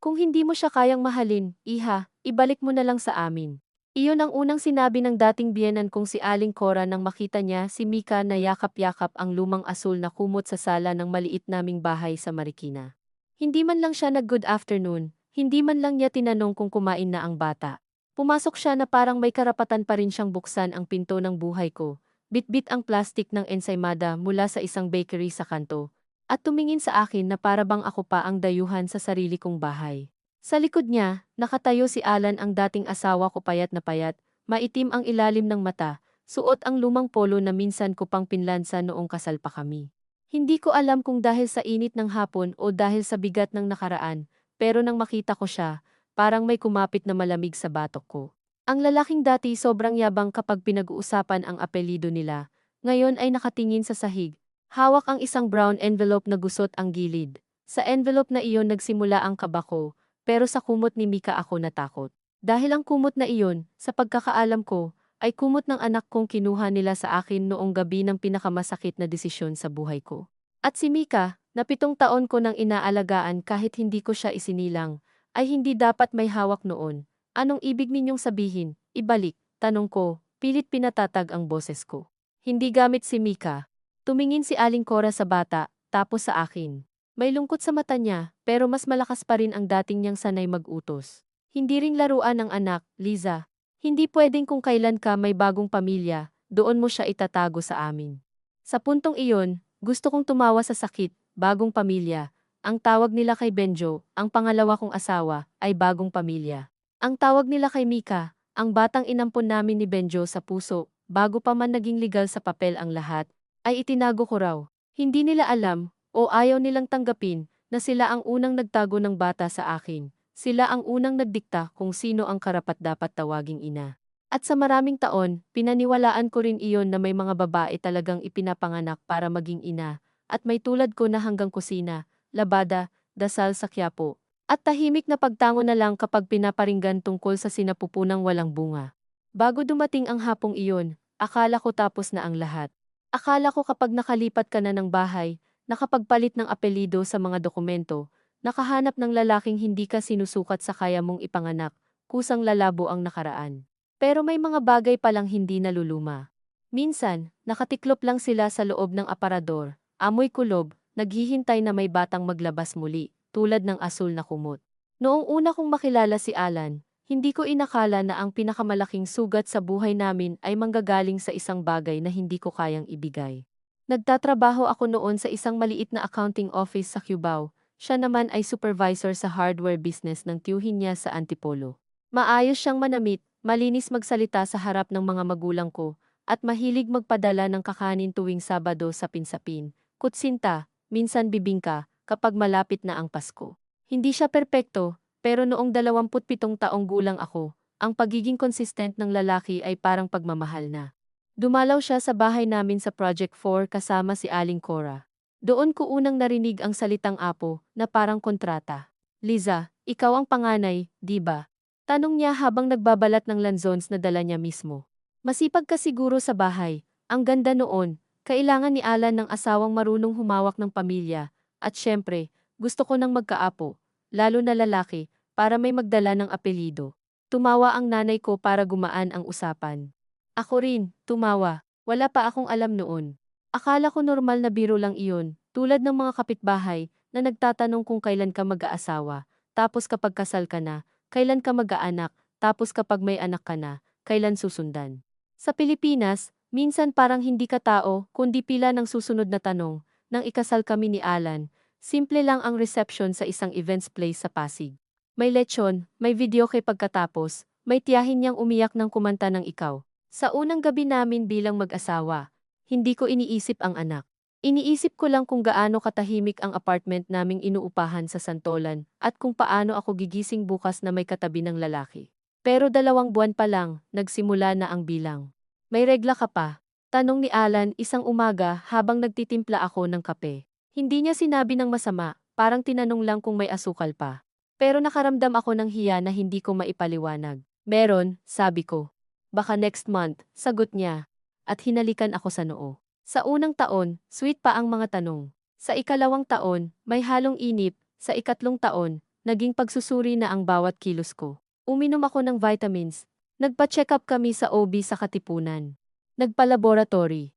Kung hindi mo siya kayang mahalin, iha, ibalik mo na lang sa amin. Iyon ang unang sinabi ng dating biyenan kong si Aling Cora nang makita niya si Mika na yakap-yakap ang lumang asul na kumot sa sala ng maliit naming bahay sa Marikina. Hindi man lang siya nag-good afternoon, hindi man lang niya tinanong kung kumain na ang bata. Pumasok siya na parang may karapatan pa rin siyang buksan ang pinto ng buhay ko. Bitbit ang plastik ng ensaymada mula sa isang bakery sa kanto, at tumingin sa akin na para bang ako pa ang dayuhan sa sarili kong bahay. Sa likod niya, nakatayo si Alan, ang dating asawa ko, payat na payat, maitim ang ilalim ng mata, suot ang lumang polo na minsan ko pang pinlansa noong kasal pa kami. Hindi ko alam kung dahil sa init ng hapon o dahil sa bigat ng nakaraan, pero nang makita ko siya, parang may kumapit na malamig sa batok ko. Ang lalaking dati sobrang yabang kapag pinag-uusapan ang apelyido nila, ngayon ay nakatingin sa sahig. Hawak ang isang brown envelope na gusot ang gilid. Sa envelope na iyon nagsimula ang kaba ko, pero sa kumot ni Mika ako natakot. Dahil ang kumot na iyon, sa pagkakaalam ko, ay kumot ng anak kong kinuha nila sa akin noong gabi ng pinakamasakit na desisyon sa buhay ko. At si Mika, na 7 taon ko nang inaalagaan kahit hindi ko siya isinilang, ay hindi dapat may hawak noon. Anong ibig ninyong sabihin? Ibalik, tanong ko, pilit pinatatag ang boses ko. Hindi gamit si Mika. Tumingin si Aling Cora sa bata, tapos sa akin. May lungkot sa mata niya, pero mas malakas pa rin ang dating niyang sanay mag-utos. Hindi ring laruan ng anak, Liza. Hindi pwedeng kung kailan ka may bagong pamilya, doon mo siya itatago sa amin. Sa puntong iyon, gusto kong tumawa sa sakit, bagong pamilya. Ang tawag nila kay Benjo, ang pangalawa kong asawa, ay bagong pamilya. Ang tawag nila kay Mika, ang batang inampon namin ni Benjo sa puso, bago pa man naging legal sa papel ang lahat, ay itinago ko raw. Hindi nila alam, o ayaw nilang tanggapin, na sila ang unang nagtago ng bata sa akin. Sila ang unang nagdikta kung sino ang karapat-dapat tawaging ina. At sa maraming taon, pinaniwalaan ko rin iyon na may mga babae talagang ipinapanganak para maging ina, at may tulad ko na hanggang kusina, labada, dasal sa Quiapo, at tahimik na pagtango na lang kapag pinaparinggan tungkol sa sinapupunang walang bunga. Bago dumating ang hapong iyon, akala ko tapos na ang lahat. Akala ko kapag nakalipat ka na ng bahay, nakapagpalit ng apelyido sa mga dokumento, nakahanap ng lalaking hindi ka sinusukat sa kaya mong ipanganak, kusang lalabo ang nakaraan. Pero may mga bagay palang hindi naluluma. Minsan, nakatiklop lang sila sa loob ng aparador, amoy kulob, naghihintay na may batang maglabas muli, tulad ng asul na kumot. Noong una kong makilala si Alan, hindi ko inakala na ang pinakamalaking sugat sa buhay namin ay manggagaling sa isang bagay na hindi ko kayang ibigay. Nagtatrabaho ako noon sa isang maliit na accounting office sa Cubao. Siya naman ay supervisor sa hardware business ng tiyuhin niya sa Antipolo. Maayos siyang manamit, malinis magsalita sa harap ng mga magulang ko, at mahilig magpadala ng kakanin tuwing Sabado sa pinsapin, kutsinta, minsan bibingka, kapag malapit na ang Pasko. Hindi siya perpekto, pero noong 27 taong gulang ako, ang pagiging consistent ng lalaki ay parang pagmamahal na. Dumalaw siya sa bahay namin sa Project 4 kasama si Aling Cora. Doon ko unang narinig ang salitang apo na parang kontrata. Liza, ikaw ang panganay, di ba? Tanong niya habang nagbabalat ng lanzons na dala niya mismo. Masipag ka siguro sa bahay. Ang ganda noon, kailangan ni Alan ng asawang marunong humawak ng pamilya. At syempre, gusto ko ng magkaapo, lalo na lalaki, para may magdala ng apelyido. Tumawa ang nanay ko para gumaan ang usapan. Ako rin, tumawa. Wala pa akong alam noon. Akala ko normal na biro lang iyon, tulad ng mga kapitbahay na nagtatanong kung kailan ka mag-aasawa, tapos kapag kasal ka na, kailan ka mag-aanak, tapos kapag may anak ka na, kailan susundan. Sa Pilipinas, minsan parang hindi ka tao, kundi pila ng susunod na tanong. Nang ikasal kami ni Alan, simple lang ang reception sa isang events place sa Pasig. May lechon, may video kay pagkatapos, may tiyahin niyang umiyak ng kumanta ng ikaw. Sa unang gabi namin bilang mag-asawa, hindi ko iniisip ang anak. Iniisip ko lang kung gaano katahimik ang apartment naming inuupahan sa Santolan at kung paano ako gigising bukas na may katabi ng lalaki. Pero 2 buwan pa lang, nagsimula na ang bilang. May regla ka pa? Tanong ni Alan isang umaga habang nagtitimpla ako ng kape. Hindi niya sinabi ng masama, parang tinanong lang kung may asukal pa. Pero nakaramdam ako ng hiya na hindi ko maipaliwanag. Meron, sabi ko. Baka next month, sagot niya. At hinalikan ako sa noo. Sa unang taon, sweet pa ang mga tanong. Sa ikalawang taon, may halong inip. Sa ikatlong taon, naging pagsusuri na ang bawat kilos ko. Uminom ako ng vitamins. Nagpa-check up kami sa OB sa Katipunan. Nagpa-laboratory.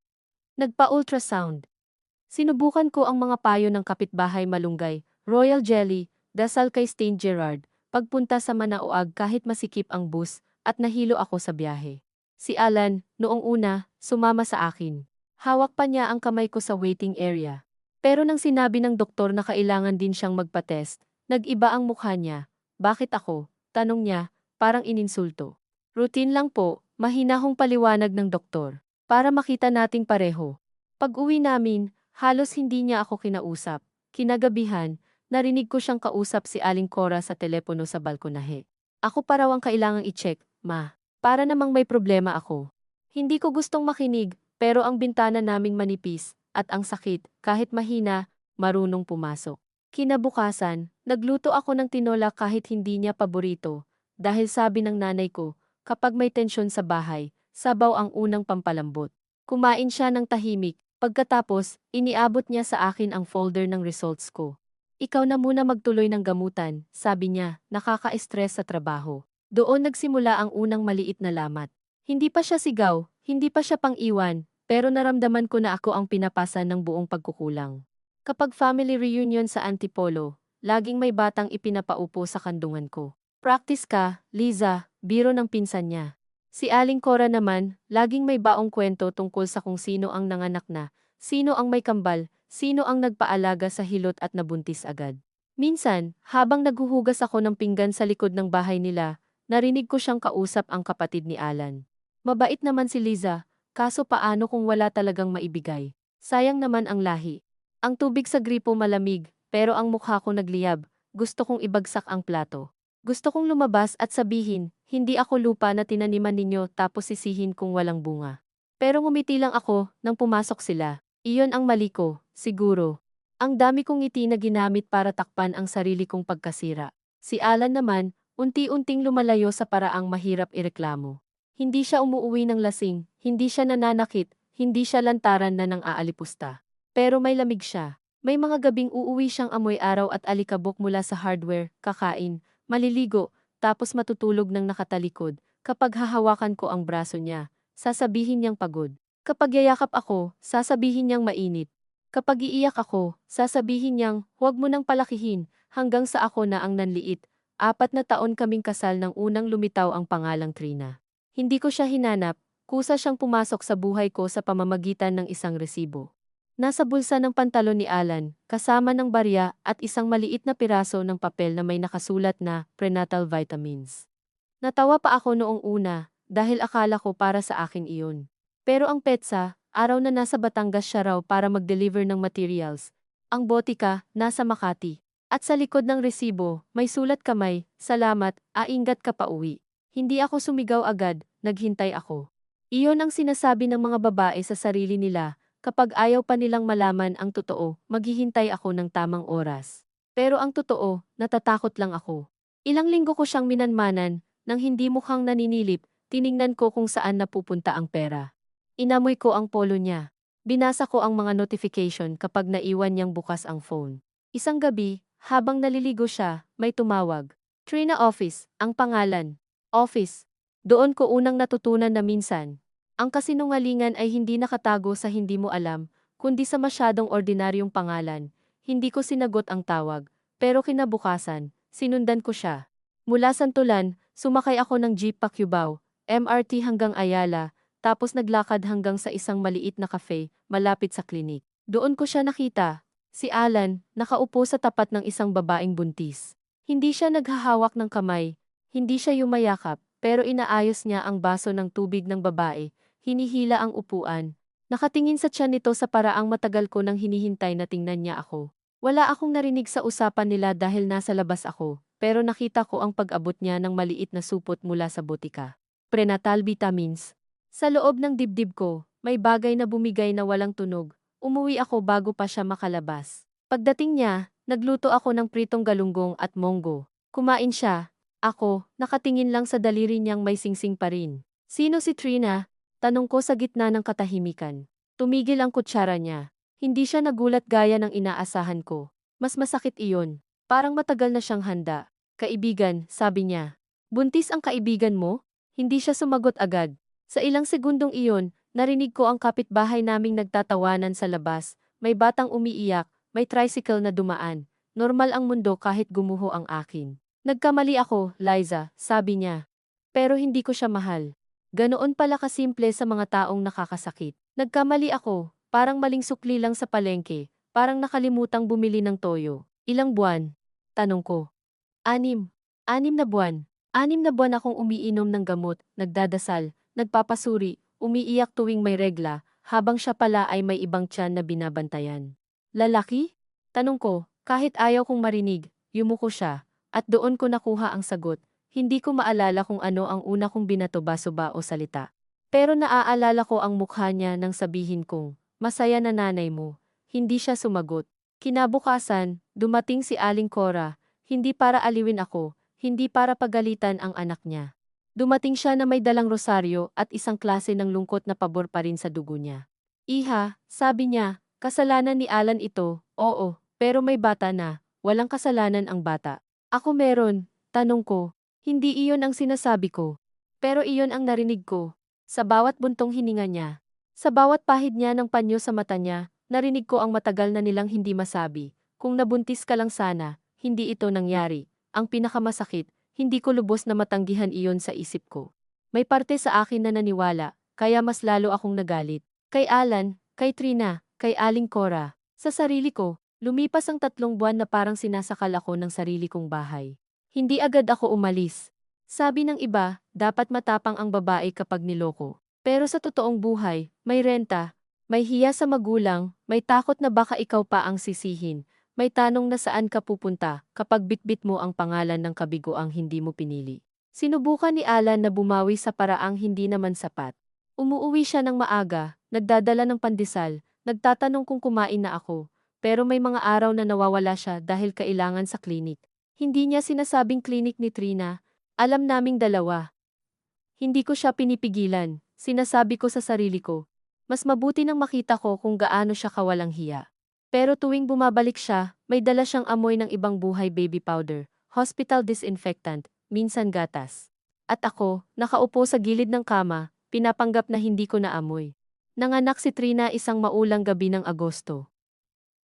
Nagpa-ultrasound. Sinubukan ko ang mga payo ng kapitbahay malunggay, royal jelly, dasal kay Stain Gerard, pagpunta sa Manaoag kahit masikip ang bus, at nahilo ako sa biyahe. Si Alan, noong una, sumama sa akin. Hawak pa niya ang kamay ko sa waiting area. Pero nang sinabi ng doktor na kailangan din siyang magpa-test, nag-iba ang mukha niya. Bakit ako? Tanong niya, parang ininsulto. Routine lang po, mahinahong paliwanag ng doktor. Para makita nating pareho. Pag-uwi namin, halos hindi niya ako kinausap. Kinagabihan, narinig ko siyang kausap si Aling Cora sa telepono sa balkonahe. Ako pa raw ang kailangang i-check, ma. Para namang may problema ako. Hindi ko gustong makinig, pero ang bintana naming manipis, at ang sakit, kahit mahina, marunong pumasok. Kinabukasan, nagluto ako ng tinola kahit hindi niya paborito, dahil sabi ng nanay ko, kapag may tensyon sa bahay, sabaw ang unang pampalambot. Kumain siya ng tahimik. Pagkatapos, iniabot niya sa akin ang folder ng results ko. Ikaw na muna magtuloy ng gamutan, sabi niya, nakaka-stress sa trabaho. Doon nagsimula ang unang maliit na lamat. Hindi pa siya sigaw, hindi pa siya pang-iwan, pero naramdaman ko na ako ang pinapasan ng buong pagkukulang. Kapag family reunion sa Antipolo, laging may batang ipinapaupo sa kandungan ko. Practice ka, Liza, biro ng pinsan niya. Si Aling Cora naman, laging may baong kwento tungkol sa kung sino ang nanganak na, sino ang may kambal, sino ang nagpaalaga sa hilot at nabuntis agad. Minsan, habang naghuhugas ako ng pinggan sa likod ng bahay nila, narinig ko siyang kausap ang kapatid ni Alan. Mabait naman si Liza, kaso paano kung wala talagang maibigay? Sayang naman ang lahi. Ang tubig sa gripo malamig, pero ang mukha ko nagliyab, gusto kong ibagsak ang plato. Gusto kong lumabas at sabihin, hindi ako lupa na tinaniman ninyo tapos sisihin kung walang bunga. Pero ngumiti lang ako nang pumasok sila. Iyon ang mali ko, siguro. Ang dami kong ngiti na ginamit para takpan ang sarili kong pagkasira. Si Alan naman, unti-unting lumalayo sa paraang mahirap ireklamo. Hindi siya umuuwi ng lasing, hindi siya nananakit, hindi siya lantaran na nang aalipusta. Pero may lamig siya. May mga gabing uuwi siyang amoy araw at alikabok mula sa hardware, kakain, maliligo, tapos matutulog ng nakatalikod. Kapag hahawakan ko ang braso niya, sasabihin niyang pagod. Kapag yayakap ako, sasabihin niyang mainit. Kapag iiyak ako, sasabihin niyang, huwag mo nang palakihin, hanggang sa ako na ang nanliit. 4 na taon kaming kasal nang unang lumitaw ang pangalang Trina. Hindi ko siya hinanap, kusa siyang pumasok sa buhay ko sa pamamagitan ng isang resibo. Nasa bulsa ng pantalon ni Alan, kasama ng barya at isang maliit na piraso ng papel na may nakasulat na prenatal vitamins. Natawa pa ako noong una, dahil akala ko para sa akin iyon. Pero ang petsa, araw na nasa Batangas siya raw para mag-deliver ng materials. Ang botika, nasa Makati. At sa likod ng resibo, may sulat kamay, salamat, aingat ka pa uwi. Hindi ako sumigaw agad, naghintay ako. Iyon ang sinasabi ng mga babae sa sarili nila. Kapag ayaw pa nilang malaman ang totoo, maghihintay ako ng tamang oras. Pero ang totoo, natatakot lang ako. Ilang linggo ko siyang minanmanan, nang hindi mukhang naninilip, tiningnan ko kung saan napupunta ang pera. Inamoy ko ang polo niya. Binasa ko ang mga notification kapag naiwan niyang bukas ang phone. Isang gabi, habang naliligo siya, may tumawag. Trina Office, ang pangalan. Office. Doon ko unang natutunan na minsan, ang kasinungalingan ay hindi nakatago sa hindi mo alam, kundi sa masyadong ordinaryong pangalan. Hindi ko sinagot ang tawag, pero kinabukasan, sinundan ko siya. Mula Santolan, sumakay ako ng jeep pa Cubao, MRT hanggang Ayala, tapos naglakad hanggang sa isang maliit na cafe, malapit sa klinik. Doon ko siya nakita, si Alan, nakaupo sa tapat ng isang babaeng buntis. Hindi siya naghahawak ng kamay, hindi siya yumayakap, pero inaayos niya ang baso ng tubig ng babae. Hinihila ang upuan. Nakatingin sa tiyan nito sa paraang matagal ko nang hinihintay na tingnan niya ako. Wala akong narinig sa usapan nila dahil nasa labas ako, pero nakita ko ang pag-abot niya ng maliit na supot mula sa botika. Prenatal vitamins. Sa loob ng dibdib ko, may bagay na bumigay na walang tunog. Umuwi ako bago pa siya makalabas. Pagdating niya, nagluto ako ng pritong galunggong at monggo. Kumain siya. Ako, nakatingin lang sa daliri niyang may singsing pa rin. Sino si Trina? Tanong ko sa gitna ng katahimikan. Tumigil ang kutsara niya. Hindi siya nagulat gaya ng inaasahan ko. Mas masakit iyon. Parang matagal na siyang handa. Kaibigan, sabi niya. Buntis ang kaibigan mo? Hindi siya sumagot agad. Sa ilang segundong iyon, narinig ko ang kapitbahay naming nagtatawanan sa labas. May batang umiiyak, may tricycle na dumaan. Normal ang mundo kahit gumuho ang akin. Nagkamali ako, Liza, sabi niya. Pero hindi ko siya mahal. Ganoon pala kasimple sa mga taong nakakasakit. Nagkamali ako, parang maling sukli lang sa palengke, parang nakalimutang bumili ng toyo. Ilang buwan? Tanong ko. 6. 6 na buwan. 6 na buwan akong umiinom ng gamot, nagdadasal, nagpapasuri, umiiyak tuwing may regla, habang siya pala ay may ibang tiyan na binabantayan. Lalaki? Tanong ko, kahit ayaw kong marinig, yumuko siya, at doon ko nakuha ang sagot. Hindi ko maalala kung ano ang una kong binato baso-ba o salita. Pero naaalala ko ang mukha niya nang sabihin kong, masaya na nanay mo. Hindi siya sumagot. Kinabukasan, dumating si Aling Cora, hindi para aliwin ako, hindi para pagalitan ang anak niya. Dumating siya na may dalang rosaryo at isang klase ng lungkot na pabor pa rin sa dugo niya. Iha, sabi niya, kasalanan ni Alan ito, oo, pero may bata na, walang kasalanan ang bata. Ako meron, tanong ko, hindi iyon ang sinasabi ko. Pero iyon ang narinig ko. Sa bawat buntong hininga niya, sa bawat pahid niya ng panyo sa mata niya, narinig ko ang matagal na nilang hindi masabi. Kung nabuntis ka lang sana, hindi ito nangyari. Ang pinakamasakit, hindi ko lubos na matanggihan iyon sa isip ko. May parte sa akin na naniwala, kaya mas lalo akong nagalit. Kay Alan, kay Trina, kay Aling Cora. Sa sarili ko, lumipas ang 3 buwan na parang sinasakal ako ng sarili kong bahay. Hindi agad ako umalis. Sabi ng iba, dapat matapang ang babae kapag niloko. Pero sa totoong buhay, may renta, may hiya sa magulang, may takot na baka ikaw pa ang sisihin. May tanong na saan ka pupunta kapag bitbit mo ang pangalan ng kabiguang hindi mo pinili. Sinubukan ni Alan na bumawi sa paraang hindi naman sapat. Umuuwi siya ng maaga, nagdadala ng pandesal, nagtatanong kung kumain na ako, pero may mga araw na nawawala siya dahil kailangan sa klinik. Hindi niya sinasabing klinik ni Trina, alam naming dalawa. Hindi ko siya pinipigilan, sinasabi ko sa sarili ko. Mas mabuti nang makita ko kung gaano siya kawalang hiya. Pero tuwing bumabalik siya, may dala siyang amoy ng ibang buhay baby powder, hospital disinfectant, minsan gatas. At ako, nakaupo sa gilid ng kama, pinapanggap na hindi ko naamoy. Nanganak si Trina isang maulang gabi ng Agosto.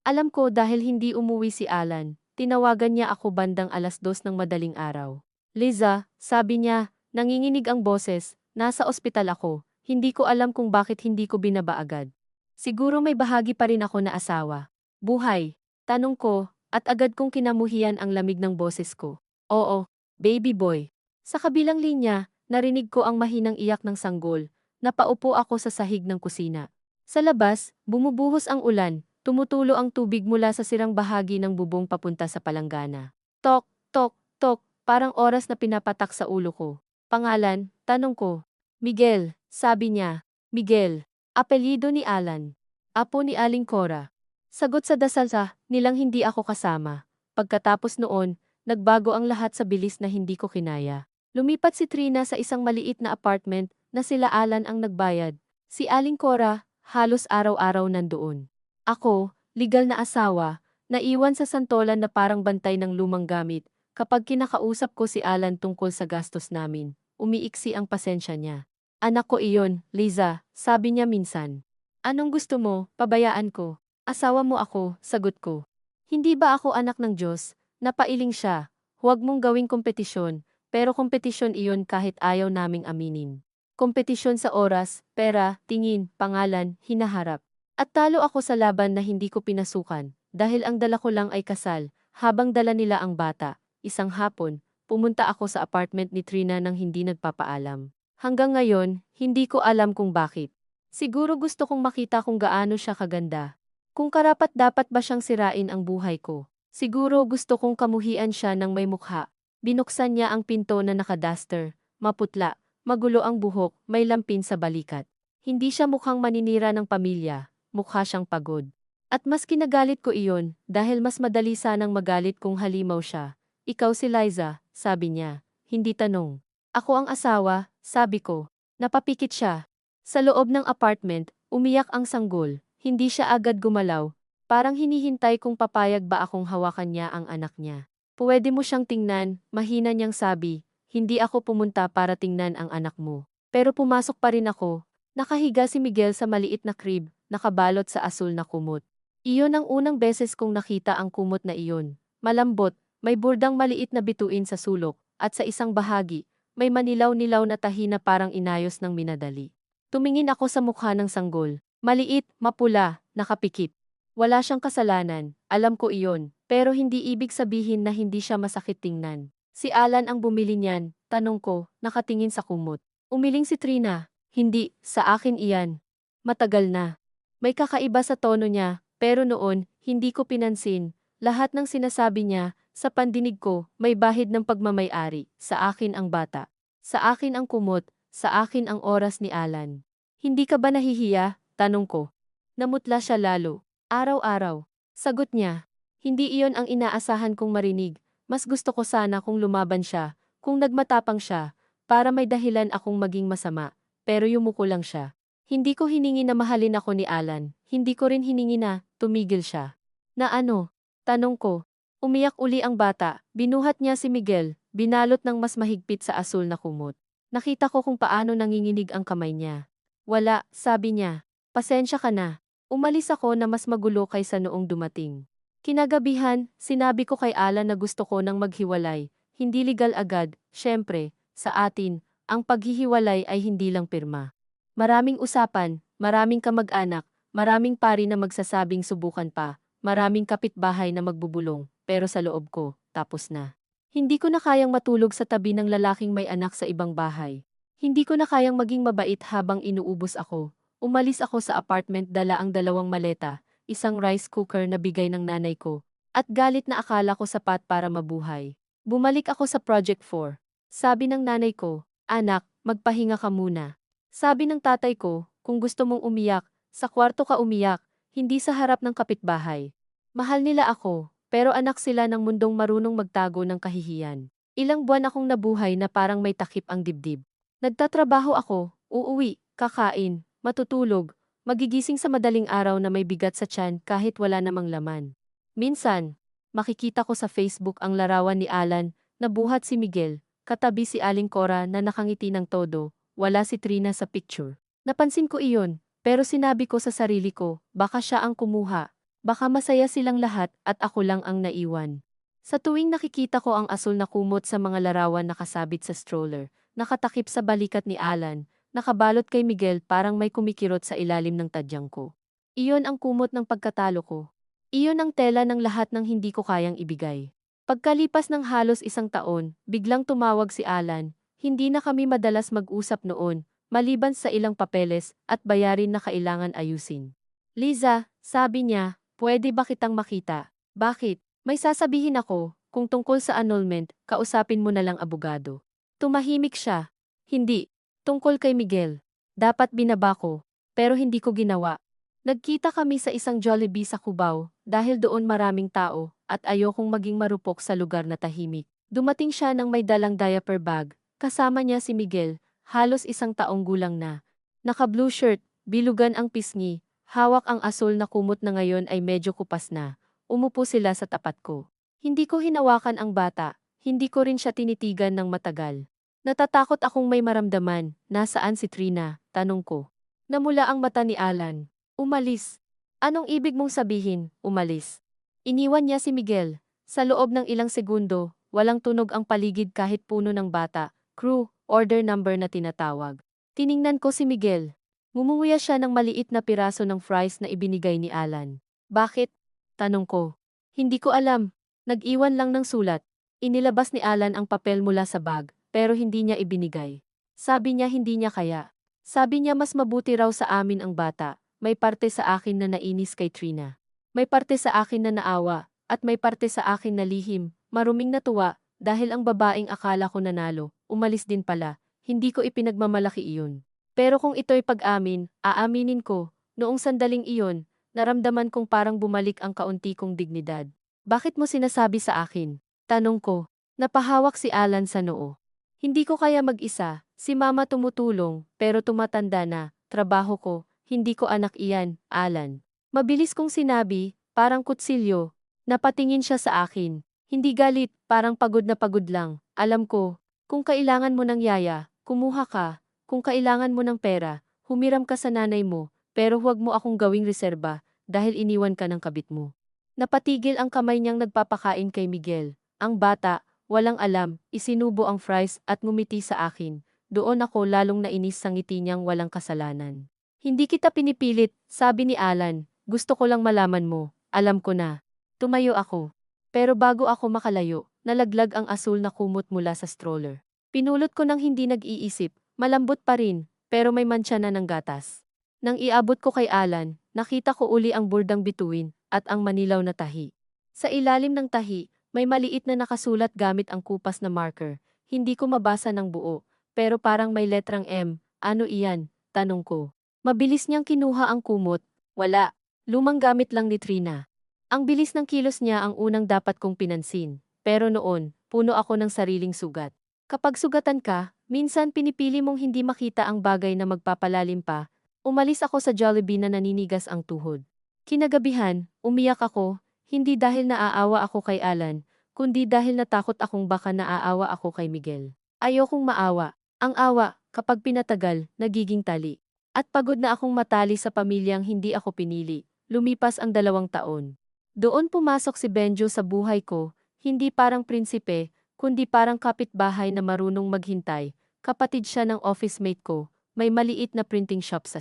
Alam ko dahil hindi umuwi si Alan, tinawagan niya ako bandang 2:00 ng madaling araw. Liza, sabi niya, nanginginig ang boses, nasa ospital ako, hindi ko alam kung bakit hindi ko binaba agad. Siguro may bahagi pa rin ako na asawa. Buhay? Tanong ko, at agad kong kinamuhian ang lamig ng boses ko. Oo, baby boy. Sa kabilang linya, narinig ko ang mahinang iyak ng sanggol. Napaupo ako sa sahig ng kusina. Sa labas, bumubuhos ang ulan, tumutulo ang tubig mula sa sirang bahagi ng bubong papunta sa palanggana. Tok, tok, tok, parang oras na pinapatak sa ulo ko. Pangalan, tanong ko. Miguel, sabi niya. Miguel, apelyido ni Alan. Apo ni Aling Cora. Sagot sa dasal nilang hindi ako kasama. Pagkatapos noon, nagbago ang lahat sa bilis na hindi ko kinaya. Lumipat si Trina sa isang maliit na apartment na sila Alan ang nagbayad. Si Aling Cora, halos araw-araw nandoon. Ako, legal na asawa, naiwan sa santolan na parang bantay ng lumang gamit. Kapag kinakausap ko si Alan tungkol sa gastos namin, umiiksi ang pasensya niya. Anak ko iyon, Liza, sabi niya minsan. Anong gusto mo, pabayaan ko. Asawa mo ako, sagot ko. Hindi ba ako anak ng Diyos? Napailing siya. Huwag mong gawing kompetisyon, pero kompetisyon iyon kahit ayaw naming aminin. Kompetisyon sa oras, pera, tingin, pangalan, hinaharap. At talo ako sa laban na hindi ko pinasukan, dahil ang dala ko lang ay kasal, habang dala nila ang bata. Isang hapon, pumunta ako sa apartment ni Trina nang hindi nagpapaalam. Hanggang ngayon, hindi ko alam kung bakit. Siguro gusto kong makita kung gaano siya kaganda. Kung karapat-dapat ba siyang sirain ang buhay ko. Siguro gusto kong kamuhian siya ng may mukha. Binuksan niya ang pinto na nakaduster, maputla, magulo ang buhok, may lampin sa balikat. Hindi siya mukhang maninira ng pamilya, mukha siyang pagod. At mas kinagalit ko iyon, dahil mas madali sanang magalit kung halimaw siya. Ikaw si Liza, sabi niya, hindi tanong. Ako ang asawa, sabi ko. Napapikit siya. Sa loob ng apartment, umiyak ang sanggol. Hindi siya agad gumalaw, parang hinihintay kung papayag ba akong hawakan niya ang anak niya. Pwede mo siyang tingnan, mahina niyang sabi. Hindi ako pumunta para tingnan ang anak mo. Pero pumasok pa rin ako. Nakahiga si Miguel sa maliit na crib, nakabalot sa asul na kumot. Iyon ang unang beses kong nakita ang kumot na iyon. Malambot, may burdang maliit na bituin sa sulok, at sa isang bahagi, may manilaw-nilaw na tahi na parang inayos ng minadali. Tumingin ako sa mukha ng sanggol. Maliit, mapula, nakapikit. Wala siyang kasalanan, alam ko iyon, pero hindi ibig sabihin na hindi siya masakit tingnan. Si Alan ang bumili niyan, tanong ko, nakatingin sa kumot. Umiling si Trina, hindi, sa akin iyan. Matagal na. May kakaiba sa tono niya, pero noon, hindi ko pinansin. Lahat ng sinasabi niya, sa pandinig ko, may bahid ng pagmamay-ari. Sa akin ang bata. Sa akin ang kumot, sa akin ang oras ni Alan. Hindi ka ba nahihiya? Tanong ko. Namutla siya lalo. Araw-araw. Sagot niya. Hindi iyon ang inaasahan kong marinig. Mas gusto ko sana kung lumaban siya, kung nagmatapang siya, para may dahilan akong maging masama. Pero yumuko lang siya. Hindi ko hiningi na mahalin ako ni Alan. Hindi ko rin hiningi na tumigil siya. Na ano? Tanong ko. Umiyak uli ang bata. Binuhat niya si Miguel, binalot ng mas mahigpit sa asul na kumot. Nakita ko kung paano nanginginig ang kamay niya. Wala, sabi niya. Pasensya ka na. Umalis ako na mas magulo kaysa noong dumating. Kinagabihan, sinabi ko kay Alan na gusto ko nang maghiwalay. Hindi legal agad, syempre, sa atin, ang paghihiwalay ay hindi lang pirma. Maraming usapan, maraming kamag-anak, maraming pari na magsasabing subukan pa, maraming kapitbahay na magbubulong, pero sa loob ko, tapos na. Hindi ko na kayang matulog sa tabi ng lalaking may anak sa ibang bahay. Hindi ko na kayang maging mabait habang inuubos ako. Umalis ako sa apartment dala ang 2 maleta, isang rice cooker na bigay ng nanay ko, at galit na akala ko sapat para mabuhay. Bumalik ako sa Project 4. Sabi ng nanay ko, anak, magpahinga ka muna. Sabi ng tatay ko, kung gusto mong umiyak, sa kwarto ka umiyak, hindi sa harap ng kapitbahay. Mahal nila ako, pero anak sila ng mundong marunong magtago ng kahihiyan. Ilang buwan akong nabuhay na parang may takip ang dibdib. Nagtatrabaho ako, uuwi, kakain, matutulog, magigising sa madaling araw na may bigat sa tiyan kahit wala namang laman. Minsan, makikita ko sa Facebook ang larawan ni Alan, na buhat si Miguel, katabi si Aling Cora na nakangiti ng todo, wala si Trina sa picture. Napansin ko iyon, pero sinabi ko sa sarili ko, baka siya ang kumuha, baka masaya silang lahat at ako lang ang naiwan. Sa tuwing nakikita ko ang asul na kumot sa mga larawan nakasabit sa stroller, nakatakip sa balikat ni Alan, nakabalot kay Miguel parang may kumikirot sa ilalim ng tadyang ko. Iyon ang kumot ng pagkatalo ko. Iyon ang tela ng lahat ng hindi ko kayang ibigay. Pagkalipas ng halos 1 taon, biglang tumawag si Alan. Hindi na kami madalas mag-usap noon, maliban sa ilang papeles at bayarin na kailangan ayusin. Liza, sabi niya, pwede ba kitang makita? Bakit? May sasabihin ako, kung tungkol sa annulment, kausapin mo na lang abogado. Tumahimik siya. Hindi. Tungkol kay Miguel. Dapat binaba ko, pero hindi ko ginawa. Nagkita kami sa isang Jollibee sa Cubao, dahil doon maraming tao, at ayokong maging marupok sa lugar na tahimik. Dumating siya nang may dalang diaper bag, kasama niya si Miguel, halos 1 taong gulang na. Naka-blue shirt, bilugan ang pisngi, hawak ang asul na kumot na ngayon ay medyo kupas na. Umupo sila sa tapat ko. Hindi ko hinawakan ang bata, hindi ko rin siya tinitigan ng matagal. Natatakot akong may maramdaman. Nasaan si Trina? Tanong ko. Namula ang mata ni Alan. Umalis. Anong ibig mong sabihin, umalis? Iniwan niya si Miguel. Sa loob ng ilang segundo, walang tunog ang paligid kahit puno ng bata. Crew, order number na tinatawag. Tiningnan ko si Miguel. Ngumunguya siya ng maliit na piraso ng fries na ibinigay ni Alan. Bakit? Tanong ko. Hindi ko alam. Nag-iwan lang ng sulat. Inilabas ni Alan ang papel mula sa bag, pero hindi niya ibinigay. Sabi niya hindi niya kaya. Sabi niya mas mabuti raw sa amin ang bata. May parte sa akin na nainis kay Trina. May parte sa akin na naawa, at may parte sa akin na lihim, maruming natuwa, dahil ang babaeng akala ko nanalo, umalis din pala. Hindi ko ipinagmamalaki iyon. Pero kung ito'y pag-amin, aaminin ko, noong sandaling iyon, naramdaman kong parang bumalik ang kaunti kong dignidad. Bakit mo sinasabi sa akin? Tanong ko. Napahawak si Alan sa noo. Hindi ko kaya mag-isa, si mama tumutulong, pero tumatanda na, trabaho ko, hindi ko anak iyan, Alan. Mabilis kong sinabi, parang kutsilyo. Napatingin siya sa akin. Hindi galit, parang pagod na pagod lang. Alam ko, kung kailangan mo ng yaya, kumuha ka. Kung kailangan mo ng pera, humiram ka sa nanay mo, pero huwag mo akong gawing reserba dahil iniwan ka ng kabit mo. Napatigil ang kamay niyang nagpapakain kay Miguel. Ang bata, walang alam, isinubo ang fries at ngumiti sa akin. Doon ako lalong nainis sa ngiti niyang walang kasalanan. Hindi kita pinipilit, sabi ni Alan. Gusto ko lang malaman mo. Alam ko na. Tumayo ako. Pero bago ako makalayo, nalaglag ang asul na kumot mula sa stroller. Pinulot ko ng hindi nag-iisip, malambot pa rin, pero may mantsa na ng gatas. Nang iabot ko kay Alan, nakita ko uli ang burdang bituin at ang manilaw na tahi. Sa ilalim ng tahi, may maliit na nakasulat gamit ang kupas na marker. Hindi ko mabasa ng buo, pero parang may letrang M. Ano iyan? Tanong ko. Mabilis niyang kinuha ang kumot. Wala. Lumang gamit lang ni Trina. Ang bilis ng kilos niya ang unang dapat kong pinansin. Pero noon, puno ako ng sariling sugat. Kapag sugatan ka, minsan pinipili mong hindi makita ang bagay na magpapalalim pa. Umalis ako sa Jollibee na naninigas ang tuhod. Kinagabihan, umiyak ako, hindi dahil naaawa ako kay Alan, kundi dahil natakot akong baka naaawa ako kay Miguel. Ayokong maawa. Ang awa, kapag pinatagal, nagiging tali. At pagod na akong matali sa pamilyang hindi ako pinili. Lumipas ang 2 taon. Doon pumasok si Benjo sa buhay ko, hindi parang prinsipe, kundi parang kapitbahay na marunong maghintay. Kapatid siya ng office mate ko, may maliit na printing shop sa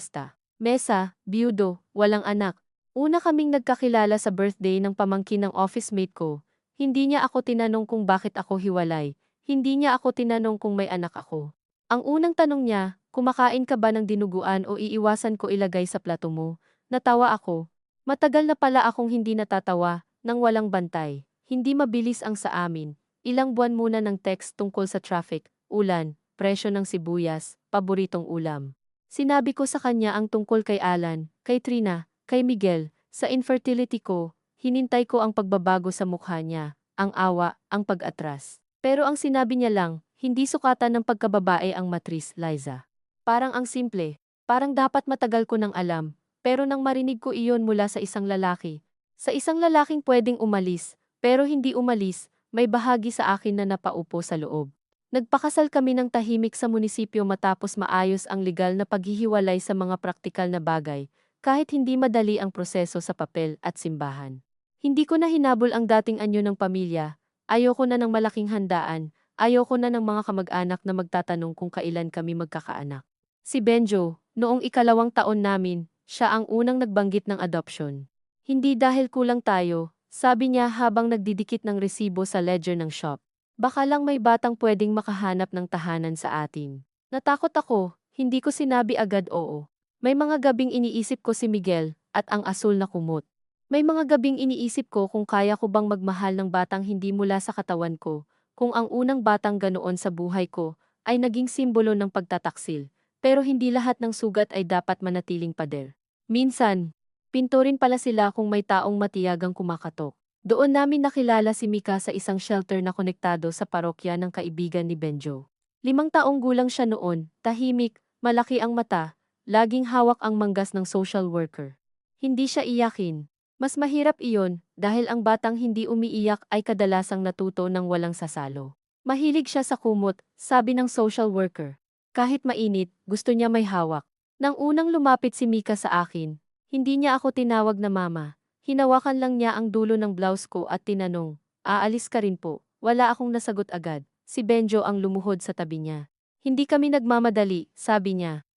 Mesa, biyudo, walang anak. Una kaming nagkakilala sa birthday ng pamangkin ng office mate ko. Hindi niya ako tinanong kung bakit ako hiwalay. Hindi niya ako tinanong kung may anak ako. Ang unang tanong niya, kumakain ka ba ng dinuguan o iiwasan ko ilagay sa plato mo? Natawa ako. Matagal na pala akong hindi natatawa, nang walang bantay. Hindi mabilis ang sa amin. Ilang buwan muna ng text tungkol sa traffic, ulan, presyo ng sibuyas, paboritong ulam. Sinabi ko sa kanya ang tungkol kay Alan, kay Trina, kay Miguel, sa infertility ko, hinintay ko ang pagbabago sa mukha niya, ang awa, ang pag-atras. Pero ang sinabi niya lang, hindi sukatan ng pagkababae ang matris, Liza. Parang ang simple, parang dapat matagal ko nang alam. Pero nang marinig ko iyon mula sa isang lalaki, sa isang lalaking pwedeng umalis, pero hindi umalis, may bahagi sa akin na napaupo sa loob. Nagpakasal kami ng tahimik sa munisipyo matapos maayos ang legal na paghihiwalay sa mga praktikal na bagay, kahit hindi madali ang proseso sa papel at simbahan. Hindi ko na hinabol ang dating anyo ng pamilya, ayoko na ng malaking handaan, ayoko na ng mga kamag-anak na magtatanong kung kailan kami magkakaanak. Si Benjo, noong 2 taon namin, siya ang unang nagbanggit ng adoption. Hindi dahil kulang tayo, sabi niya habang nagdidikit ng resibo sa ledger ng shop. Baka lang may batang pwedeng makahanap ng tahanan sa atin. Natakot ako, hindi ko sinabi agad oo. May mga gabing iniisip ko si Miguel at ang asul na kumot. May mga gabing iniisip ko kung kaya ko bang magmahal ng batang hindi mula sa katawan ko, kung ang unang batang ganoon sa buhay ko ay naging simbolo ng pagtataksil. Pero hindi lahat ng sugat ay dapat manatiling pader. Minsan, pinto rin pala sila kung may taong matiyagang kumakatok. Doon namin nakilala si Mika sa isang shelter na konektado sa parokya ng kaibigan ni Benjo. 5 taong gulang siya noon, tahimik, malaki ang mata, laging hawak ang manggas ng social worker. Hindi siya iyakin. Mas mahirap iyon dahil ang batang hindi umiiyak ay kadalasang natuto ng walang sasalo. Mahilig siya sa kumot, sabi ng social worker. Kahit mainit, gusto niya may hawak. Nang unang lumapit si Mika sa akin, hindi niya ako tinawag na mama. Hinawakan lang niya ang dulo ng blouse ko at tinanong, aalis ka rin po. Wala akong nasagot agad. Si Benjo ang lumuhod sa tabi niya. Hindi kami nagmamadali, sabi niya.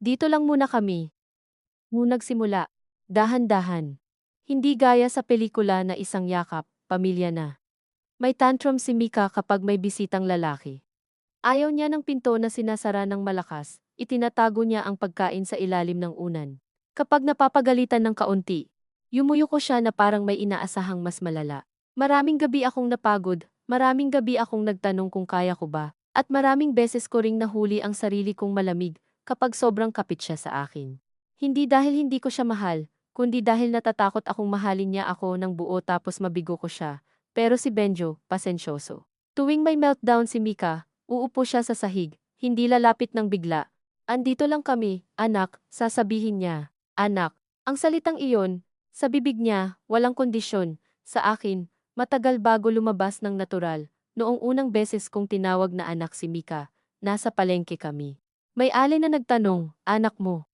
Dito lang muna kami. Nagsimula. Dahan-dahan. Hindi gaya sa pelikula na isang yakap, pamilya na. May tantrum si Mika kapag may bisitang lalaki. Ayaw niya ng pinto na sinasara ng malakas, itinatago niya ang pagkain sa ilalim ng unan. Kapag napapagalitan ng kaunti, yumuyuko siya na parang may inaasahang mas malala. Maraming gabi akong napagod, maraming gabi akong nagtanong kung kaya ko ba, at maraming beses ko ring nahuli ang sarili kong malamig kapag sobrang kapit siya sa akin. Hindi dahil hindi ko siya mahal, kundi dahil natatakot akong mahalin niya ako ng buo tapos mabigo ko siya. Pero si Benjo, pasensyoso. Tuwing may meltdown si Mika, uupo siya sa sahig, hindi lalapit ng bigla. Andito lang kami, anak, sasabihin niya. Anak, ang salitang iyon, sa bibig niya, walang kondisyon. Sa akin, Matagal bago lumabas ng natural, noong unang beses kong tinawag na anak si Mika, nasa palengke kami. May alay na nagtanong, anak mo.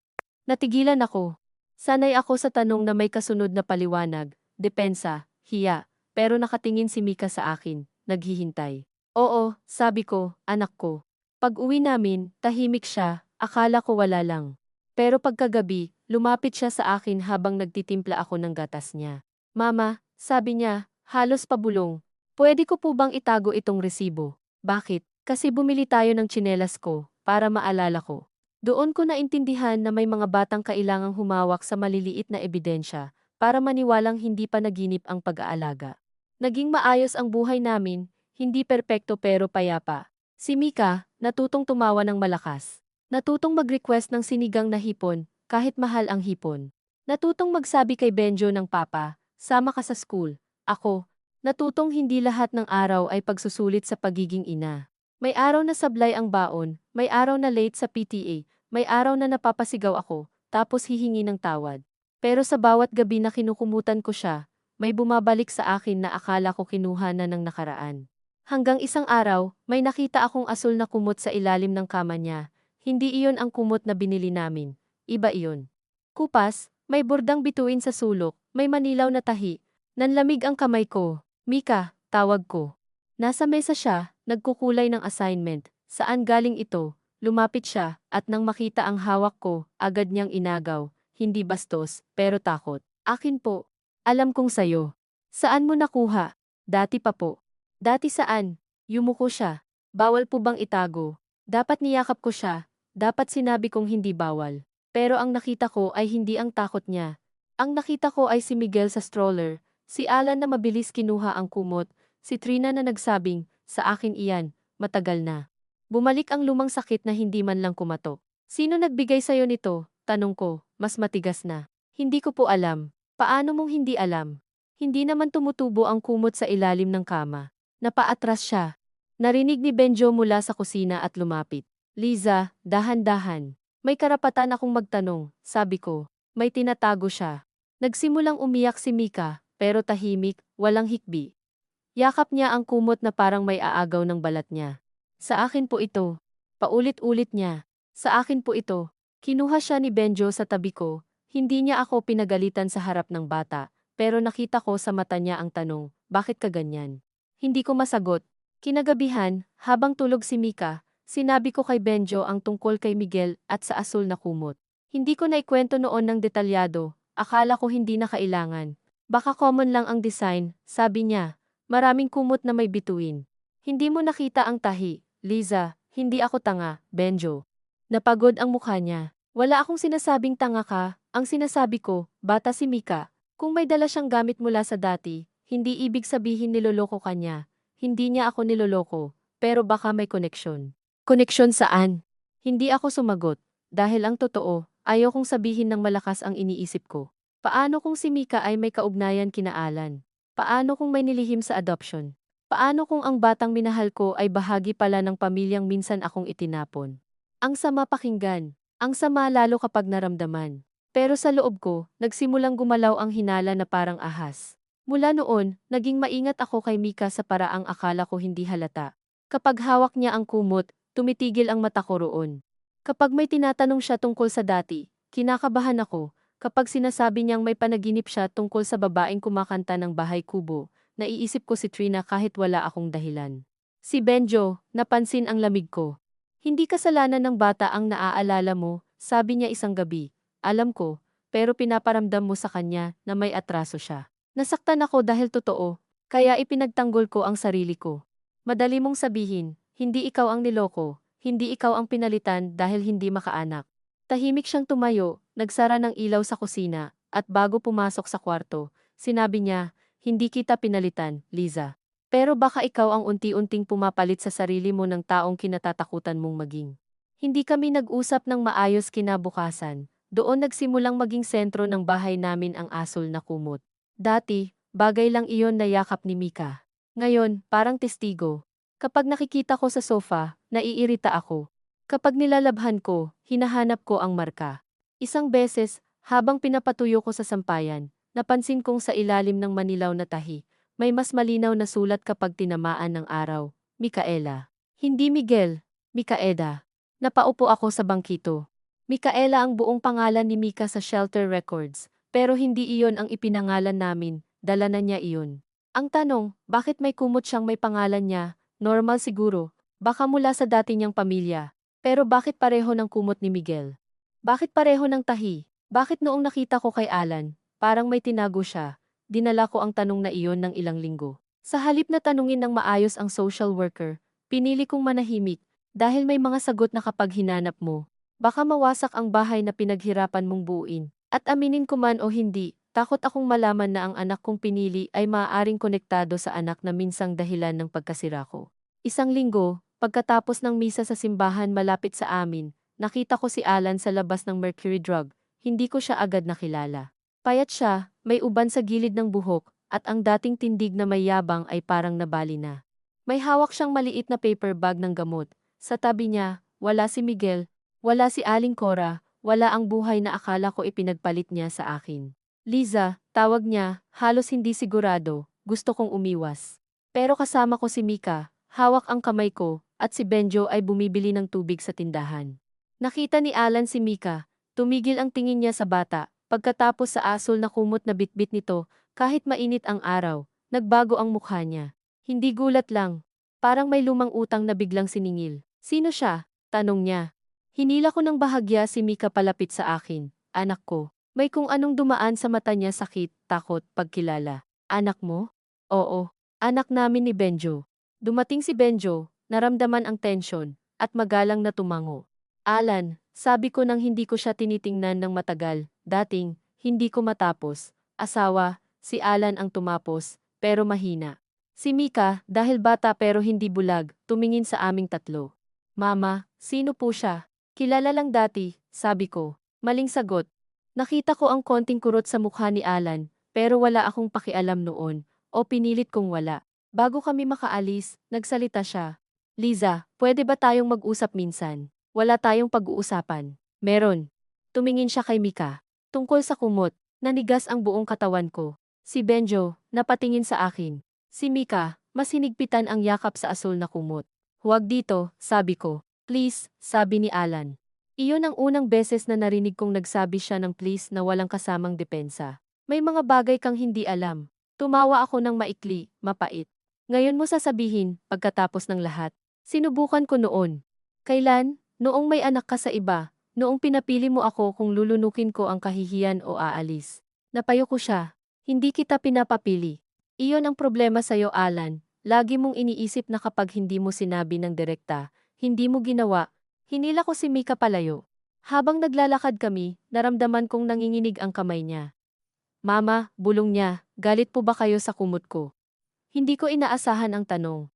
Natigilan ako. Sanay ako sa tanong na may kasunod na paliwanag, depensa, hiya, pero nakatingin si Mika sa akin, naghihintay. Oo, sabi ko, anak ko. Pag-uwi namin, tahimik siya, akala ko wala lang. Pero pagkagabi, lumapit siya sa akin habang nagtitimpla ako ng gatas niya. Mama, sabi niya, halos pabulong. Pwede ko po bang itago itong resibo? Bakit? Kasi bumili tayo ng tsinelas ko, para maalala ko. Doon ko naintindihan na may mga batang kailangang humawak sa maliliit na ebidensya para maniwalang hindi pa naginip ang pag-aalaga. Naging maayos ang buhay namin, hindi perpekto pero payapa. Si Mika, natutong tumawa ng malakas. Natutong mag-request ng sinigang na hipon, kahit mahal ang hipon. Natutong magsabi kay Benjo ng papa, sama ka sa school. Ako, natutong hindi lahat ng araw ay pagsusulit sa pagiging ina. May araw na sablay ang baon, may araw na late sa PTA, may araw na napapasigaw ako, tapos hihingi ng tawad. Pero sa bawat gabi na kinukumutan ko siya, may bumabalik sa akin na akala ko kinuha na ng nakaraan. Hanggang isang araw, may nakita akong asul na kumot sa ilalim ng kama niya. Hindi iyon ang kumot na binili namin. Iba iyon. Kupas, may bordang bituin sa sulok, may manilaw na tahi. Nanlamig ang kamay ko. Mika, tawag ko. Nasa mesa siya, nagkukulay ng assignment. Saan galing ito? Lumapit siya, at nang makita ang hawak ko, agad niyang inagaw. Hindi bastos, pero takot. Akin po. Alam kong sayo. Saan mo nakuha? Dati pa po. Dati saan? Yumuko siya. Bawal po bang itago? Dapat niyakap ko siya. Dapat sinabi kong hindi bawal. Pero ang nakita ko ay hindi ang takot niya. Ang nakita ko ay si Miguel sa stroller, si Alan na mabilis kinuha ang kumot, si Trina na nagsabing, sa akin iyan, matagal na. Bumalik ang lumang sakit na hindi man lang kumatok. Sino nagbigay sayo nito? Tanong ko, mas matigas na. Hindi ko po alam. Paano mong hindi alam? Hindi naman tumutubo ang kumot sa ilalim ng kama. Napaatras siya. Narinig ni Benjo mula sa kusina at lumapit. Liza, dahan-dahan. May karapatan akong magtanong, sabi ko. May tinatago siya. Nagsimulang umiyak si Mika, pero tahimik, walang hikbi. Yakap niya ang kumot na parang may aagaw ng balat niya. Sa akin po ito. Paulit-ulit niya. Sa akin po ito. Kinuha siya ni Benjo sa tabi ko. Hindi niya ako pinagalitan sa harap ng bata, pero nakita ko sa mata niya ang tanong, bakit ka ganyan? Hindi ko masagot. Kinagabihan, habang tulog si Mika, sinabi ko kay Benjo ang tungkol kay Miguel at sa asul na kumot. Hindi ko naikwento noon ng detalyado, akala ko hindi na kailangan. Baka common lang ang design, sabi niya. Maraming kumot na may bituin. Hindi mo nakita ang tahi, Liza, hindi ako tanga, Benjo. Napagod ang mukha niya. Wala akong sinasabing tanga ka, ang sinasabi ko, bata si Mika. Kung may dala siyang gamit mula sa dati, hindi ibig sabihin niloloko ka niya. Hindi niya ako niloloko, pero baka may koneksyon. Koneksyon saan? Hindi ako sumagot, dahil ang totoo, ayaw kong sabihin ng malakas ang iniisip ko. Paano kung si Mika ay may kaugnayan kina Alan? Paano kung may nilihim sa adoption? Paano kung ang batang minahal ko ay bahagi pala ng pamilyang minsan akong itinapon? Ang sama pakinggan. Ang sama lalo kapag naramdaman. Pero sa loob ko, nagsimulang gumalaw ang hinala na parang ahas. Mula noon, naging maingat ako kay Mika sa paraang akala ko hindi halata. Kapag hawak niya ang kumot, tumitigil ang mata ko roon. Kapag may tinatanong siya tungkol sa dati, kinakabahan ako. Kapag sinasabi niyang may panaginip siya tungkol sa babaeng kumakanta ng Bahay Kubo, naiisip ko si Trina kahit wala akong dahilan. Si Benjo, napansin ang lamig ko. Hindi kasalanan ng bata ang naaalala mo, sabi niya isang gabi. Alam ko, pero pinaparamdam mo sa kanya na may atraso siya. Nasaktan ako dahil totoo, kaya ipinagtanggol ko ang sarili ko. Madali mong sabihin, hindi ikaw ang niloko, hindi ikaw ang pinalitan dahil hindi makaanak. Tahimik siyang tumayo, nagsara ng ilaw sa kusina, at bago pumasok sa kwarto, sinabi niya, hindi kita pinalitan, Liza. Pero baka ikaw ang unti-unting pumapalit sa sarili mo ng taong kinatatakutan mong maging. Hindi kami nag-usap ng maayos kinabukasan, doon nagsimulang maging sentro ng bahay namin ang asul na kumot. Dati, bagay lang iyon na yakap ni Mika. Ngayon, parang testigo. Kapag nakikita ko sa sofa, naiirita ako. Kapag nilalabhan ko, hinahanap ko ang marka. Isang beses, habang pinapatuyo ko sa sampayan, napansin kong sa ilalim ng manilaw na tahi, May mas malinaw na sulat kapag tinamaan ng araw. Micaela. Hindi Miguel. Micaela. Napaupo ako sa bangkito. Micaela ang buong pangalan ni Mika sa shelter records, pero hindi iyon ang ipinangalan namin, dala na niya iyon. Ang tanong, bakit may kumot siyang may pangalan niya? Normal siguro, baka mula sa dati niyang pamilya. Pero bakit pareho ng kumot ni Miguel? Bakit pareho ng tahi? Bakit noong nakita ko kay Alan, parang may tinago siya? Dinala ko ang tanong na iyon ng ilang linggo. Sa halip na tanungin ng maayos ang social worker, pinili kong manahimik, dahil may mga sagot na kapag hinanap mo, baka mawasak ang bahay na pinaghirapan mong buuin. At aminin ko man o hindi, takot akong malaman na ang anak kong pinili ay maaaring konektado sa anak na minsang dahilan ng pagkasira ko. Isang linggo, pagkatapos ng misa sa simbahan malapit sa amin, nakita ko si Alan sa labas ng Mercury Drug. Hindi ko siya agad nakilala. Payat siya, may uban sa gilid ng buhok, at ang dating tindig na may yabang ay parang nabali na. May hawak siyang maliit na paper bag ng gamot. Sa tabi niya, wala si Miguel, wala si Aling Cora, wala ang buhay na akala ko ipinagpalit niya sa akin. Liza, tawag niya, halos hindi sigurado, gusto kong umiwas. Pero kasama ko si Mika, hawak ang kamay ko, at si Benjo ay bumibili ng tubig sa tindahan. Nakita ni Alan si Mika, tumigil ang tingin niya sa bata, pagkatapos sa asul na kumot na bitbit nito, kahit mainit ang araw, nagbago ang mukha niya. Hindi gulat lang, parang may lumang utang na biglang siningil. Sino siya? Tanong niya. Hinila ko ng bahagya si Mika palapit sa akin. Anak ko. May kung anong dumaan sa mata niya, sakit, takot, pagkilala. Anak mo? Oo. Anak namin ni Benjo. Dumating si Benjo, naramdaman ang tensyon, at magalang na tumango. Alan, sabi ko nang hindi ko siya tinitingnan ng matagal, dating, hindi ko matapos. Asawa, si Alan ang tumapos, pero mahina. Si Mika, dahil bata pero hindi bulag, tumingin sa aming tatlo. Mama, sino po siya? Kilala lang dati, sabi ko. Maling sagot. Nakita ko ang konting kurot sa mukha ni Alan, pero wala akong pakialam noon, o pinilit kong wala. Bago kami makaalis, nagsalita siya. Liza, pwede ba tayong mag-usap minsan? Wala tayong pag-uusapan. Meron. Tumingin siya kay Mika. Tungkol sa kumot, nanigas ang buong katawan ko. Si Benjo, napatingin sa akin. Si Mika, mas hinigpitan ang yakap sa asul na kumot. Huwag dito, sabi ko. Please, sabi ni Alan. Iyon ang unang beses na narinig kong nagsabi siya ng please na walang kasamang depensa. May mga bagay kang hindi alam. Tumawa ako ng maikli, mapait. Ngayon mo sasabihin, pagkatapos ng lahat. Sinubukan ko noon. Kailan? Noong may anak ka sa iba. Noong pinapili mo ako kung lulunukin ko ang kahihiyan o aalis. Napayo ko siya. Hindi kita pinapapili. Iyon ang problema sa'yo, Alan. Lagi mong iniisip na kapag hindi mo sinabi ng direkta, hindi mo ginawa. Hinila ko si Mika palayo. Habang naglalakad kami, naramdaman kong nanginginig ang kamay niya. Mama, bulong niya, galit po ba kayo sa kumot ko? Hindi ko inaasahan ang tanong.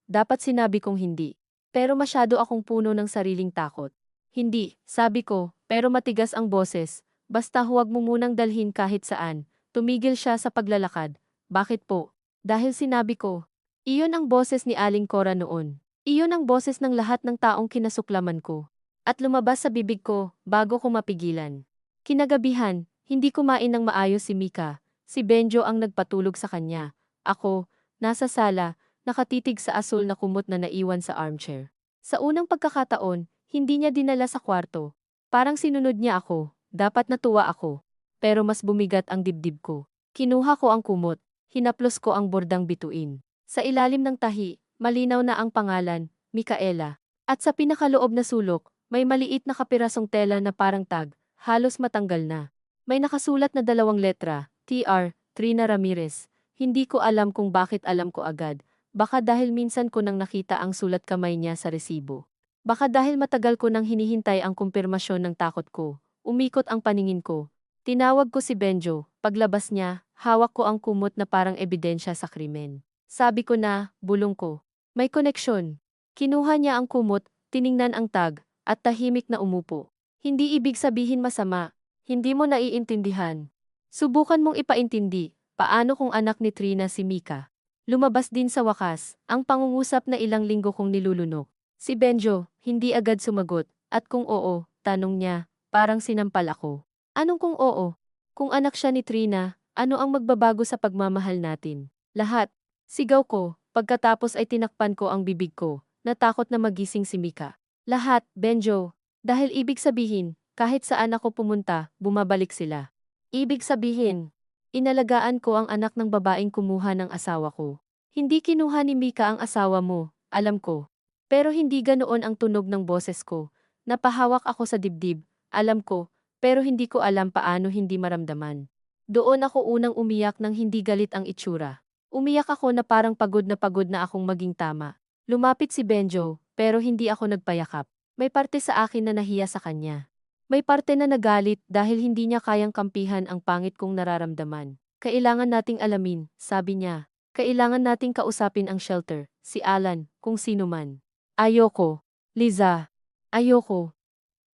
Dapat sinabi kong hindi. Pero masyado akong puno ng sariling takot. Hindi, sabi ko, pero matigas ang boses. Basta huwag mo munang dalhin kahit saan. Tumigil siya sa paglalakad. Bakit po? Dahil sinabi ko. Iyon ang boses ni Aling Cora noon. Iyon ang boses ng lahat ng taong kinasuklaman ko. At lumabas sa bibig ko, bago ko mapigilan. Kinagabihan, hindi kumain ng maayos si Mika. Si Benjo ang nagpatulog sa kanya. Ako, nasa sala, nakatitig sa asul na kumot na naiwan sa armchair. Sa unang pagkakataon, hindi niya dinala sa kwarto. Parang sinunod niya ako, dapat natuwa ako. Pero mas bumigat ang dibdib ko. Kinuha ko ang kumot, hinaplos ko ang bordang bituin. Sa ilalim ng tahi, malinaw na ang pangalan, Micaela. At sa pinakaloob na sulok, may maliit na kapirasong tela na parang tag, halos matanggal na. May nakasulat na 2 letra, TR, Trina Ramirez. Hindi ko alam kung bakit alam ko agad. Baka dahil minsan ko nang nakita ang sulat kamay niya sa resibo. Baka dahil matagal ko nang hinihintay ang kumpirmasyon ng takot ko. Umikot ang paningin ko. Tinawag ko si Benjo. Paglabas niya, hawak ko ang kumot na parang ebidensya sa krimen. Sabi ko na, bulong ko. May koneksyon. Kinuha niya ang kumot, tiningnan ang tag, at tahimik na umupo. Hindi ibig sabihin masama. Hindi mo naiintindihan. Subukan mong ipaintindi, paano kung anak ni Trina si Mika? Lumabas din sa wakas, ang pangungusap na ilang linggo kong nilulunok. Si Benjo, hindi agad sumagot, at kung oo, tanong niya, parang sinampal ako. Anong kung oo? Kung anak siya ni Trina, ano ang magbabago sa pagmamahal natin? Lahat. Sigaw ko, pagkatapos ay tinakpan ko ang bibig ko, natakot na magising si Mika. Lahat, Benjo. Dahil ibig sabihin, kahit saan ako pumunta, bumabalik sila. Ibig sabihin, inalagaan ko ang anak ng babaeng kumuha ng asawa ko. Hindi kinuha ni Mika ang asawa mo, alam ko. Pero hindi ganoon ang tunog ng boses ko. Napahawak ako sa dibdib, alam ko, pero hindi ko alam paano hindi maramdaman. Doon ako unang umiyak nang hindi galit ang itsura. Umiyak ako na parang pagod na akong maging tama. Lumapit si Benjo, pero hindi ako nagpayakap. May parte sa akin na nahiya sa kanya. May parte na nagalit dahil hindi niya kayang kampihan ang pangit kong nararamdaman. Kailangan nating alamin, sabi niya. Kailangan nating kausapin ang shelter, si Alan, kung sino man. Ayoko. Liza. Ayoko.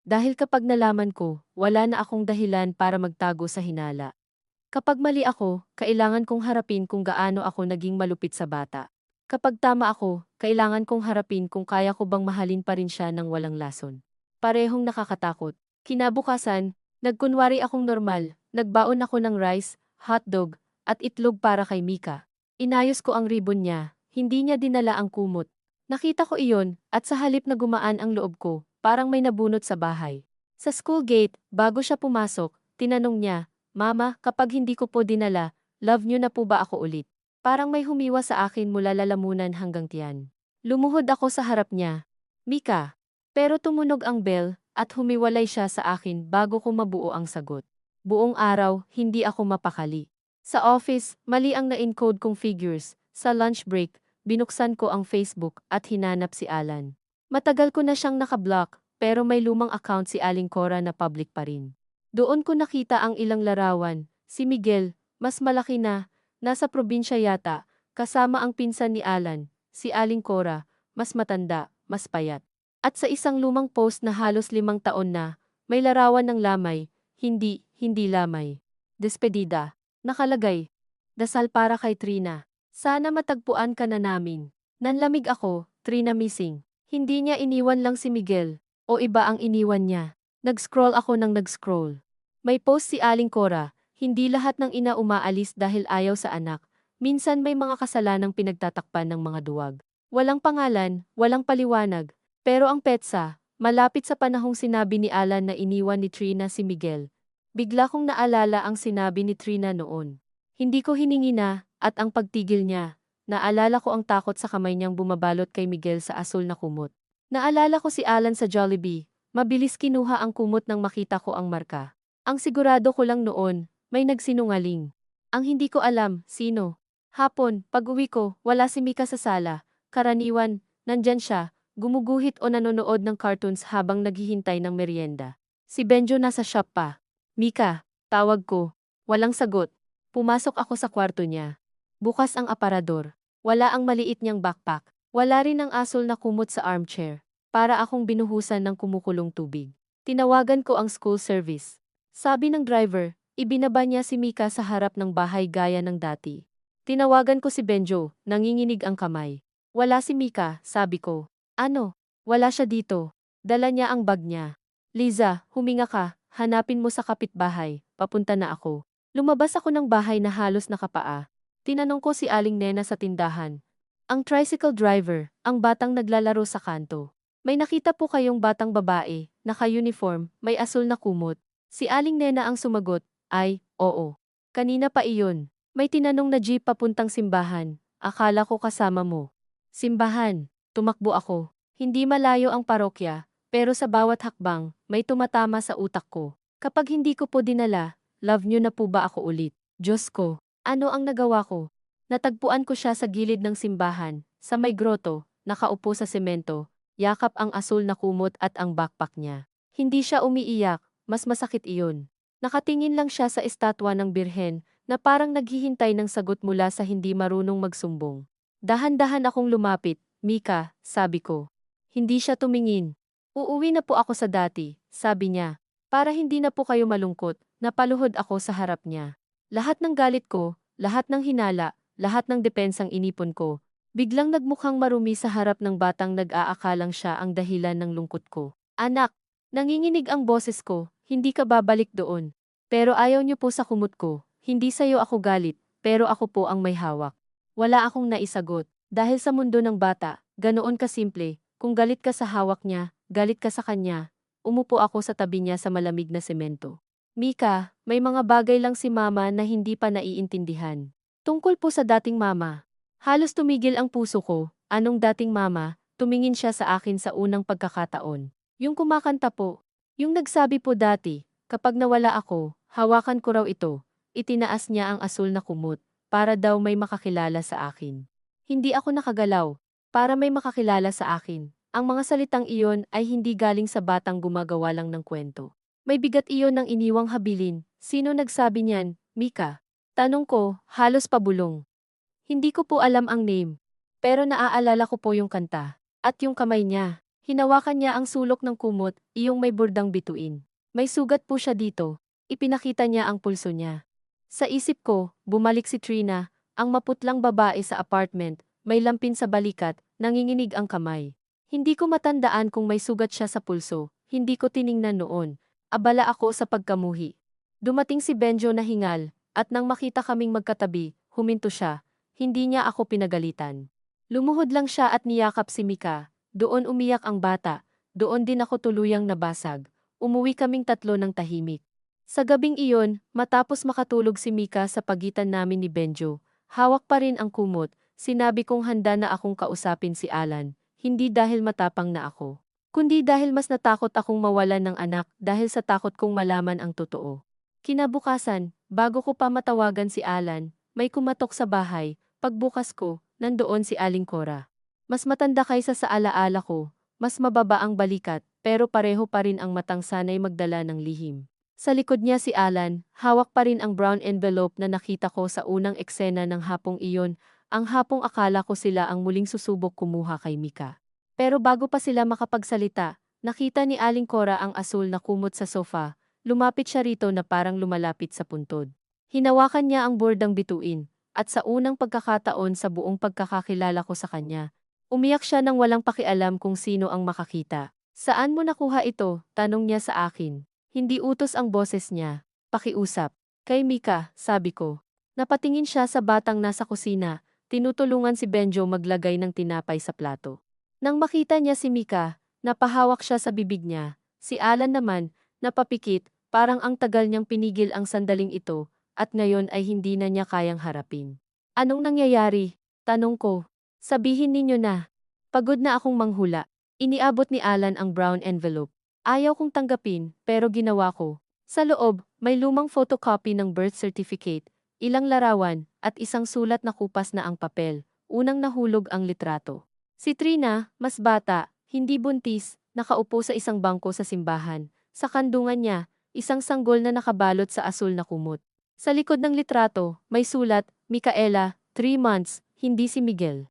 Dahil kapag nalaman ko, wala na akong dahilan para magtago sa hinala. Kapag mali ako, kailangan kong harapin kung gaano ako naging malupit sa bata. Kapag tama ako, kailangan kong harapin kung kaya ko bang mahalin pa rin siya ng walang lason. Parehong nakakatakot. Kinabukasan, nagkunwari akong normal, nagbaon ako ng rice, hotdog, at itlog para kay Mika. Inayos ko ang ribbon niya, hindi niya dinala ang kumot. Nakita ko iyon, at sa halip na gumaan ang loob ko, parang may nabunot sa bahay. Sa school gate, bago siya pumasok, tinanong niya, Mama, kapag hindi ko po dinala, love niyo na po ba ako ulit? Parang may humiwa sa akin mula lalamunan hanggang tiyan. Lumuhod ako sa harap niya. Mika. Pero tumunog ang bell, at humiwalay siya sa akin bago ko mabuo ang sagot. Buong araw, hindi ako mapakali. Sa office, mali ang na-encode kong figures. Sa lunch break, binuksan ko ang Facebook at hinanap si Alan. Matagal ko na siyang nakablock, pero may lumang account si Aling Cora na public pa rin. Doon ko nakita ang ilang larawan, si Miguel, mas malaki na, nasa probinsya yata, kasama ang pinsan ni Alan, si Aling Cora, mas matanda, mas payat. At sa isang lumang post na halos 5 taon na, may larawan ng lamay, hindi lamay. Despedida. Nakalagay. Dasal para kay Trina. Sana matagpuan ka na namin. Nanlamig ako, Trina missing. Hindi niya iniwan lang si Miguel, o iba ang iniwan niya. Nag-scroll ako ng nag-scroll. May post si Aling Cora, hindi lahat ng ina umaalis dahil ayaw sa anak. Minsan may mga kasalanang pinagtatakpan ng mga duwag. Walang pangalan, walang paliwanag. Pero ang petsa, malapit sa panahong sinabi ni Alan na iniwan ni Trina si Miguel. Bigla kong naalala ang sinabi ni Trina noon. Hindi ko hiningi na, at ang pagtigil niya. Naalala ko ang takot sa kamay niyang bumabalot kay Miguel sa asul na kumot. Naalala ko si Alan sa Jollibee. Mabilis kinuha ang kumot nang makita ko ang marka. Ang sigurado ko lang noon, may nagsinungaling. Ang hindi ko alam, sino. Hapon, pag-uwi ko, wala si Mika sa sala. Karaniwan, nandyan siya, gumuguhit o nanonood ng cartoons habang naghihintay ng merienda. Si Benjo nasa shop pa. Mika, tawag ko. Walang sagot. Pumasok ako sa kwarto niya. Bukas ang aparador. Wala ang maliit niyang backpack. Wala rin ang asol na kumot sa armchair. Para akong binuhusan ng kumukulong tubig. Tinawagan ko ang school service. Sabi ng driver, ibinaba niya si Mika sa harap ng bahay gaya ng dati. Tinawagan ko si Benjo, nanginginig ang kamay. Wala si Mika, sabi ko. Ano? Wala siya dito. Dala niya ang bag niya. Liza, huminga ka, hanapin mo sa kapitbahay, papunta na ako. Lumabas ako ng bahay na halos nakapaa. Tinanong ko si Aling Nena sa tindahan. Ang tricycle driver, ang batang naglalaro sa kanto. May nakita po kayong batang babae, naka-uniform, may asul na kumot. Si Aling Nena ang sumagot, ay, oo. Kanina pa iyon. May tinanong na jeep papuntang simbahan. Akala ko kasama mo. Simbahan. Tumakbo ako. Hindi malayo ang parokya, pero sa bawat hakbang, may tumatama sa utak ko. Kapag hindi ko po dinala, love niyo na po ba ako ulit? Diyos ko, ano ang nagawa ko? Natagpuan ko siya sa gilid ng simbahan, sa may groto, nakaupo sa semento, yakap ang asul na kumot at ang backpack niya. Hindi siya umiiyak. Mas masakit iyon. Nakatingin lang siya sa estatwa ng birhen na parang naghihintay ng sagot mula sa hindi marunong magsumbong. Dahan-dahan akong lumapit, Mika, sabi ko. Hindi siya tumingin. Uuwi na po ako sa dati, sabi niya. Para hindi na po kayo malungkot, napaluhod ako sa harap niya. Lahat ng galit ko, lahat ng hinala, lahat ng depensang inipon ko, biglang nagmukhang marumi sa harap ng batang nag-aakalang siya ang dahilan ng lungkot ko. Anak, nanginginig ang boses ko. Hindi ka babalik doon. Pero ayaw niyo po sa kumot ko. Hindi sa'yo ako galit, pero ako po ang may hawak. Wala akong naisagot. Dahil sa mundo ng bata, ganoon kasimple, kung galit ka sa hawak niya, galit ka sa kanya. Umupo ako sa tabi niya sa malamig na semento. Mika, may mga bagay lang si mama na hindi pa naiintindihan. Tungkol po sa dating mama. Halos tumigil ang puso ko. Anong dating mama? Tumingin siya sa akin sa unang pagkakataon. Yung kumakanta po. Yung nagsabi po dati, kapag nawala ako, hawakan ko raw ito. Itinaas niya ang asul na kumot, para daw may makakilala sa akin. Hindi ako nakagalaw, para may makakilala sa akin. Ang mga salitang iyon ay hindi galing sa batang gumagawa lang ng kwento. May bigat iyon ng iniwang habilin. Sino nagsabi niyan, Mika? Tanong ko, halos pabulong. Hindi ko po alam ang name. Pero naaalala ko po yung kanta. At yung kamay niya. Hinawakan niya ang sulok ng kumot, iyong may burdang bituin. May sugat po siya dito. Ipinakita niya ang pulso niya. Sa isip ko, bumalik si Trina, ang maputlang babae sa apartment, may lampin sa balikat, nanginginig ang kamay. Hindi ko matandaan kung may sugat siya sa pulso, hindi ko tiningnan noon. Abala ako sa pagkamuhi. Dumating si Benjo na hingal, at nang makita kaming magkatabi, huminto siya. Hindi niya ako pinagalitan. Lumuhod lang siya at niyakap si Mika. Doon umiyak ang bata. Doon din ako tuluyang nabasag. Umuwi kaming tatlo ng tahimik. Sa gabing iyon, matapos makatulog si Mika sa pagitan namin ni Benjo, hawak pa rin ang kumot, sinabi kong handa na akong kausapin si Alan, hindi dahil matapang na ako, kundi dahil mas natakot akong mawalan ng anak dahil sa takot kong malaman ang totoo. Kinabukasan, bago ko pa matawagan si Alan, may kumatok sa bahay. Pagbukas ko, nandoon si Aling Cora. Mas matanda kaysa sa alaala ko, mas mababa ang balikat, pero pareho pa rin ang matang sanay magdala ng lihim. Sa likod niya si Alan, hawak pa rin ang brown envelope na nakita ko sa unang eksena ng hapong iyon, ang hapong akala ko sila ang muling susubok kumuha kay Mika. Pero bago pa sila makapagsalita, nakita ni Aling Cora ang asul na kumot sa sofa, lumapit siya rito na parang lumalapit sa puntod. Hinawakan niya ang bordang bituin, at sa unang pagkakataon sa buong pagkakakilala ko sa kanya, umiyak siya nang walang pakialam kung sino ang makakita. Saan mo nakuha ito? Tanong niya sa akin. Hindi utos ang boses niya. Pakiusap. Kay Mika, sabi ko. Napatingin siya sa batang nasa kusina, tinutulungan si Benjo maglagay ng tinapay sa plato. Nang makita niya si Mika, napahawak siya sa bibig niya. Si Alan naman, napapikit, parang ang tagal niyang pinigil ang sandaling ito, at ngayon ay hindi na niya kayang harapin. Anong nangyayari? Tanong ko. Sabihin ninyo na. Pagod na akong manghula. Iniabot ni Alan ang brown envelope. Ayaw kong tanggapin, pero ginawa ko. Sa loob, may lumang photocopy ng birth certificate, ilang larawan, at isang sulat na kupas na ang papel. Unang nahulog ang litrato. Si Trina, mas bata, hindi buntis, nakaupo sa isang bangko sa simbahan. Sa kandungan niya, isang sanggol na nakabalot sa asul na kumot. Sa likod ng litrato, may sulat, Micaela, 3 months, hindi si Miguel.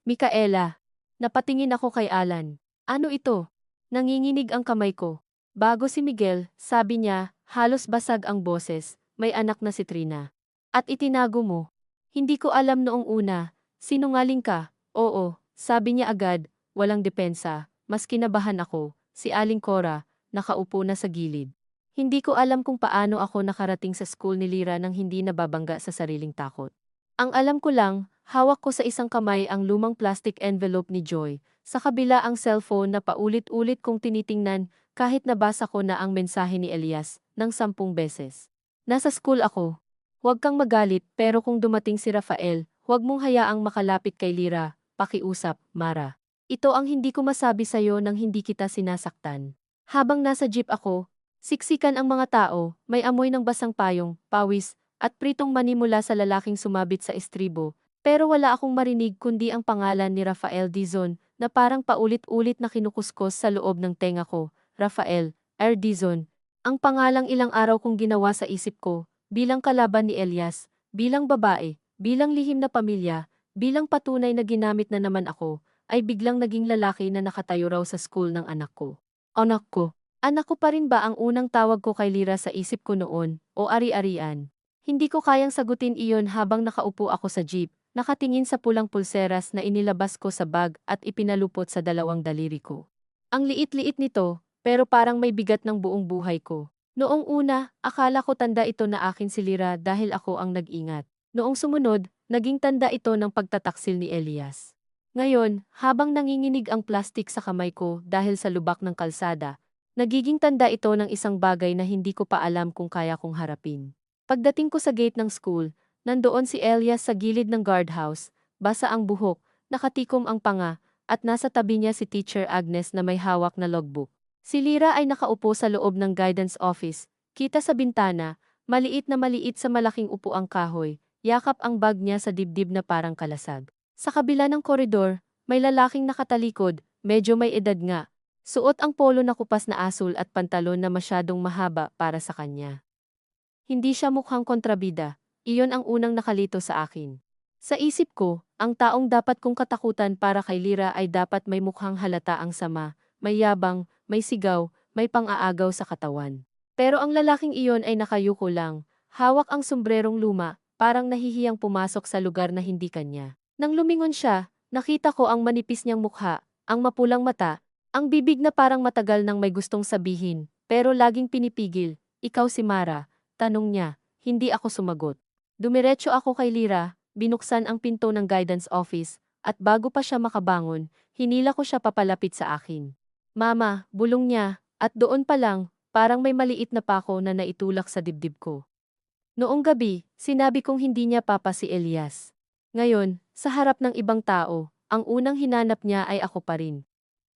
Micaela. Napatingin ako kay Alan. Ano ito? Nanginginig ang kamay ko. Bago si Miguel, sabi niya, halos basag ang boses, may anak na si Trina. At itinago mo. Hindi ko alam noong una. Sinungaling ka? Oo, sabi niya agad, walang depensa. Mas kinabahan ako, si Aling Cora, nakaupo na sa gilid. Hindi ko alam kung paano ako nakarating sa school ni Lyra nang hindi nababangga sa sariling takot. Ang alam ko lang, hawak ko sa isang kamay ang lumang plastic envelope ni Joy, sa kabila ang cellphone na paulit-ulit kong tinitingnan kahit nabasa ko na ang mensahe ni Elias ng 10 beses. Nasa school ako. Huwag kang magalit pero kung dumating si Rafael, huwag mong hayaang makalapit kay Lyra, pakiusap, Mara. Ito ang hindi ko masabi sa'yo nang hindi kita sinasaktan. Habang nasa jeep ako, siksikan ang mga tao, may amoy ng basang payong, pawis, at pritong mani mula sa lalaking sumabit sa estribo, pero wala akong marinig kundi ang pangalan ni Rafael Dizon na parang paulit-ulit na kinukuskos sa loob ng tenga ko. Rafael R. Dizon. Ang pangalang ilang araw kong ginawa sa isip ko, bilang kalaban ni Elias, bilang babae, bilang lihim na pamilya, bilang patunay na ginamit na naman ako, ay biglang naging lalaki na nakatayo raw sa school ng anak ko. Anak ko. Anak ko pa rin ba ang unang tawag ko kay Lyra sa isip ko noon, o ari-arian? Hindi ko kayang sagutin iyon habang nakaupo ako sa jeep, nakatingin sa pulang pulseras na inilabas ko sa bag at ipinalupot sa dalawang daliri ko. Ang liit-liit nito, pero parang may bigat ng buong buhay ko. Noong una, akala ko tanda ito na akin si Lyra dahil ako ang nag-ingat. Noong sumunod, Naging tanda ito ng pagtataksil ni Elias. Ngayon, habang nanginginig ang plastik sa kamay ko dahil sa lubak ng kalsada, nagiging tanda ito ng isang bagay na hindi ko pa alam kung kaya kong harapin. Pagdating ko sa gate ng school, nandoon si Elias sa gilid ng guardhouse, basa ang buhok, nakatikom ang panga, at nasa tabi niya si Teacher Agnes na may hawak na logbook. Si Lyra ay nakaupo sa loob ng guidance office, kita sa bintana, maliit sa malaking upuang kahoy, yakap ang bag niya sa dibdib na parang kalasag. Sa kabila ng koridor, may lalaking nakatalikod, medyo may edad nga. Suot ang polo na kupas na asul at pantalon na masyadong mahaba para sa kanya. Hindi siya mukhang kontrabida, iyon ang unang nakalito sa akin. Sa isip ko, ang taong dapat kong katakutan para kay Lyra ay dapat may mukhang halata ang sama, may yabang, may sigaw, may pang-aagaw sa katawan. Pero ang lalaking iyon ay nakayuko lang, hawak ang sombrerong luma, parang nahihiyang pumasok sa lugar na hindi kanya. Nang lumingon siya, nakita ko ang manipis niyang mukha, ang mapulang mata, ang bibig na parang matagal nang may gustong sabihin, pero laging pinipigil. Ikaw si Mara, tanong niya, hindi ako sumagot. Dumiretso ako kay Lyra, binuksan ang pinto ng guidance office, at bago pa siya makabangon, hinila ko siya papalapit sa akin. Mama, bulong niya, at doon pa lang, parang may maliit na pako na naitulak sa dibdib ko. Noong gabi, sinabi kong hindi niya papa si Elias. Ngayon, sa harap ng ibang tao, ang unang hinanap niya ay ako pa rin.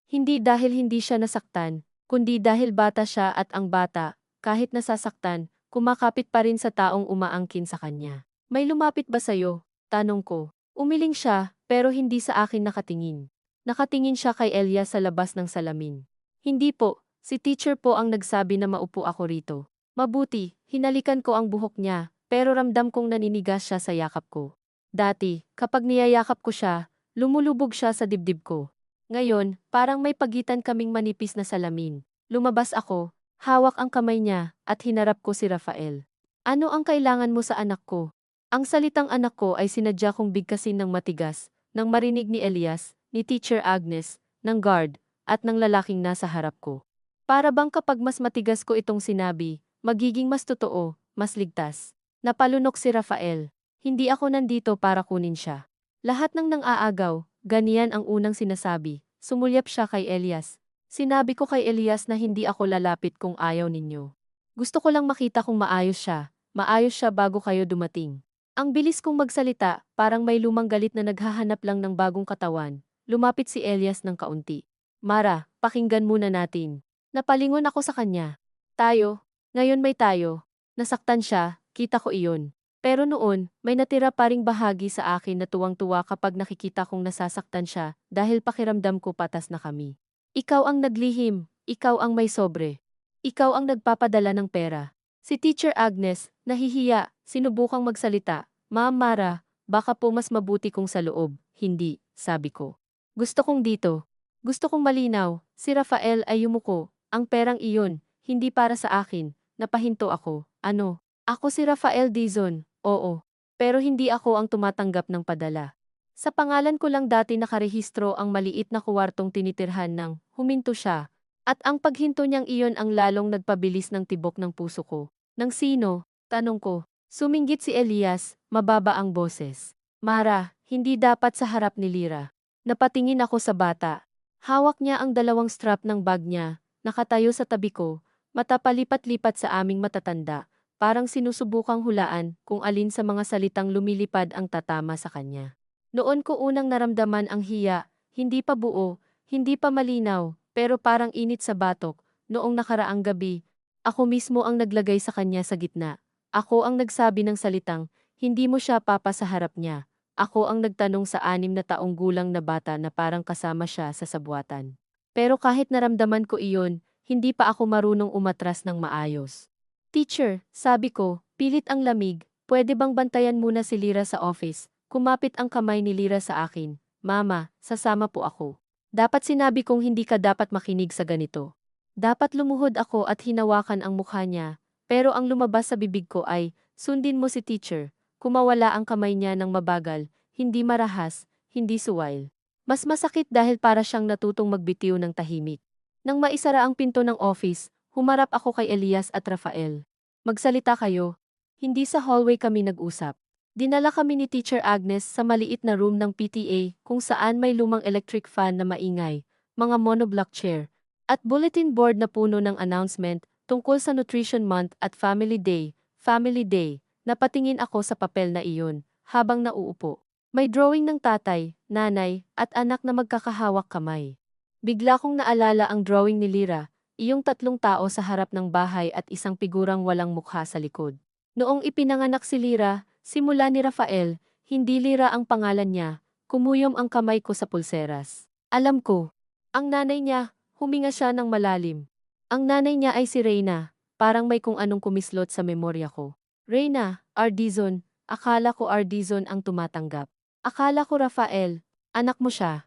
Hindi dahil hindi siya nasaktan, kundi dahil bata siya at ang bata, kahit nasasaktan, kumakapit pa rin sa taong umaangkin sa kanya. May lumapit ba sa'yo? Tanong ko. Umiling siya, pero hindi sa akin nakatingin. Nakatingin siya kay Elias sa labas ng salamin. Hindi po, si teacher po ang nagsabi na maupo ako rito. Mabuti, hinalikan ko ang buhok niya, pero ramdam kong naninigas siya sa yakap ko. Dati, kapag niyayakap ko siya, lumulubog siya sa dibdib ko. Ngayon, parang may pagitan kaming manipis na salamin. Lumabas ako, hawak ang kamay niya, at hinarap ko si Rafael. Ano ang kailangan mo sa anak ko? Ang salitang anak ko ay sinadya kong bigkasin ng matigas, nang marinig ni Elias, ni Teacher Agnes, ng guard, at ng lalaking nasa harap ko. Para bang kapag mas matigas ko itong sinabi, magiging mas totoo, mas ligtas. Napalunok si Rafael. Hindi ako nandito para kunin siya. Lahat ng nang-aagaw, ganiyan ang unang sinasabi. Sumulyap siya kay Elias. Sinabi ko kay Elias na hindi ako lalapit kung ayaw ninyo. Gusto ko lang makita kung maayos siya bago kayo dumating. Ang bilis kong magsalita, parang may lumang galit na naghahanap lang ng bagong katawan. Lumapit si Elias ng kaunti. Mara, pakinggan muna natin. Napalingon ako sa kanya. Tayo, ngayon may tayo. Nasaktan siya, kita ko iyon. Pero noon, may natira pa ring bahagi sa akin na tuwang-tuwa kapag nakikita kong nasasaktan siya dahil pakiramdam ko patas na kami. Ikaw ang naglihim, ikaw ang may sobre. Ikaw ang nagpapadala ng pera. Si Teacher Agnes, nahihiya, sinubukang magsalita. Ma'am Mara, baka po mas mabuti kong sa loob. Hindi, sabi ko. Gusto kong dito. Gusto kong malinaw, si Rafael ay yumuko. Ang perang iyon, hindi para sa akin. Napahinto ako. Ano? Ako si Rafael Dizon. Oo, pero hindi ako ang tumatanggap ng padala. Sa pangalan ko lang dati nakarehistro ang maliit na kuwartong tinitirhan ng huminto siya, at ang paghinto niyang iyon ang lalong nagpabilis ng tibok ng puso ko. Nang sino? Tanong ko. Suminggit si Elias, mababa ang boses. Mara, hindi dapat sa harap ni Lyra. Napatingin ako sa bata. Hawak niya ang dalawang strap ng bag niya, nakatayo sa tabi ko, mata palipat-lipat sa aming matatanda. Parang sinusubukang hulaan kung alin sa mga salitang lumilipad ang tatama sa kanya. Noon ko unang naramdaman ang hiya, hindi pa buo, hindi pa malinaw, pero parang init sa batok. Noong nakaraang gabi, ako mismo ang naglagay sa kanya sa gitna. Ako ang nagsabi ng salitang, hindi mo siya papa sa harap niya. Ako ang nagtanong sa 6 na taong gulang na bata na parang kasama siya sa sabwatan. Pero kahit naramdaman ko iyon, hindi pa ako marunong umatras ng maayos. Teacher, sabi ko, pilit ang lamig, pwede bang bantayan muna si Lyra sa office? Kumapit ang kamay ni Lyra sa akin. Mama, sasama po ako. Dapat sinabi kong hindi ka dapat makinig sa ganito. Dapat lumuhod ako at hinawakan ang mukha niya, pero ang lumabas sa bibig ko ay, sundin mo si teacher. Kumawala ang kamay niya ng mabagal, hindi marahas, hindi suwail. Mas masakit dahil para siyang natutong magbitiw ng tahimik. Nang maisara ang pinto ng office, humarap ako kay Elias at Rafael. Magsalita kayo. Hindi sa hallway kami nag-usap. Dinala kami ni Teacher Agnes sa maliit na room ng PTA kung saan may lumang electric fan na maingay, mga monoblock chair, at bulletin board na puno ng announcement tungkol sa Nutrition Month at Family Day. Family Day, napatingin ako sa papel na iyon habang nauupo. May drawing ng tatay, nanay, at anak na magkakahawak kamay. Bigla kong naalala ang drawing ni Lira, iyong tatlong tao sa harap ng bahay at isang figurang walang mukha sa likod. Noong ipinanganak si Lira, simula ni Rafael, hindi Lira ang pangalan niya, kumuyom ang kamay ko sa pulseras. Alam ko, ang nanay niya, huminga siya ng malalim. Ang nanay niya ay si Reyna, parang may kung anong kumislot sa memorya ko. Reyna, Ardizon, akala ko Ardizon ang tumatanggap. Akala ko Rafael, anak mo siya.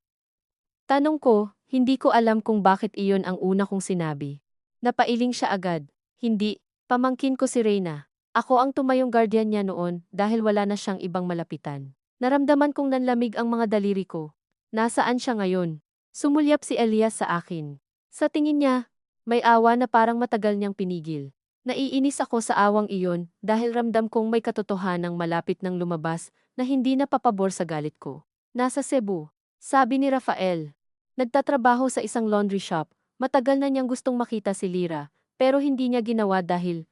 Tanong ko, hindi ko alam kung bakit iyon ang una kong sinabi. Napailing siya agad. Hindi, pamangkin ko si Reyna. Ako ang tumayong guardian niya noon dahil wala na siyang ibang malapitan. Naramdaman kong nanlamig ang mga daliri ko. Nasaan siya ngayon? Sumulyap si Elias sa akin. Sa tingin niya, may awa na parang matagal niyang pinigil. Naiinis ako sa awang iyon dahil ramdam kong may katotohanang malapit ng lumabas na hindi napapabor sa galit ko. Nasa Cebu, sabi ni Rafael. Nagtatrabaho sa isang laundry shop. Matagal na niyang gustong makita si Lira, pero hindi niya ginawa dahil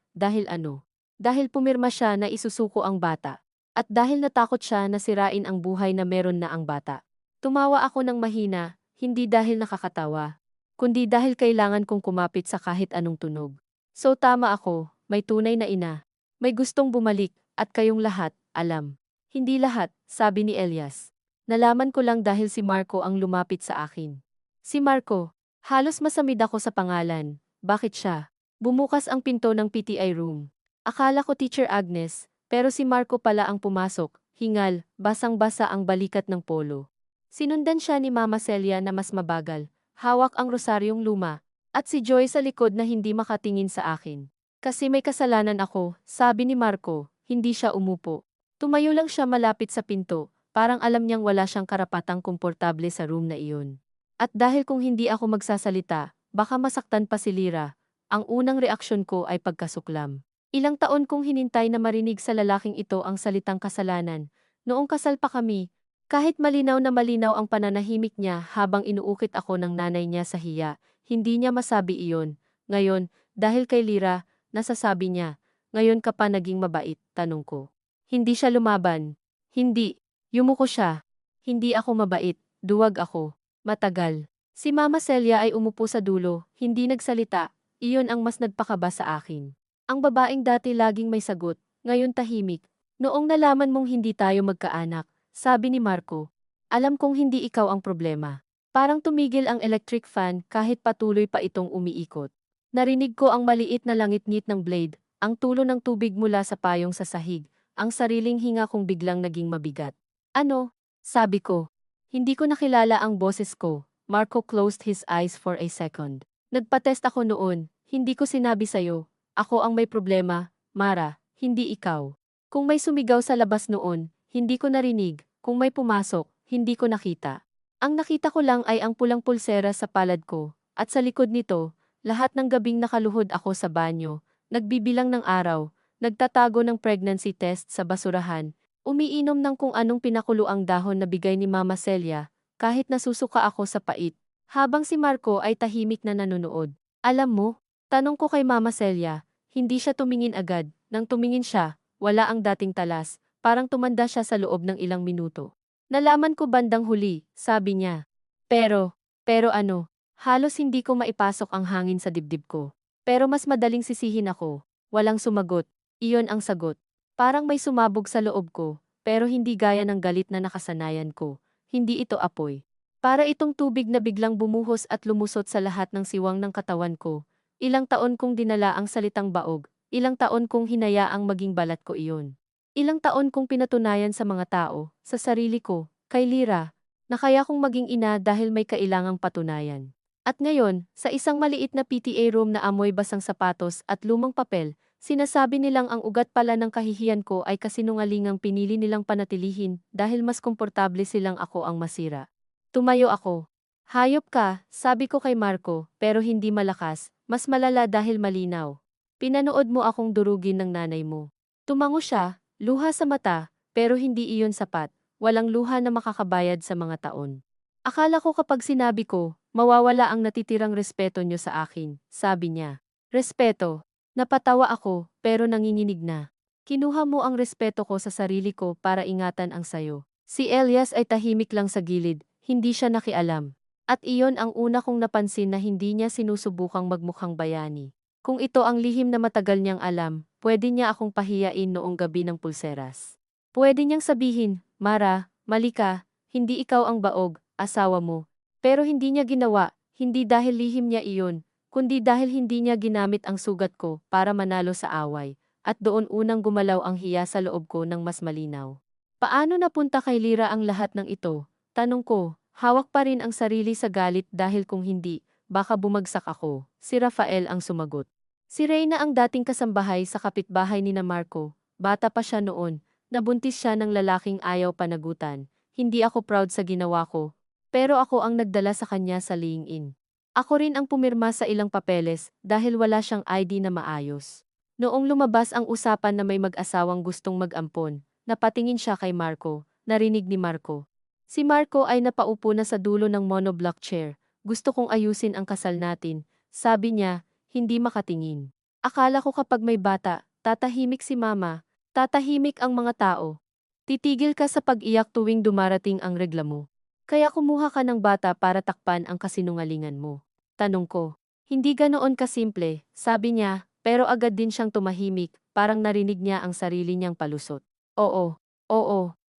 ano? Dahil pumirma siya na isusuko ang bata. At dahil natakot siya na sirain ang buhay na meron na ang bata. Tumawa ako ng mahina, hindi dahil nakakatawa, kundi dahil kailangan kong kumapit sa kahit anong tunog. So tama ako, may tunay na ina. May gustong bumalik, at kayong lahat, alam. Hindi lahat, sabi ni Elias. Nalaman ko lang dahil si Marco ang lumapit sa akin. Si Marco, halos masamid ako sa pangalan. Bakit siya? Bumukas ang pinto ng PTI room. Akala ko Teacher Agnes, pero si Marco pala ang pumasok, hingal, basang-basa ang balikat ng polo. Sinundan siya ni Mama Celia na mas mabagal, hawak ang rosaryong luma, at si Joy sa likod na hindi makatingin sa akin. Kasi may kasalanan ako, sabi ni Marco, hindi siya umupo. Tumayo lang siya malapit sa pinto, parang alam niyang wala siyang karapatang komportable sa room na iyon. At dahil kung hindi ako magsasalita, baka masaktan pa si Lira, ang unang reaksyon ko ay pagkasuklam. Ilang taon kong hinintay na marinig sa lalaking ito ang salitang kasalanan. Noong kasal pa kami, kahit malinaw na malinaw ang pananahimik niya habang inuukit ako ng nanay niya sa hiya, hindi niya masabi iyon. Ngayon, dahil kay Lira, nasasabi niya, ngayon ka pa naging mabait, tanong ko. Hindi siya lumaban. Hindi. Yumuko siya. Hindi ako mabait, duwag ako. Matagal. Si Mama Celia ay umupo sa dulo, hindi nagsalita, iyon ang mas nagpakaba sa akin. Ang babaeng dati laging may sagot, ngayon tahimik. Noong nalaman mong hindi tayo magkaanak, sabi ni Marco, alam kong hindi ikaw ang problema. Parang tumigil ang electric fan kahit patuloy pa itong umiikot. Narinig ko ang maliit na langit-ngit ng blade, ang tulo ng tubig mula sa payong sa sahig, ang sariling hinga kong biglang naging mabigat. Ano? Sabi ko. Hindi ko nakilala ang boses ko. Marco closed his eyes for a second. Nagpatest ako noon, hindi ko sinabi sa'yo. Ako ang may problema, Mara, hindi ikaw. Kung may sumigaw sa labas noon, hindi ko narinig. Kung may pumasok, hindi ko nakita. Ang nakita ko lang ay ang pulang pulsera sa palad ko, at sa likod nito, lahat ng gabing nakaluhod ako sa banyo, nagbibilang ng araw, nagtatago ng pregnancy test sa basurahan, umiinom ng kung anong pinakuluang dahon na bigay ni Mama Celia, kahit nasusuka ako sa pait, habang si Marco ay tahimik na nanonood. Alam mo, tanong ko kay Mama Celia, hindi siya tumingin agad. Nang tumingin siya, wala ang dating talas, parang tumanda siya sa loob ng ilang minuto. Nalaman ko bandang huli, sabi niya. Pero ano, halos hindi ko maipasok ang hangin sa dibdib ko. Pero mas madaling sisihin ako. Walang sumagot. Iyon ang sagot. Parang may sumabog sa loob ko, pero hindi gaya ng galit na nakasanayan ko. Hindi ito apoy. Para itong tubig na biglang bumuhos at lumusot sa lahat ng siwang ng katawan ko. Ilang taon kong dinala ang salitang baog, ilang taon kong hinayaang maging balat ko iyon. Ilang taon kong pinatunayan sa mga tao, sa sarili ko, kay Lira, na kaya kong maging ina dahil may kailangang patunayan. At ngayon, sa isang maliit na PTA room na amoy basang sapatos at lumang papel, sinasabi nilang ang ugat pala ng kahihiyan ko ay kasinungalingang pinili nilang panatilihin dahil mas komportable silang ako ang masira. Tumayo ako. Hayop ka, sabi ko kay Marco, pero hindi malakas, mas malala dahil malinaw. Pinanood mo akong durugin ng nanay mo. Tumango siya, luha sa mata, pero hindi iyon sapat. Walang luha na makakabayad sa mga taon. Akala ko kapag sinabi ko, mawawala ang natitirang respeto nyo sa akin, sabi niya. Respeto. Napatawa ako, pero nanginginig na. Kinuha mo ang respeto ko sa sarili ko para ingatan ang sayo. Si Elias ay tahimik lang sa gilid, hindi siya nakialam. At iyon ang una kong napansin na hindi niya sinusubukang magmukhang bayani. Kung ito ang lihim na matagal niyang alam, pwede niya akong pahiyain noong gabi ng pulseras. Pwede niyang sabihin, Mara, mali ka, hindi ikaw ang baog, asawa mo. Pero hindi niya ginawa, hindi dahil lihim niya iyon, kundi dahil hindi niya ginamit ang sugat ko para manalo sa away, at doon unang gumalaw ang hiya sa loob ko ng mas malinaw. Paano napunta kay Lira ang lahat ng ito? Tanong ko, hawak pa rin ang sarili sa galit dahil kung hindi, baka bumagsak ako. Si Rafael ang sumagot. Si Reyna ang dating kasambahay sa kapitbahay ni na Marco. Bata pa siya noon, nabuntis siya ng lalaking ayaw panagutan. Hindi ako proud sa ginawa ko, pero ako ang nagdala sa kanya sa laying-in. Ako rin ang pumirma sa ilang papeles dahil wala siyang ID na maayos. Noong lumabas ang usapan na may mag-asawang gustong mag-ampon, napatingin siya kay Marco, narinig ni Marco. Si Marco ay napaupo na sa dulo ng monoblock chair. Gusto kong ayusin ang kasal natin, sabi niya, hindi makatingin. Akala ko kapag may bata, tatahimik si mama, tatahimik ang mga tao. Titigil ka sa pag-iyak tuwing dumarating ang reglamo. Kaya kumuha ka ng bata para takpan ang kasinungalingan mo. Tanong ko, hindi ganoon kasimple, sabi niya, pero agad din siyang tumahimik, parang narinig niya ang sarili niyang palusot. Oo,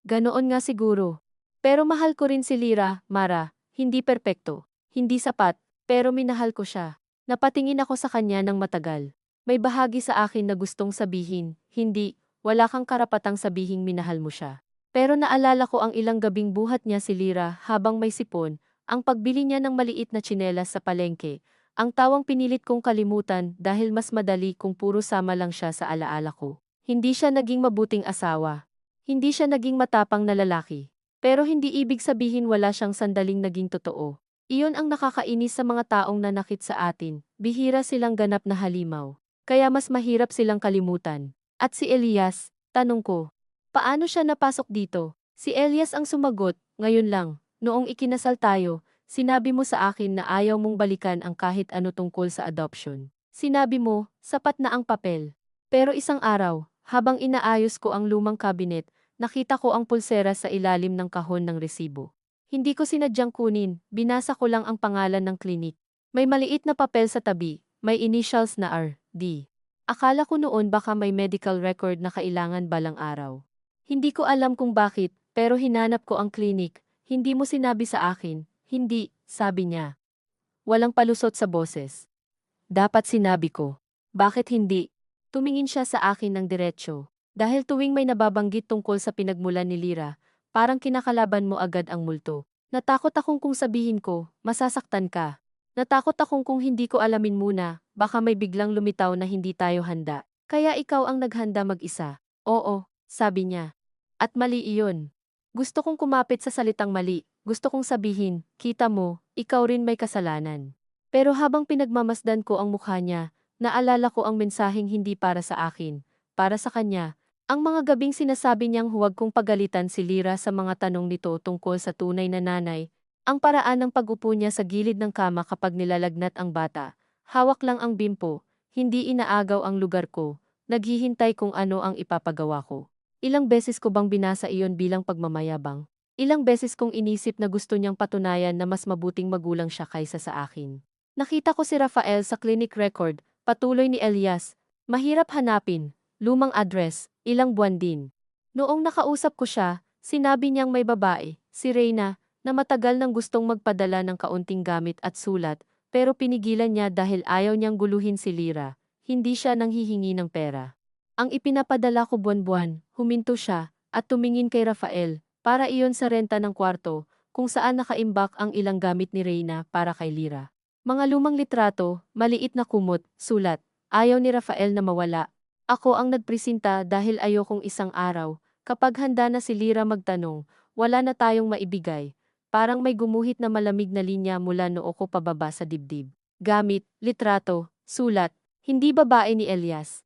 ganoon nga siguro. Pero mahal ko rin si Lira, Mara, hindi perpekto, hindi sapat, pero minahal ko siya. Napatingin ako sa kanya ng matagal. May bahagi sa akin na gustong sabihin, hindi, wala kang karapatang sabihing minahal mo siya. Pero naalala ko ang ilang gabing buhat niya si Lira habang may sipon, ang pagbili niya ng maliit na tsinelas sa palengke, ang tawang pinilit kong kalimutan dahil mas madali kung puro sama lang siya sa alaala ko. Hindi siya naging mabuting asawa. Hindi siya naging matapang na lalaki. Pero hindi ibig sabihin wala siyang sandaling naging totoo. Iyon ang nakakainis sa mga taong nanakit sa atin, bihira silang ganap na halimaw. Kaya mas mahirap silang kalimutan. At si Elias, tanong ko, paano siya napasok dito? Si Elias ang sumagot, ngayon lang, noong ikinasal tayo, sinabi mo sa akin na ayaw mong balikan ang kahit ano tungkol sa adoption. Sinabi mo, sapat na ang papel. Pero isang araw, habang inaayos ko ang lumang kabinet, nakita ko ang pulsera sa ilalim ng kahon ng resibo. Hindi ko sinadyang kunin, binasa ko lang ang pangalan ng klinik. May maliit na papel sa tabi, may initials na R, D. Akala ko noon baka may medical record na kailangan balang araw. Hindi ko alam kung bakit, pero hinanap ko ang klinik. Hindi mo sinabi sa akin, hindi, sabi niya. Walang palusot sa boses. Dapat sinabi ko. Bakit hindi? Tumingin siya sa akin ng diretsyo. Dahil tuwing may nababanggit tungkol sa pinagmulan ni Lira, parang kinakalaban mo agad ang multo. Natakot akong kung sabihin ko, masasaktan ka. Natakot akong kung hindi ko alamin muna, baka may biglang lumitaw na hindi tayo handa. Kaya ikaw ang naghanda mag-isa. Oo, sabi niya. At mali iyon. Gusto kong kumapit sa salitang mali. Gusto kong sabihin, kita mo, ikaw rin may kasalanan. Pero habang pinagmamasdan ko ang mukha niya, naalala ko ang mensaheng hindi para sa akin, para sa kanya. Ang mga gabing sinasabi niyang huwag kong pagalitan si Lira sa mga tanong nito tungkol sa tunay na nanay, ang paraan ng pag-upo niya sa gilid ng kama kapag nilalagnat ang bata, hawak lang ang bimpo, hindi inaagaw ang lugar ko, naghihintay kung ano ang ipapagawa ko. Ilang beses ko bang binasa iyon bilang pagmamayabang? Ilang beses kong inisip na gusto niyang patunayan na mas mabuting magulang siya kaysa sa akin. Nakita ko si Rafael sa clinic record, patuloy ni Elias. Mahirap hanapin, lumang address, ilang buwan din. Noong nakausap ko siya, sinabi niyang may babae, si Reyna, na matagal nang gustong magpadala ng kaunting gamit at sulat, pero pinigilan niya dahil ayaw niyang guluhin si Lira. Hindi siya nanghihingi ng pera. Ang ipinapadala ko buwan-buwan, huminto siya, at tumingin kay Rafael, para iyon sa renta ng kwarto, kung saan nakaimbak ang ilang gamit ni Reyna para kay Lira. Mga lumang litrato, maliit na kumot, sulat. Ayaw ni Rafael na mawala. Ako ang nagpresinta dahil ayokong isang araw, kapag handa na si Lira magtanong, wala na tayong maibigay. Parang may gumuhit na malamig na linya mula noo ko pababa sa dibdib. Gamit, litrato, sulat, hindi babae ni Elias.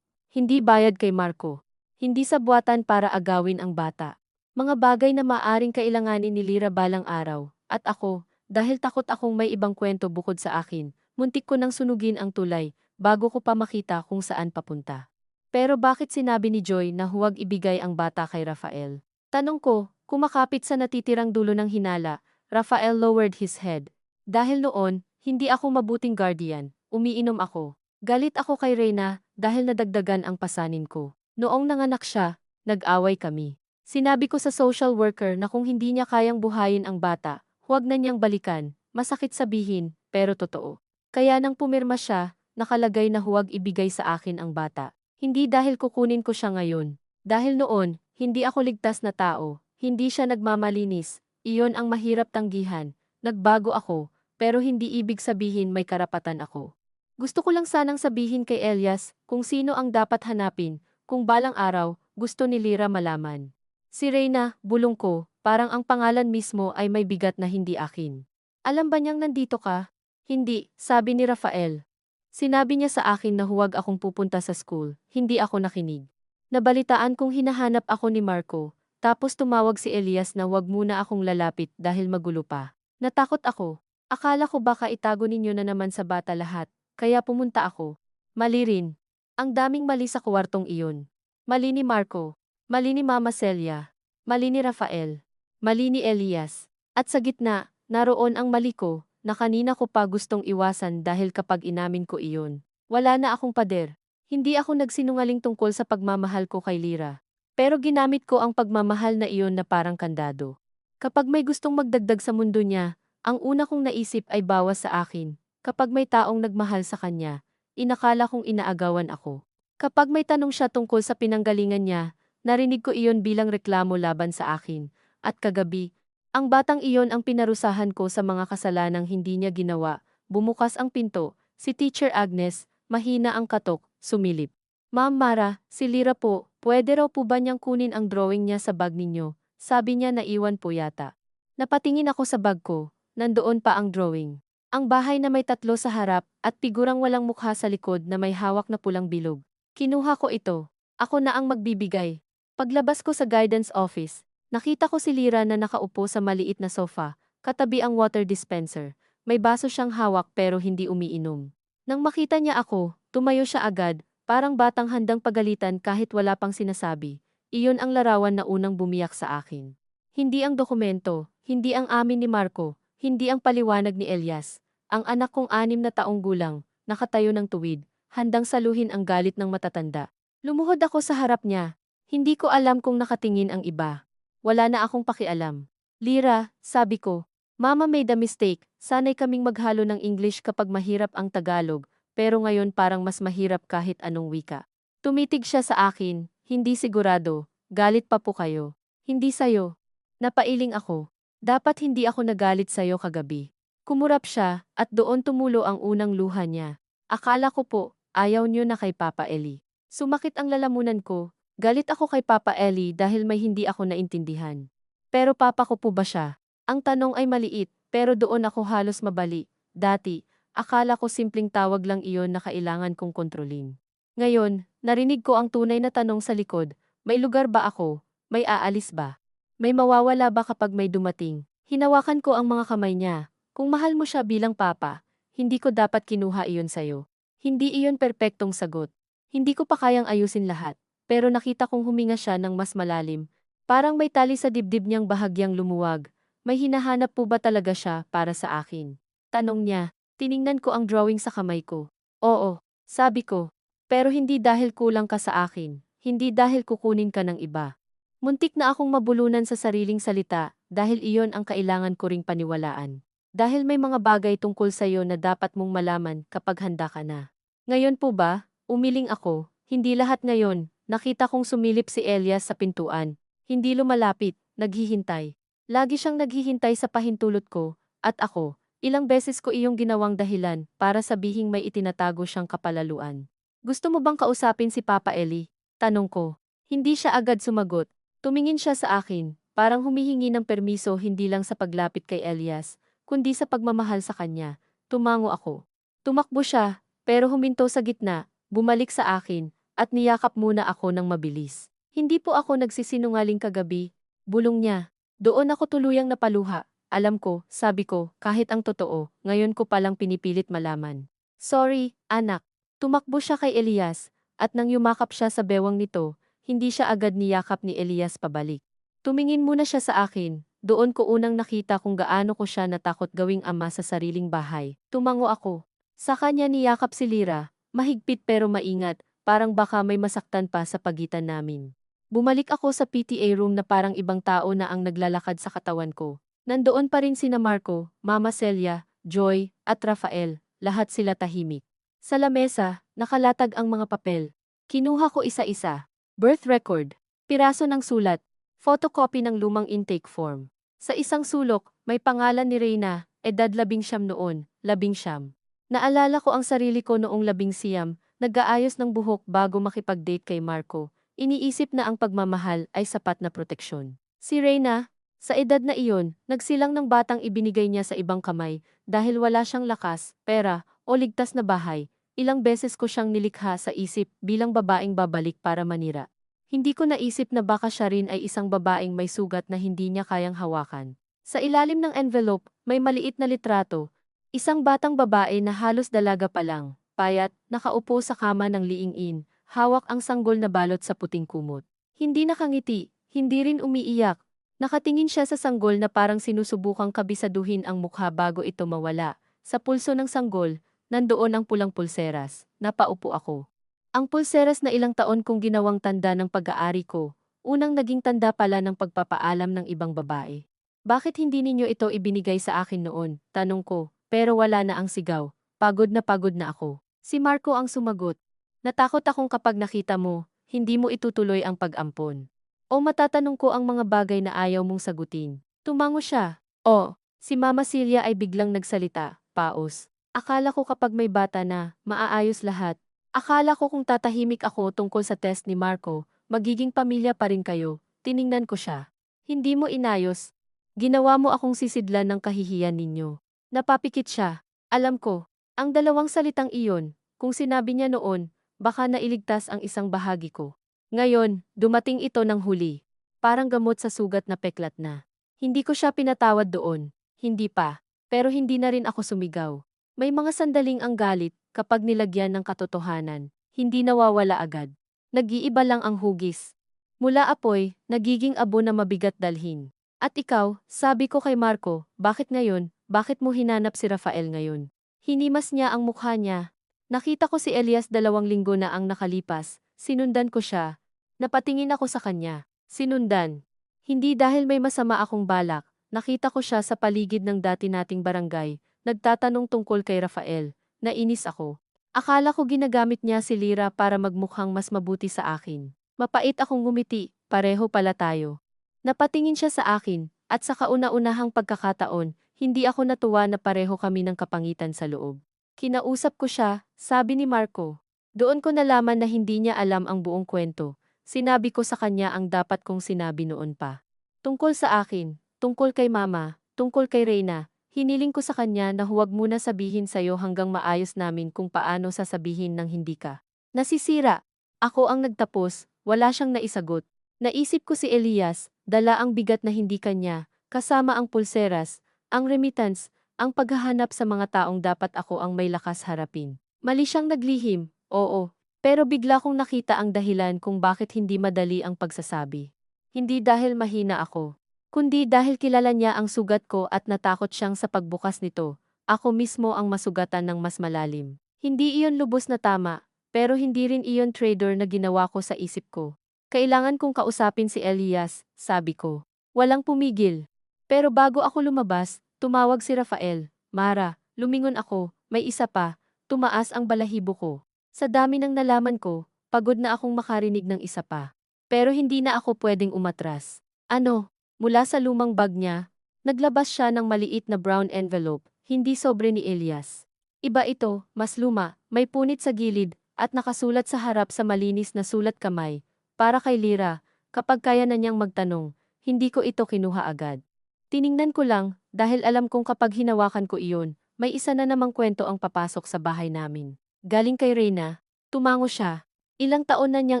Hindi bayad kay Marco. hindi sa buwatan para agawin ang bata. Mga bagay na maaring kailanganin ni Lyra balang araw, at ako, dahil takot akong may ibang kwento bukod sa akin, muntik ko nang sunugin ang tulay, bago ko pa makita kung saan papunta. Pero bakit sinabi ni Joy na huwag ibigay ang bata kay Rafael? Tanong ko, kumakapit sa natitirang dulo ng hinala. Rafael lowered his head. Dahil noon, hindi ako mabuting guardian, umiinom ako. Galit ako kay Reyna dahil nadagdagan ang pasanin ko. Noong nanganak siya, nag-away kami. Sinabi ko sa social worker na kung hindi niya kayang buhayin ang bata, huwag na niyang balikan. Masakit sabihin, pero totoo. Kaya nang pumirma siya, nakalagay na huwag ibigay sa akin ang bata. Hindi dahil kukunin ko siya ngayon. Dahil noon, hindi ako ligtas na tao, hindi siya nagmamalinis, iyon ang mahirap tanggihan. Nagbago ako, pero hindi ibig sabihin may karapatan ako. Gusto ko lang sanang sabihin kay Elias kung sino ang dapat hanapin, kung balang araw, gusto ni Lyra malaman. Si Reyna, bulong ko, parang ang pangalan mismo ay may bigat na hindi akin. Alam ba niyang nandito ka? Hindi, sabi ni Rafael. Sinabi niya sa akin na huwag akong pupunta sa school, hindi ako nakinig. Nabalitaan kong hinahanap ako ni Marco, tapos tumawag si Elias na wag muna akong lalapit dahil magulo pa. Natakot ako. Akala ko baka itago ninyo na naman sa bata lahat, kaya pumunta ako. Mali rin. Ang daming mali sa kwartong iyon. Mali ni Marco. Mali ni Mama Celia. Mali ni Rafael. Mali ni Elias. At sa gitna, naroon ang mali ko, na kanina ko pa gustong iwasan dahil kapag inamin ko iyon, wala na akong pader. Hindi ako nagsinungaling tungkol sa pagmamahal ko kay Lyra. Pero ginamit ko ang pagmamahal na iyon na parang kandado. Kapag may gustong magdagdag sa mundo niya, ang una kong naisip ay bawas sa akin. Kapag may taong nagmahal sa kanya, inakala kong inaagawan ako. Kapag may tanong siya tungkol sa pinanggalingan niya, narinig ko iyon bilang reklamo laban sa akin. At kagabi, ang batang iyon ang pinarusahan ko sa mga kasalanang hindi niya ginawa. Bumukas ang pinto, si Teacher Agnes, mahina ang katok, sumilip. Ma'am Mara, si Lyra po, pwede raw po ba niyang kunin ang drawing niya sa bag ninyo? Sabi niya naiwan po yata. Napatingin ako sa bag ko, nandoon pa ang drawing. Ang bahay na may tatlo sa harap at figurang walang mukha sa likod na may hawak na pulang bilog. Kinuha ko ito. Ako na ang magbibigay. Paglabas ko sa guidance office, nakita ko si Lyra na nakaupo sa maliit na sofa, katabi ang water dispenser. May baso siyang hawak pero hindi umiinom. Nang makita niya ako, tumayo siya agad, parang batang handang pagalitan kahit wala pang sinasabi. Iyon ang larawan na unang bumiyak sa akin. Hindi ang dokumento, hindi ang amin ni Marco, hindi ang paliwanag ni Elias. Ang anak kong 6 na taong gulang, nakatayo ng tuwid, handang saluhin ang galit ng matatanda. Lumuhod ako sa harap niya. Hindi ko alam kung nakatingin ang iba. Wala na akong pakialam. Lyra, sabi ko, Mama made a mistake, sanay kaming maghalo ng English kapag mahirap ang Tagalog, pero ngayon parang mas mahirap kahit anong wika. Tumitig siya sa akin, hindi sigurado, galit pa po kayo. Hindi sayo. Napailing ako. Dapat hindi ako nagalit sayo kagabi. Kumurap siya, at doon tumulo ang unang luha niya. Akala ko po, ayaw niyo na kay Papa Eli. Sumakit ang lalamunan ko, galit ako kay Papa Eli dahil may hindi ako naintindihan. Pero papa ko po ba siya? Ang tanong ay maliit, pero doon ako halos mabali. Dati, akala ko simpleng tawag lang iyon na kailangan kong kontrolin. Ngayon, narinig ko ang tunay na tanong sa likod, may lugar ba ako? May aalis ba? May mawawala ba kapag may dumating? Hinawakan ko ang mga kamay niya. Kung mahal mo siya bilang papa, hindi ko dapat kinuha iyon sayo. Hindi iyon perpektong sagot. Hindi ko pa kayang ayusin lahat, pero nakita kong huminga siya ng mas malalim. Parang may tali sa dibdib niyang bahagyang lumuwag. May hinahanap po ba talaga siya para sa akin? Tanong niya. Tiningnan ko ang drawing sa kamay ko. Oo, sabi ko. Pero hindi dahil kulang ka sa akin. Hindi dahil kukunin ka ng iba. Muntik na akong mabulunan sa sariling salita dahil iyon ang kailangan ko ring paniwalaan. Dahil may mga bagay tungkol sa iyo na dapat mong malaman kapag handa ka na. Ngayon po ba? Umiling ako. Hindi lahat ngayon. Nakita kong sumilip si Elias sa pintuan. Hindi lumalapit, naghihintay. Lagi siyang naghihintay sa pahintulot ko, at ako, ilang beses ko iyong ginawang dahilan para sabihing may itinatago siyang kapalaluan. Gusto mo bang kausapin si Papa Eli? Tanong ko. Hindi siya agad sumagot. Tumingin siya sa akin, parang humihingi ng permiso hindi lang sa paglapit kay Elias, kundi sa pagmamahal sa kanya. Tumango ako. Tumakbo siya, pero huminto sa gitna, bumalik sa akin, at niyakap muna ako ng mabilis. Hindi po ako nagsisinungaling kagabi, bulong niya. Doon ako tuluyang napaluha. Alam ko, sabi ko, kahit ang totoo, ngayon ko palang pinipilit malaman. Sorry, anak. Tumakbo siya kay Elias, at nang yumakap siya sa bewang nito, hindi siya agad niyakap ni Elias pabalik. Tumingin muna siya sa akin, doon ko unang nakita kung gaano ko siya natakot gawing ama sa sariling bahay. Tumango ako. Sa kanya niyakap si Lira, mahigpit pero maingat, parang baka may masaktan pa sa pagitan namin. Bumalik ako sa PTA room na parang ibang tao na ang naglalakad sa katawan ko. Nandoon pa rin sina Marco, Mama Celia, Joy, at Rafael, lahat sila tahimik. Sa lamesa, nakalatag ang mga papel. Kinuha ko isa-isa. Birth record, piraso ng sulat, photocopy ng lumang intake form. Sa isang sulok, may pangalan ni Reyna, edad 19 noon, 19. Naalala ko ang sarili ko noong 19, nag-aayos ng buhok bago makipag-date kay Marco. Iniisip na ang pagmamahal ay sapat na proteksyon. Si Reyna, sa edad na iyon, nagsilang ng batang ibinigay niya sa ibang kamay dahil wala siyang lakas, pera, o ligtas na bahay. Ilang beses ko siyang nilikha sa isip bilang babaeng babalik para manira. Hindi ko naisip na baka siya rin ay isang babaeng may sugat na hindi niya kayang hawakan. Sa ilalim ng envelope, may maliit na litrato. Isang batang babae na halos dalaga pa lang, payat, nakaupo sa kama ng liing-in, hawak ang sanggol na balot sa puting kumot. Hindi nakangiti, hindi rin umiiyak. Nakatingin siya sa sanggol na parang sinusubukang kabisaduhin ang mukha bago ito mawala. Sa pulso ng sanggol, nandoon ang pulang pulseras. Napaupo ako. Ang pulseras na ilang taon kong ginawang tanda ng pag-aari ko, unang naging tanda pala ng pagpapaalam ng ibang babae. Bakit hindi ninyo ito ibinigay sa akin noon? Tanong ko, pero wala na ang sigaw. Pagod na ako. Si Marco ang sumagot. Natakot akong kapag nakita mo, hindi mo itutuloy ang pag-ampon. O matatanong ko ang mga bagay na ayaw mong sagutin. Tumango siya. O, si Mama Celia ay biglang nagsalita, paus. Akala ko kapag may bata na, maaayos lahat. Akala ko kung tatahimik ako tungkol sa test ni Marco, magiging pamilya pa rin kayo. Tiningnan ko siya. Hindi mo inayos. Ginawa mo akong sisidlan ng kahihiyan ninyo. Napapikit siya. Alam ko, ang dalawang salitang iyon, kung sinabi niya noon, baka nailigtas ang isang bahagi ko. Ngayon, dumating ito ng huli. Parang gamot sa sugat na peklat na. Hindi ko siya pinatawad doon. Hindi pa. Pero hindi na rin ako sumigaw. May mga sandaling ang galit, kapag nilagyan ng katotohanan, hindi nawawala agad. Nag-iiba lang ang hugis. Mula apoy, nagiging abo na mabigat dalhin. At ikaw, sabi ko kay Marco, bakit ngayon, bakit mo hinanap si Rafael ngayon? Hinimas niya ang mukha niya. Nakita ko si Elias 2 linggo na ang nakalipas, sinundan ko siya. Napatingin ako sa kanya. Sinundan. Hindi dahil may masama akong balak, nakita ko siya sa paligid ng dati nating barangay, nagtatanong tungkol kay Rafael. Nainis ako. Akala ko ginagamit niya si Lira para magmukhang mas mabuti sa akin. Mapait akong ngumiti, pareho pala tayo. Napatingin siya sa akin, at sa kauna-unahang pagkakataon, hindi ako natuwa na pareho kami ng kapangitan sa loob. Kinausap ko siya, sabi ni Marco. Doon ko nalaman na hindi niya alam ang buong kwento. Sinabi ko sa kanya ang dapat kong sinabi noon pa. Tungkol sa akin, tungkol kay Mama, tungkol kay Reyna, hiniling ko sa kanya na huwag muna sabihin sa'yo hanggang maayos namin kung paano sasabihin ng hindi ka nasisira. Ako ang nagtapos, wala siyang naisagot. Naisip ko si Elias, dala ang bigat na hindi kanya, kasama ang pulseras, ang remittance, ang paghahanap sa mga taong dapat ako ang may lakas harapin. Mali siyang naglihim, oo. Pero bigla kong nakita ang dahilan kung bakit hindi madali ang pagsasabi. Hindi dahil mahina ako, kundi dahil kilala niya ang sugat ko at natakot siyang sa pagbukas nito. Ako mismo ang masugatan ng mas malalim. Hindi iyon lubos na tama, pero hindi rin iyon traitor na ginawa ko sa isip ko. Kailangan kong kausapin si Elias, sabi ko. Walang pumigil. Pero bago ako lumabas, tumawag si Rafael. Mara, lumingon ako, may isa pa, tumaas ang balahibo ko. Sa dami ng nalaman ko, pagod na akong makarinig ng isa pa. Pero hindi na ako pwedeng umatras. Ano? Mula sa lumang bag niya, naglabas siya ng maliit na brown envelope, hindi sobre ni Elias. Iba ito, mas luma, may punit sa gilid, at nakasulat sa harap sa malinis na sulat kamay. Para kay Lira, kapag kaya na niyang magtanong, hindi ko ito kinuha agad. Tiningnan ko lang, dahil alam kong kapag hinawakan ko iyon, may isa na namang kwento ang papasok sa bahay namin. Galing kay Reyna, tumango siya. Ilang taon na niyang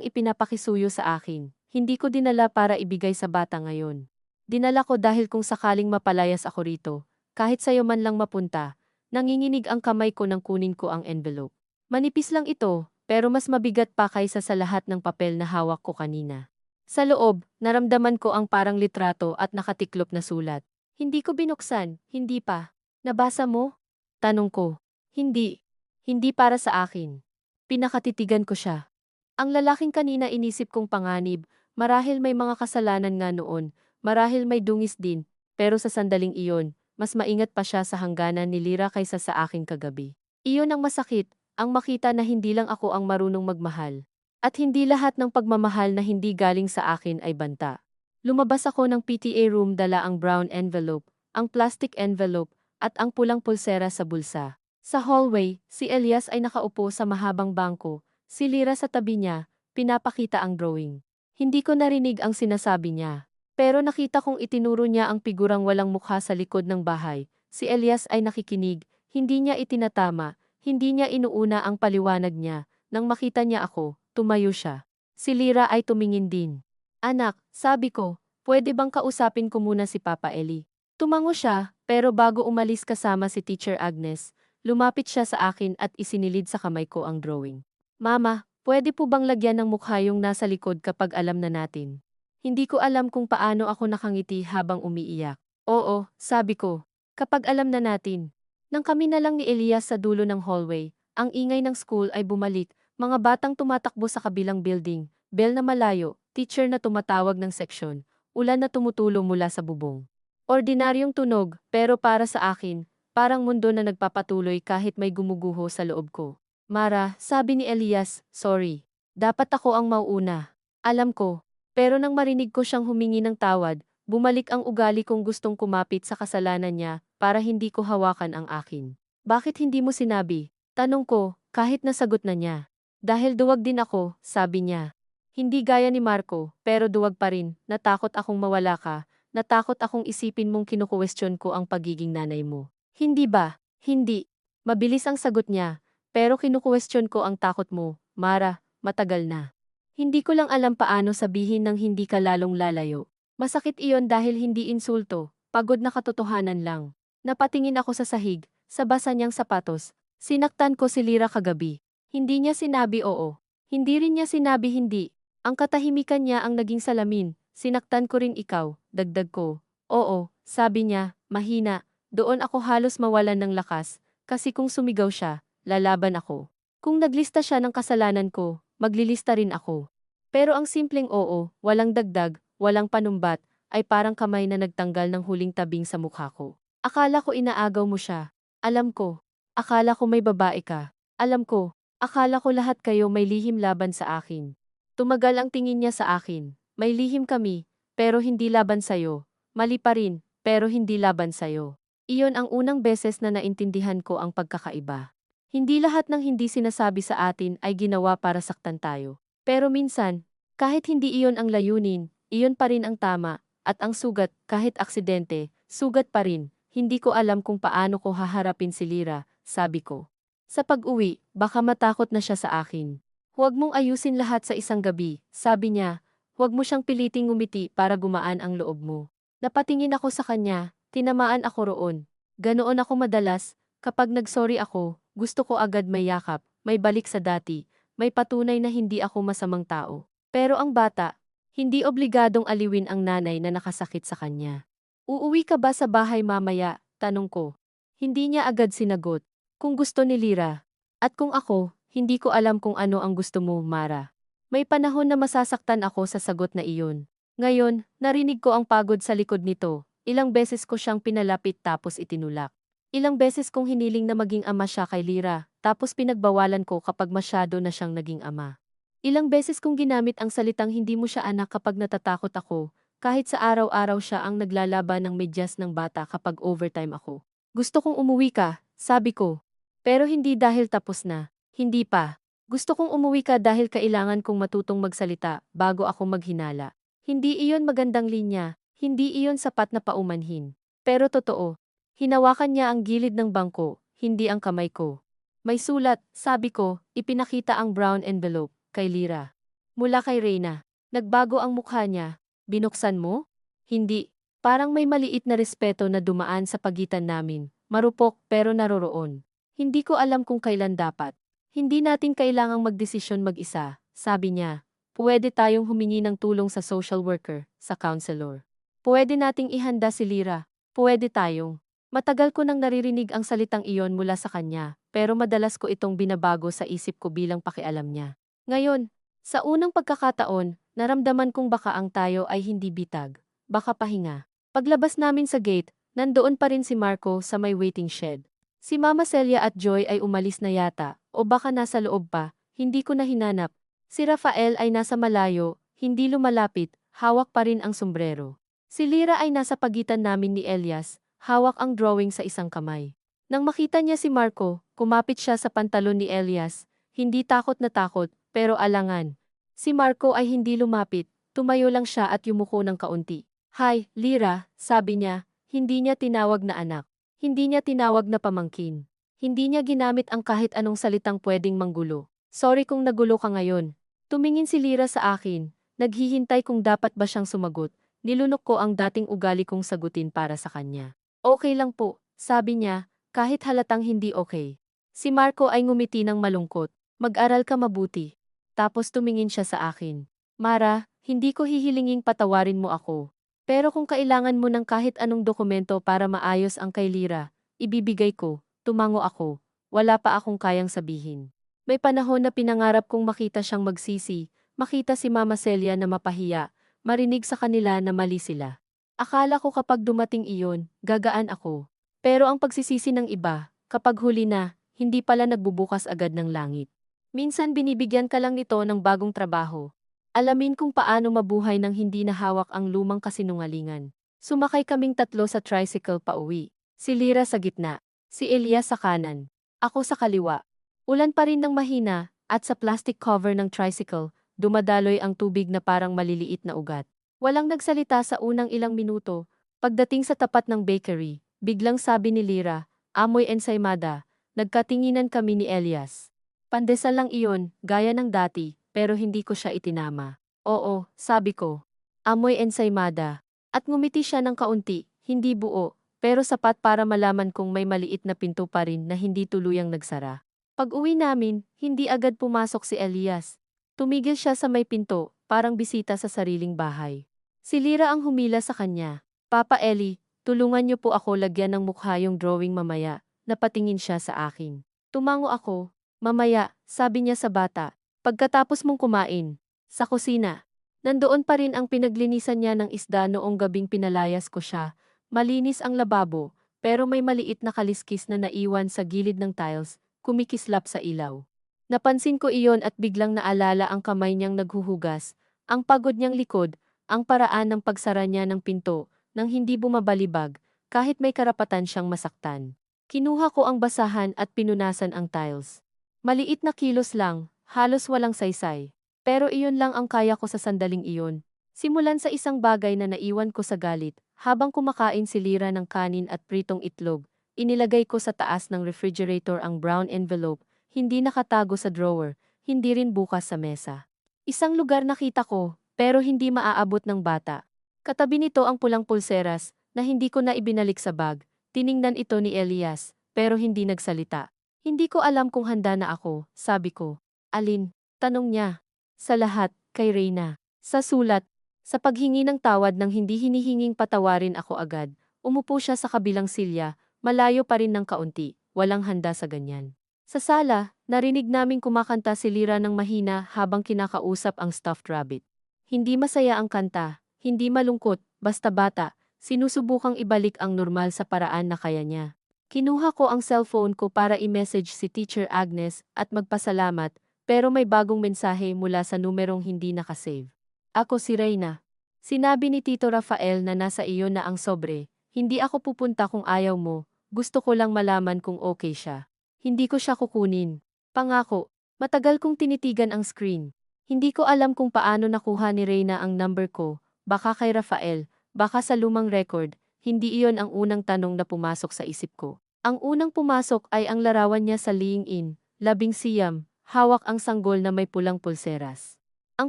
ipinapakisuyo sa akin. hindi ko dinala para ibigay sa bata ngayon. Dinala ko dahil kung sakaling mapalayas ako rito, kahit sa'yo man lang mapunta, nanginginig ang kamay ko nang kunin ko ang envelope. Manipis lang ito, pero mas mabigat pa kaysa sa lahat ng papel na hawak ko kanina. Sa loob, naramdaman ko ang parang litrato at nakatiklop na sulat. Hindi ko binuksan, hindi pa. Nabasa mo? Tanong ko. Hindi. Hindi para sa akin. Pinakatitigan ko siya. Ang lalaking kanina inisip kong panganib, marahil may mga kasalanan nga noon, marahil may dungis din, pero sa sandaling iyon, mas maingat pa siya sa hangganan ni Lira kaysa sa akin kagabi. Iyon ang masakit, ang makita na hindi lang ako ang marunong magmahal. At hindi lahat ng pagmamahal na hindi galing sa akin ay banta. Lumabas ako ng PTA room dala ang brown envelope, ang plastic envelope, at ang pulang pulsera sa bulsa. Sa hallway, si Elias ay nakaupo sa mahabang bangko, si Lira sa tabi niya, pinapakita ang drawing. Hindi ko narinig ang sinasabi niya. Pero nakita kong itinuro niya ang figurang walang mukha sa likod ng bahay. Si Elias ay nakikinig, hindi niya itinatama, hindi niya inuuna ang paliwanag niya. Nang makita niya ako, tumayo siya. Si Lira ay tumingin din. Anak, sabi ko, pwede bang kausapin ko muna si Papa Eli? Tumango siya, pero bago umalis kasama si Teacher Agnes, lumapit siya sa akin at isinilid sa kamay ko ang drawing. Mama, pwede po bang lagyan ng mukha yung nasa likod kapag alam na natin? Hindi ko alam kung paano ako nakangiti habang umiiyak. Oo, sabi ko. Kapag alam na natin. Nang kami na lang ni Elias sa dulo ng hallway, ang ingay ng school ay bumalik, mga batang tumatakbo sa kabilang building, bell na malayo, teacher na tumatawag ng seksyon, ulan na tumutulo mula sa bubong. Ordinaryong tunog, pero para sa akin, parang mundo na nagpapatuloy kahit may gumuguho sa loob ko. Mara, sabi ni Elias, sorry. Dapat ako ang mauuna. Alam ko. Pero nang marinig ko siyang humingi ng tawad, bumalik ang ugali kong gustong kumapit sa kasalanan niya para hindi ko hawakan ang akin. Bakit hindi mo sinabi? Tanong ko, kahit nasagot na niya. Dahil duwag din ako, sabi niya. Hindi gaya ni Marco, pero duwag pa rin, natakot akong mawala ka, natakot akong isipin mong kinukuwestiyon ko ang pagiging nanay mo. Hindi ba? Hindi. Mabilis ang sagot niya, pero kinukuwestiyon ko ang takot mo, Mara, matagal na. Hindi ko lang alam paano sabihin nang hindi ka lalong lalayo. Masakit iyon dahil hindi insulto, pagod na katotohanan lang. Napatingin ako sa sahig, sa basa niyang sapatos. Sinaktan ko si Lira kagabi. Hindi niya sinabi oo. Hindi rin niya sinabi hindi. Ang katahimikan niya ang naging salamin. Sinaktan ko rin ikaw, dagdag ko. Oo, sabi niya, mahina. Doon ako halos mawalan ng lakas, kasi kung sumigaw siya, lalaban ako. Kung naglista siya ng kasalanan ko, maglilista rin ako. Pero ang simpleng oo, walang dagdag, walang panumbat, ay parang kamay na nagtanggal ng huling tabing sa mukha ko. Akala ko inaagaw mo siya. Alam ko. Akala ko may babae ka. Alam ko. Akala ko lahat kayo may lihim laban sa akin. Tumagal ang tingin niya sa akin. May lihim kami, pero hindi laban sa'yo. Mali pa rin, pero hindi laban sa'yo. Iyon ang unang beses na naintindihan ko ang pagkakaiba. Hindi lahat ng hindi sinasabi sa atin ay ginawa para saktan tayo. Pero minsan, kahit hindi iyon ang layunin, iyon pa rin ang tama, at ang sugat, kahit aksidente, sugat pa rin. Hindi ko alam kung paano ko haharapin si Lira, sabi ko. Sa pag-uwi, baka matakot na siya sa akin. Huwag mong ayusin lahat sa isang gabi, sabi niya. Huwag mo siyang piliting ngumiti para gumaan ang loob mo. Napatingin ako sa kanya, tinamaan ako roon. Ganoon ako madalas, kapag nagsorry ako, gusto ko agad may yakap, may balik sa dati, may patunay na hindi ako masamang tao. Pero ang bata, hindi obligadong aliwin ang nanay na nakasakit sa kanya. Uuwi ka ba sa bahay mamaya? Tanong ko. Hindi niya agad sinagot. Kung gusto ni Lira. At kung ako, hindi ko alam kung ano ang gusto mo, Mara. May panahon na masasaktan ako sa sagot na iyon. Ngayon, narinig ko ang pagod sa likod nito. Ilang beses ko siyang pinalapit tapos itinulak. Ilang beses kong hiniling na maging ama siya kay Lira, tapos pinagbawalan ko kapag masyado na siyang naging ama. Ilang beses kong ginamit ang salitang hindi mo siya anak kapag natatakot ako, kahit sa araw-araw siya ang naglalaban ng medyas ng bata kapag overtime ako. Gusto kong umuwi ka, sabi ko. Pero hindi dahil tapos na. Hindi pa. Gusto kong umuwi ka dahil kailangan kong matutong magsalita bago ako maghinala. Hindi iyon magandang linya, hindi iyon sapat na paumanhin. Pero totoo. Hinawakan niya ang gilid ng bangko, hindi ang kamay ko. May sulat, sabi ko, ipinakita ang brown envelope, kay Lira. Mula kay Reyna. Nagbago ang mukha niya. Binuksan mo? Hindi. Parang may maliit na respeto na dumaan sa pagitan namin. Marupok pero naroroon. Hindi ko alam kung kailan dapat. Hindi natin kailangang magdesisyon mag-isa, sabi niya. Pwede tayong humingi ng tulong sa social worker, sa counselor. Pwede nating ihanda si Lira. Pwede tayong. Matagal ko nang naririnig ang salitang iyon mula sa kanya, pero madalas ko itong binabago sa isip ko bilang pakialam niya. Ngayon, sa unang pagkakataon, naramdaman kong baka ang tayo ay hindi bitag, baka pahinga. Paglabas namin sa gate, nandoon pa rin si Marco sa may waiting shed. Si Mama Celia at Joy ay umalis na yata, o baka nasa loob pa, hindi ko na hinanap. Si Rafael ay nasa malayo, hindi lumalapit, hawak pa rin ang sombrero. Si Lira ay nasa pagitan namin ni Elias, hawak ang drawing sa isang kamay. Nang makita niya si Marco, kumapit siya sa pantalon ni Elias, hindi takot na takot, pero alangan. Si Marco ay hindi lumapit, tumayo lang siya at yumuko ng kaunti. Hi, Lira, sabi niya, hindi niya tinawag na anak. Hindi niya tinawag na pamangkin. Hindi niya ginamit ang kahit anong salitang pwedeng manggulo. Sorry kung nagulo ka ngayon. Tumingin si Lira sa akin, naghihintay kung dapat ba siyang sumagot. Nilunok ko ang dating ugali kong sagutin para sa kanya. Okay lang po, sabi niya, kahit halatang hindi okay. Si Marco ay ngumiti ng malungkot. Mag-aral ka mabuti. Tapos tumingin siya sa akin. Mara, hindi ko hihilinging patawarin mo ako. Pero kung kailangan mo ng kahit anong dokumento para maayos ang kay Lira, ibibigay ko, tumango ako. Wala pa akong kayang sabihin. May panahon na pinangarap kong makita siyang magsisi, makita si Mama Celia na mapahiya, marinig sa kanila na mali sila. Akala ko kapag dumating iyon, gagaan ako. Pero ang pagsisisi ng iba, kapag huli na, hindi pala nagbubukas agad ng langit. Minsan binibigyan ka lang nito ng bagong trabaho. Alamin kung paano mabuhay nang hindi nahawak ang lumang kasinungalingan. Sumakay kaming tatlo sa tricycle pauwi. Si Lira sa gitna, si Elias sa kanan, ako sa kaliwa. Ulan pa rin ng mahina, at sa plastic cover ng tricycle, dumadaloy ang tubig na parang maliliit na ugat. Walang nagsalita sa unang ilang minuto. Pagdating sa tapat ng bakery, biglang sabi ni Lira, amoy ensaymada. Nagkatinginan kami ni Elias. Pandesal lang iyon, gaya ng dati, pero hindi ko siya itinama. Oo, sabi ko. Amoy ensaymada. At ngumiti siya ng kaunti, hindi buo, pero sapat para malaman kong may maliit na pinto pa rin na hindi tuluyang nagsara. Pag-uwi namin, hindi agad pumasok si Elias. Tumigil siya sa may pinto, parang bisita sa sariling bahay. Si Lira ang humila sa kanya. Papa Eli, tulungan niyo po ako lagyan ng mukha yung drawing mamaya. Napatingin siya sa akin. Tumango ako. Mamaya, sabi niya sa bata, pagkatapos mong kumain, sa kusina. Nandoon pa rin ang pinaglinisan niya ng isda noong gabing pinalayas ko siya. Malinis ang lababo, pero may maliit na kaliskis na naiwan sa gilid ng tiles, kumikislap sa ilaw. Napansin ko iyon at biglang naalala ang kamay niyang naghuhugas, ang pagod niyang likod, ang paraan ng pagsara niya ng pinto, nang hindi bumabalibag, kahit may karapatan siyang masaktan. Kinuha ko ang basahan at pinunasan ang tiles. Maliit na kilos lang, halos walang saysay. Pero iyon lang ang kaya ko sa sandaling iyon. Simulan sa isang bagay na naiwan ko sa galit, habang kumakain si Lira ng kanin at pritong itlog, inilagay ko sa taas ng refrigerator ang brown envelope, hindi nakatago sa drawer, hindi rin bukas sa mesa. Isang lugar nakita ko, pero hindi maaabot ng bata. Katabi nito ang pulang pulseras, na hindi ko na ibinalik sa bag. Tiningnan ito ni Elias, pero hindi nagsalita. Hindi ko alam kung handa na ako, sabi ko. Alin? Tanong niya. Sa lahat, kay Reyna. Sa sulat. Sa paghingi ng tawad nang hindi hinihinging patawarin ako agad, umupo siya sa kabilang silya, malayo pa rin ng kaunti, walang handa sa ganyan. Sa sala, narinig naming kumakanta si Lira ng mahina habang kinakausap ang stuffed rabbit. Hindi masaya ang kanta, hindi malungkot, basta bata, sinusubukang ibalik ang normal sa paraan na kaya niya. Kinuha ko ang cellphone ko para i-message si Teacher Agnes at magpasalamat, pero may bagong mensahe mula sa numerong hindi nakasave. Ako si Reyna. Sinabi ni Tito Rafael na nasa iyo na ang sobre, hindi ako pupunta kung ayaw mo, gusto ko lang malaman kung okay siya. Hindi ko siya kukunin. Pangako, matagal kong tinitigan ang screen. Hindi ko alam kung paano nakuha ni Reyna ang number ko, baka kay Rafael, baka sa lumang record. Hindi iyon ang unang tanong na pumasok sa isip ko. Ang unang pumasok ay ang larawan niya sa LinkedIn, 19, hawak ang sanggol na may pulang pulseras. Ang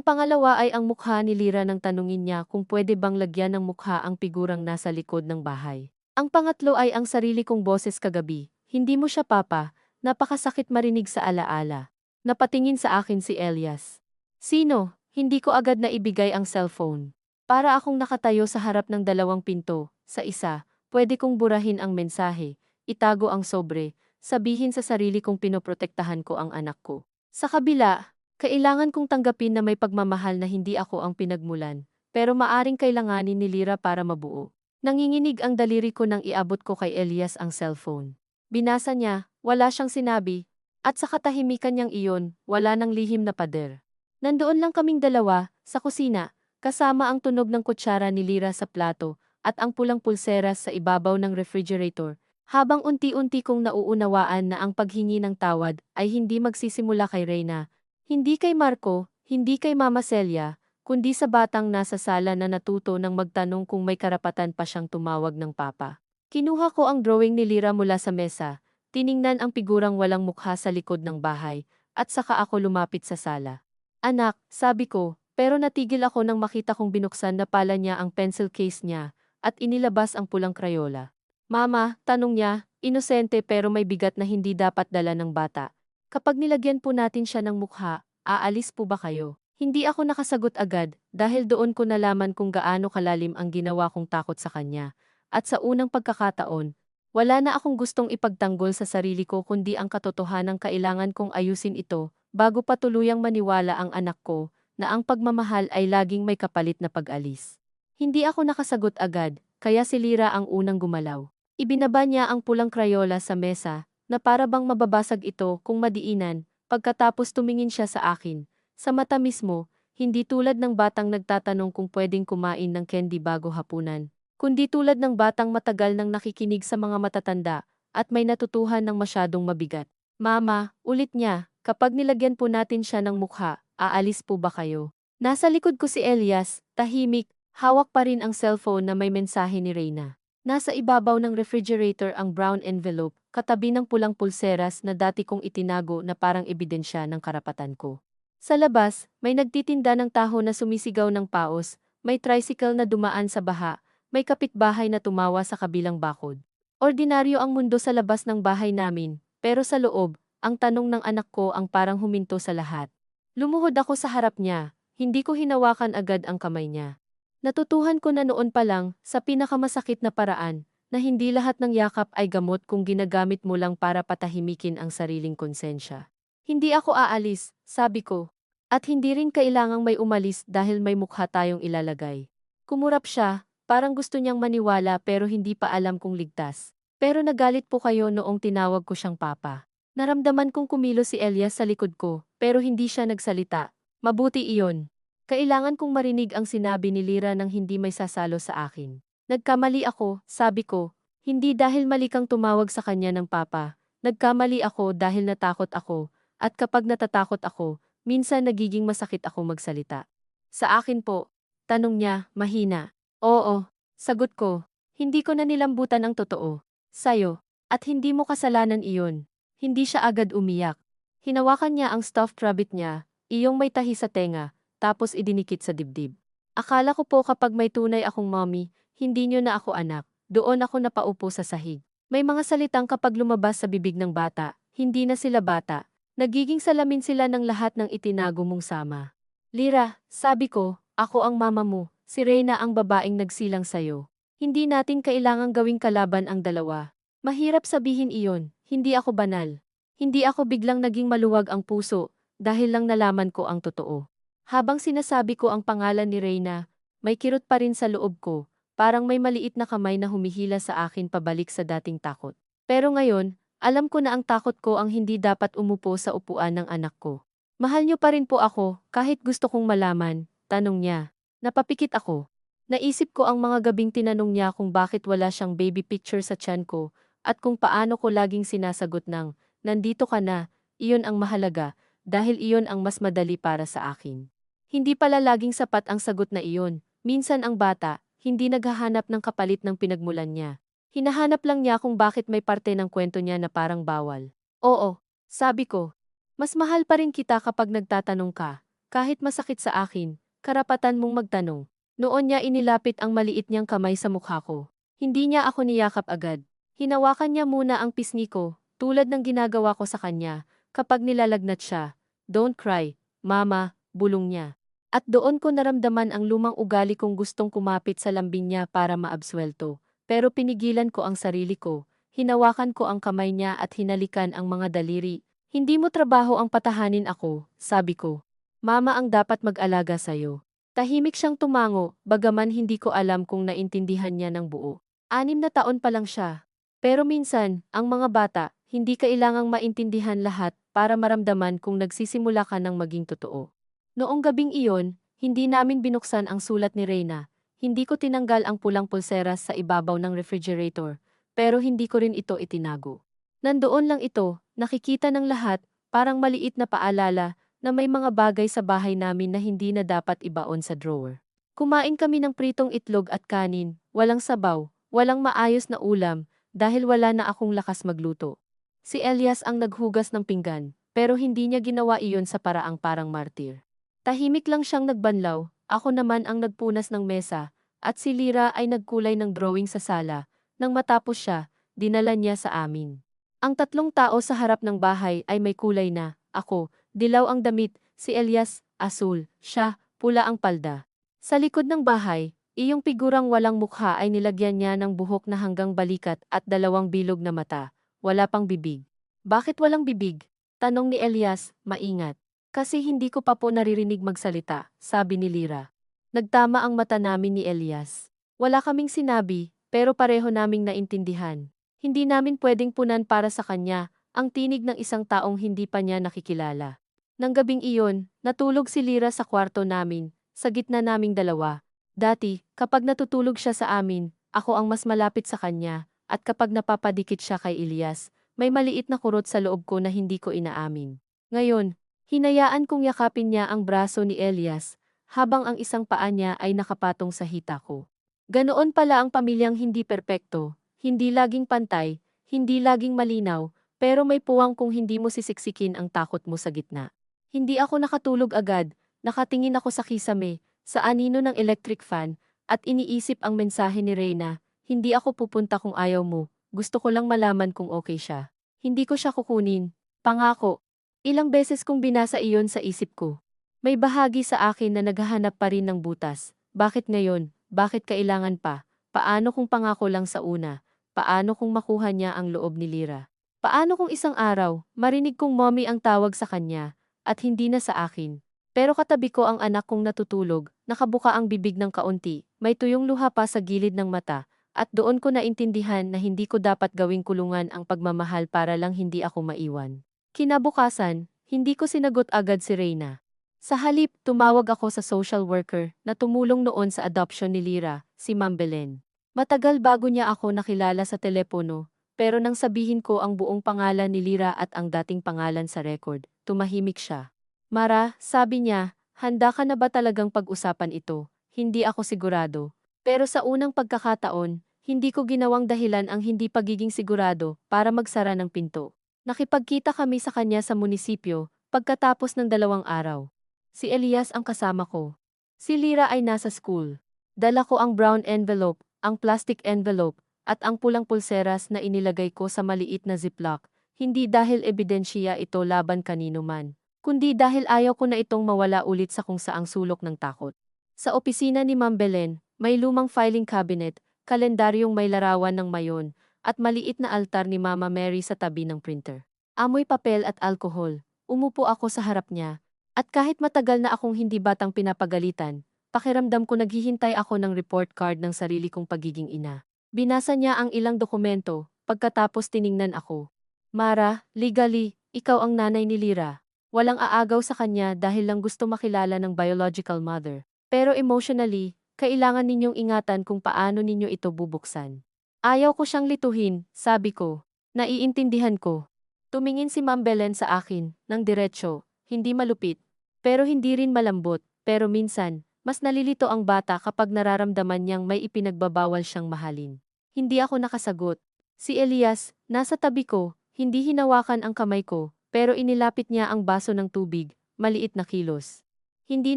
pangalawa ay ang mukha ni Lira nang tanungin niya kung pwede bang lagyan ng mukha ang figurang nasa likod ng bahay. Ang pangatlo ay ang sarili kong boses kagabi. Hindi mo siya papa, napakasakit marinig sa alaala. Napatingin sa akin si Elias. Sino? Hindi ko agad na ibigay ang cellphone. Para akong nakatayo sa harap ng dalawang pinto. Sa isa, pwede kong burahin ang mensahe, itago ang sobre, sabihin sa sarili kong pinoprotektahan ko ang anak ko. Sa kabila, kailangan kong tanggapin na may pagmamahal na hindi ako ang pinagmulan, pero maaring kailanganin ni Lira para mabuo. Nanginginig ang daliri ko nang iabot ko kay Elias ang cellphone. Binasa niya, wala siyang sinabi, at sa katahimikan niyang iyon, wala nang lihim na pader. Nandoon lang kaming dalawa, sa kusina, kasama ang tunog ng kutsara ni Lira sa plato, at ang pulang pulseras sa ibabaw ng refrigerator, habang unti-unti kong nauunawaan na ang paghingi ng tawad ay hindi magsisimula kay Reyna, hindi kay Marco, hindi kay Mama Celia, kundi sa batang nasa sala na natuto ng magtanong kung may karapatan pa siyang tumawag ng papa. Kinuha ko ang drawing ni Lira mula sa mesa, tiningnan ang figurang walang mukha sa likod ng bahay, at saka ako lumapit sa sala. Anak, sabi ko, pero natigil ako nang makita kong binuksan na pala niya ang pencil case niya, at inilabas ang pulang krayola. Mama, tanong niya, inosente pero may bigat na hindi dapat dala ng bata. Kapag nilagyan po natin siya ng mukha, aalis po ba kayo? Hindi ako nakasagot agad dahil doon ko nalaman kung gaano kalalim ang ginawa kong takot sa kanya. At sa unang pagkakataon, wala na akong gustong ipagtanggol sa sarili ko kundi ang katotohanang kailangan kong ayusin ito bago pa tuluyang maniwala ang anak ko na ang pagmamahal ay laging may kapalit na pag-alis. Hindi ako nakasagot agad, kaya si Lira ang unang gumalaw. Ibinaba niya ang pulang krayola sa mesa, na para bang mababasag ito kung madiinan, pagkatapos tumingin siya sa akin. Sa mata mismo, hindi tulad ng batang nagtatanong kung pwedeng kumain ng candy bago hapunan, kundi tulad ng batang matagal nang nakikinig sa mga matatanda, at may natutuhan ng masyadong mabigat. Mama, ulit niya, kapag nilagyan po natin siya ng mukha, aalis po ba kayo? Nasa likod ko si Elias, tahimik, hawak pa rin ang cellphone na may mensahe ni Reyna. Nasa ibabaw ng refrigerator ang brown envelope, katabi ng pulang pulseras na dati kong itinago na parang ebidensya ng karapatan ko. Sa labas, may nagtitinda ng taho na sumisigaw ng paos, may tricycle na dumaan sa baha, may kapitbahay na tumawa sa kabilang bakod. Ordinaryo ang mundo sa labas ng bahay namin, pero sa loob, ang tanong ng anak ko ang parang huminto sa lahat. Lumuhod ako sa harap niya, hindi ko hinawakan agad ang kamay niya. Natutuhan ko na noon pa lang, sa pinakamasakit na paraan, na hindi lahat ng yakap ay gamot kung ginagamit mo lang para patahimikin ang sariling konsensya. Hindi ako aalis, sabi ko. At hindi rin kailangang may umalis dahil may mukha tayong ilalagay. Kumurap siya, parang gusto niyang maniwala pero hindi pa alam kung ligtas. Pero nagalit po kayo noong tinawag ko siyang papa. Naramdaman kong kumilos si Elias sa likod ko, pero hindi siya nagsalita. Mabuti iyon. Kailangan kong marinig ang sinabi ni Lira nang hindi may sasalo sa akin. Nagkamali ako, sabi ko, hindi dahil mali kang tumawag sa kanya ng papa. Nagkamali ako dahil natakot ako, at kapag natatakot ako, minsan nagiging masakit ako magsalita. Sa akin po, tanong niya, mahina. Oo, sagot ko, hindi ko na nilambutan ang totoo. Sayo, at hindi mo kasalanan iyon. Hindi siya agad umiyak. Hinawakan niya ang stuffed rabbit niya, iyong may tahi sa tenga, tapos idinikit sa dibdib. Akala ko po kapag may tunay akong mommy, hindi niyo na ako anak, doon ako napaupo sa sahig. May mga salitang kapag lumabas sa bibig ng bata, hindi na sila bata, nagiging salamin sila ng lahat ng itinago mong sama. Lira, sabi ko, ako ang mama mo, si Reyna ang babaeng nagsilang sayo. Hindi natin kailangang gawing kalaban ang dalawa. Mahirap sabihin iyon, hindi ako banal. Hindi ako biglang naging maluwag ang puso, dahil lang nalaman ko ang totoo. Habang sinasabi ko ang pangalan ni Reyna, may kirot pa rin sa loob ko, parang may maliit na kamay na humihila sa akin pabalik sa dating takot. Pero ngayon, alam ko na ang takot ko ang hindi dapat umupo sa upuan ng anak ko. Mahal niyo pa rin po ako, kahit gusto kong malaman, tanong niya. Napapikit ako. Naisip ko ang mga gabing tinanong niya kung bakit wala siyang baby picture sa tiyan ko, at kung paano ko laging sinasagot ng, nandito ka na, iyon ang mahalaga, dahil iyon ang mas madali para sa akin. Hindi pala laging sapat ang sagot na iyon. Minsan ang bata, hindi naghahanap ng kapalit ng pinagmulan niya. Hinahanap lang niya kung bakit may parte ng kwento niya na parang bawal. Oo, sabi ko. Mas mahal pa rin kita kapag nagtatanong ka. Kahit masakit sa akin, karapatan mong magtanong. Noon niya inilapit ang maliit niyang kamay sa mukha ko. Hindi niya ako niyakap agad. Hinawakan niya muna ang pisngi ko, tulad ng ginagawa ko sa kanya, kapag nilalagnat siya. Don't cry, mama, bulong niya. At doon ko naramdaman ang lumang ugali kong gustong kumapit sa lambing niya para maabswelto. Pero pinigilan ko ang sarili ko. Hinawakan ko ang kamay niya at hinalikan ang mga daliri. Hindi mo trabaho ang patahanin ako, sabi ko. Mama ang dapat mag-alaga sa'yo. Tahimik siyang tumango, bagaman hindi ko alam kung naintindihan niya ng buo. 6 na taon pa lang siya. Pero minsan, ang mga bata, hindi kailangang maintindihan lahat para maramdaman kung nagsisimula ka ng maging totoo. Noong gabing iyon, hindi namin binuksan ang sulat ni Reyna. Hindi ko tinanggal ang pulang pulseras sa ibabaw ng refrigerator, pero hindi ko rin ito itinago. Nandoon lang ito, nakikita ng lahat, parang maliit na paalala na may mga bagay sa bahay namin na hindi na dapat ibaon sa drawer. Kumain kami ng pritong itlog at kanin, walang sabaw, walang maayos na ulam, dahil wala na akong lakas magluto. Si Elias ang naghugas ng pinggan, pero hindi niya ginawa iyon sa paraang parang martir. Tahimik lang siyang nagbanlaw, ako naman ang nagpunas ng mesa, at si Lira ay nagkulay ng drawing sa sala. Nang matapos siya, dinala niya sa amin. Ang 3 tao sa harap ng bahay ay may kulay na, ako, dilaw ang damit, si Elias, asul, siya, pula ang palda. Sa likod ng bahay, iyong figurang walang mukha ay nilagyan niya ng buhok na hanggang balikat at 2 bilog na mata, wala pang bibig. Bakit walang bibig? Tanong ni Elias, maingat. Kasi hindi ko pa po naririnig magsalita, sabi ni Lira. Nagtama ang mata namin ni Elias. Wala kaming sinabi, pero pareho naming naintindihan. Hindi namin pwedeng punan para sa kanya, ang tinig ng isang taong hindi pa niya nakikilala. Nang gabing iyon, natulog si Lira sa kwarto namin, sa gitna naming dalawa. Dati, kapag natutulog siya sa amin, ako ang mas malapit sa kanya, at kapag napapadikit siya kay Elias, may maliit na kurot sa loob ko na hindi ko inaamin. Ngayon, hinayaan kong yakapin niya ang braso ni Elias, habang ang isang paa niya ay nakapatong sa hita ko. Ganoon pala ang pamilyang hindi perpekto, hindi laging pantay, hindi laging malinaw, pero may puwang kung hindi mo sisiksikin ang takot mo sa gitna. Hindi ako nakatulog agad, nakatingin ako sa kisame, sa anino ng electric fan, at iniisip ang mensahe ni Reyna, hindi ako pupunta kung ayaw mo, gusto ko lang malaman kung okay siya. Hindi ko siya kukunin, pangako. Ilang beses kong binasa iyon sa isip ko. May bahagi sa akin na naghahanap pa rin ng butas. Bakit ngayon? Bakit kailangan pa? Paano kung pangako lang sa una? Paano kung makuha niya ang loob ni Lira? Paano kung isang araw, marinig kong mommy ang tawag sa kanya, at hindi na sa akin? Pero katabi ko ang anak kong natutulog, nakabuka ang bibig ng kaunti, may tuyong luha pa sa gilid ng mata, at doon ko naintindihan na hindi ko dapat gawing kulungan ang pagmamahal para lang hindi ako maiwan. Kinabukasan, hindi ko sinagot agad si Reyna. Sa halip, tumawag ako sa social worker na tumulong noon sa adoption ni Lira, si Ma'am Belen. Matagal bago niya ako nakilala sa telepono, pero nang sabihin ko ang buong pangalan ni Lira at ang dating pangalan sa record, tumahimik siya. Mara, sabi niya, handa ka na ba talagang pag-usapan ito? Hindi ako sigurado. Pero sa unang pagkakataon, hindi ko ginawang dahilan ang hindi pagiging sigurado para magsara ng pinto. Nakipagkita kami sa kanya sa munisipyo, pagkatapos ng 2 araw. Si Elias ang kasama ko. Si Lira ay nasa school. Dala ko ang brown envelope, ang plastic envelope, at ang pulang pulseras na inilagay ko sa maliit na ziplock, hindi dahil ebidensya ito laban kanino man, kundi dahil ayaw ko na itong mawala ulit sa kung saang sulok ng takot. Sa opisina ni Ma'am Belen, may lumang filing cabinet, kalendaryong may larawan ng mayon, at maliit na altar ni Mama Mary sa tabi ng printer. Amoy papel at alkohol, umupo ako sa harap niya, at kahit matagal na akong hindi batang pinapagalitan, pakiramdam ko naghihintay ako ng report card ng sarili kong pagiging ina. Binasa niya ang ilang dokumento, pagkatapos tiningnan ako. Mara, legally, ikaw ang nanay ni Lira. Walang aagaw sa kanya dahil lang gusto makilala ng biological mother. Pero emotionally, kailangan ninyong ingatan kung paano ninyo ito bubuksan. Ayaw ko siyang lituhin, sabi ko. Naiintindihan ko. Tumingin si Ma'am Belen sa akin, ng diretsyo, hindi malupit, pero hindi rin malambot, pero minsan, mas nalilito ang bata kapag nararamdaman niyang may ipinagbabawal siyang mahalin. Hindi ako nakasagot. Si Elias, nasa tabi ko, hindi hinawakan ang kamay ko, pero inilapit niya ang baso ng tubig, maliit na kilos. Hindi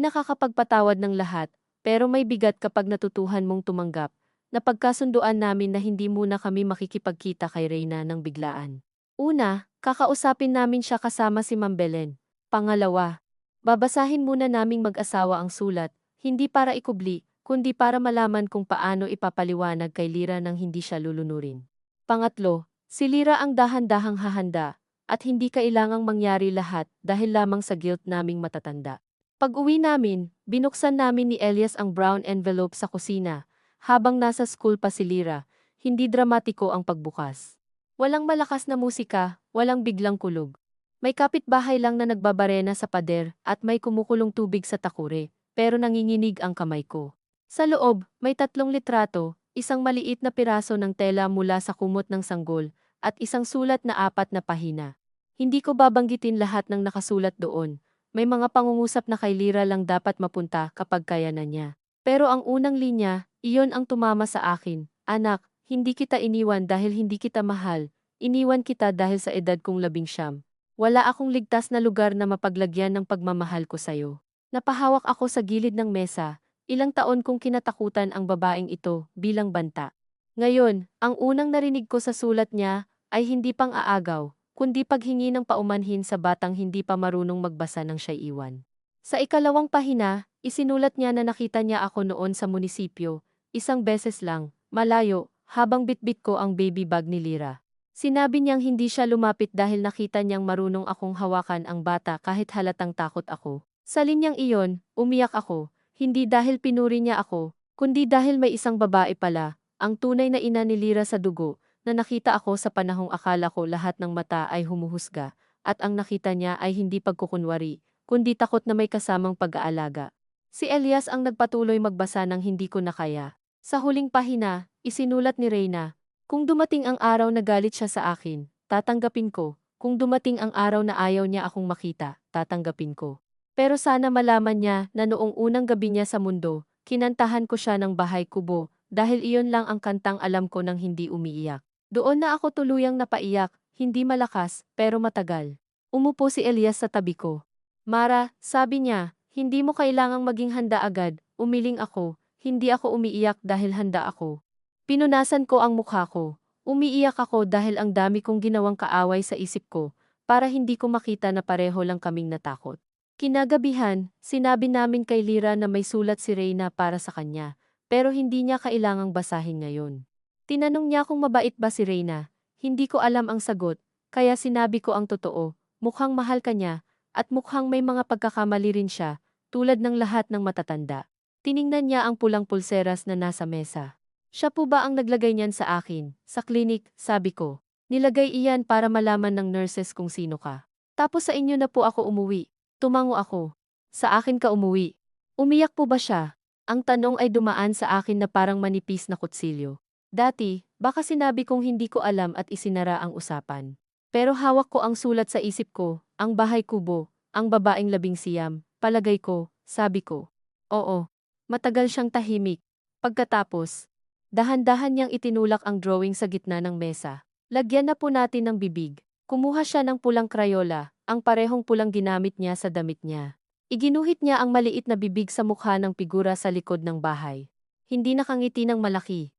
nakakapagpatawad ng lahat, pero may bigat kapag natutuhan mong tumanggap. Napagkasunduan namin na hindi muna kami makikipagkita kay Reyna ng biglaan. Una, kakausapin namin siya kasama si Ma'am Belen. Pangalawa, babasahin muna naming mag-asawa ang sulat, hindi para ikubli, kundi para malaman kung paano ipapaliwanag kay Lira nang hindi siya lulunurin. Pangatlo, si Lira ang dahan-dahang hahanda, at hindi kailangang mangyari lahat dahil lamang sa guilt naming matatanda. Pag-uwi namin, binuksan namin ni Elias ang brown envelope sa kusina, habang nasa school pa si Lira, hindi dramatiko ang pagbukas. Walang malakas na musika, walang biglang kulog. May kapitbahay lang na nagbabarena sa pader at may kumukulong tubig sa takure, pero nanginginig ang kamay ko. Sa loob, may 3 litrato, isang maliit na piraso ng tela mula sa kumot ng sanggol, at isang sulat na 4 na pahina. Hindi ko babanggitin lahat ng nakasulat doon. May mga pangungusap na kay Lira lang dapat mapunta kapag kaya na niya. Pero ang unang linya, iyon ang tumama sa akin. Anak, hindi kita iniwan dahil hindi kita mahal. Iniwan kita dahil sa edad kong 19. Wala akong ligtas na lugar na mapaglagyan ng pagmamahal ko sa'yo. Napahawak ako sa gilid ng mesa. Ilang taon kong kinatakutan ang babaeng ito bilang banta. Ngayon, ang unang narinig ko sa sulat niya ay hindi pang aagaw, kundi paghingi ng paumanhin sa batang hindi pa marunong magbasa ng siya'y iwan. Sa ikalawang pahina, isinulat niya na nakita niya ako noon sa munisipyo, isang beses lang, malayo, habang bitbit ko ang baby bag ni Lira. Sinabi niyang hindi siya lumapit dahil nakita niyang marunong akong hawakan ang bata kahit halatang takot ako. Sa linyang iyon, umiyak ako, hindi dahil pinuri niya ako, kundi dahil may isang babae pala, ang tunay na ina ni Lira sa dugo, na nakita ako sa panahong akala ko lahat ng mata ay humuhusga, at ang nakita niya ay hindi pagkukunwari, kundi takot na may kasamang pag-aalaga. Si Elias ang nagpatuloy magbasa ng hindi ko na kaya. Sa huling pahina, isinulat ni Reyna, kung dumating ang araw na galit siya sa akin, tatanggapin ko. Kung dumating ang araw na ayaw niya akong makita, tatanggapin ko. Pero sana malaman niya na noong unang gabi niya sa mundo, kinantahan ko siya ng Bahay Kubo, dahil iyon lang ang kantang alam ko nang hindi umiiyak. Doon na ako tuluyang napaiyak, hindi malakas, pero matagal. Umupo si Elias sa tabi ko. Mara, sabi niya, hindi mo kailangang maging handa agad, umiling ako, hindi ako umiiyak dahil handa ako. Pinunasan ko ang mukha ko. Umiiyak ako dahil ang dami kong ginawang kaaway sa isip ko, para hindi ko makita na pareho lang kaming natakot. Kinagabihan, sinabi namin kay Lira na may sulat si Reyna para sa kanya, pero hindi niya kailangang basahin ngayon. Tinanong niya kung mabait ba si Reyna. Hindi ko alam ang sagot, kaya sinabi ko ang totoo, mukhang mahal ka niya, at mukhang may mga pagkakamali rin siya, tulad ng lahat ng matatanda. Tiningnan niya ang pulang pulseras na nasa mesa. Siya po ba ang naglagay niyan sa akin? Sa klinik, sabi ko. Nilagay iyan para malaman ng nurses kung sino ka. Tapos sa inyo na po ako umuwi. Tumango ako. Sa akin ka umuwi. Umiyak po ba siya? Ang tanong ay dumaan sa akin na parang manipis na kutsilyo. Dati, baka sinabi kong hindi ko alam at isinara ang usapan. Pero hawak ko ang sulat sa isip ko, ang Bahay Kubo, ang babaeng 11, palagay ko, sabi ko. Oo. Matagal siyang tahimik. Pagkatapos, dahan-dahan niyang itinulak ang drawing sa gitna ng mesa. Lagyan na po natin ng bibig. Kumuha siya ng pulang krayola, ang parehong pulang ginamit niya sa damit niya. Iginuhit niya ang maliit na bibig sa mukha ng figura sa likod ng bahay. Hindi nakangiti ng malaki.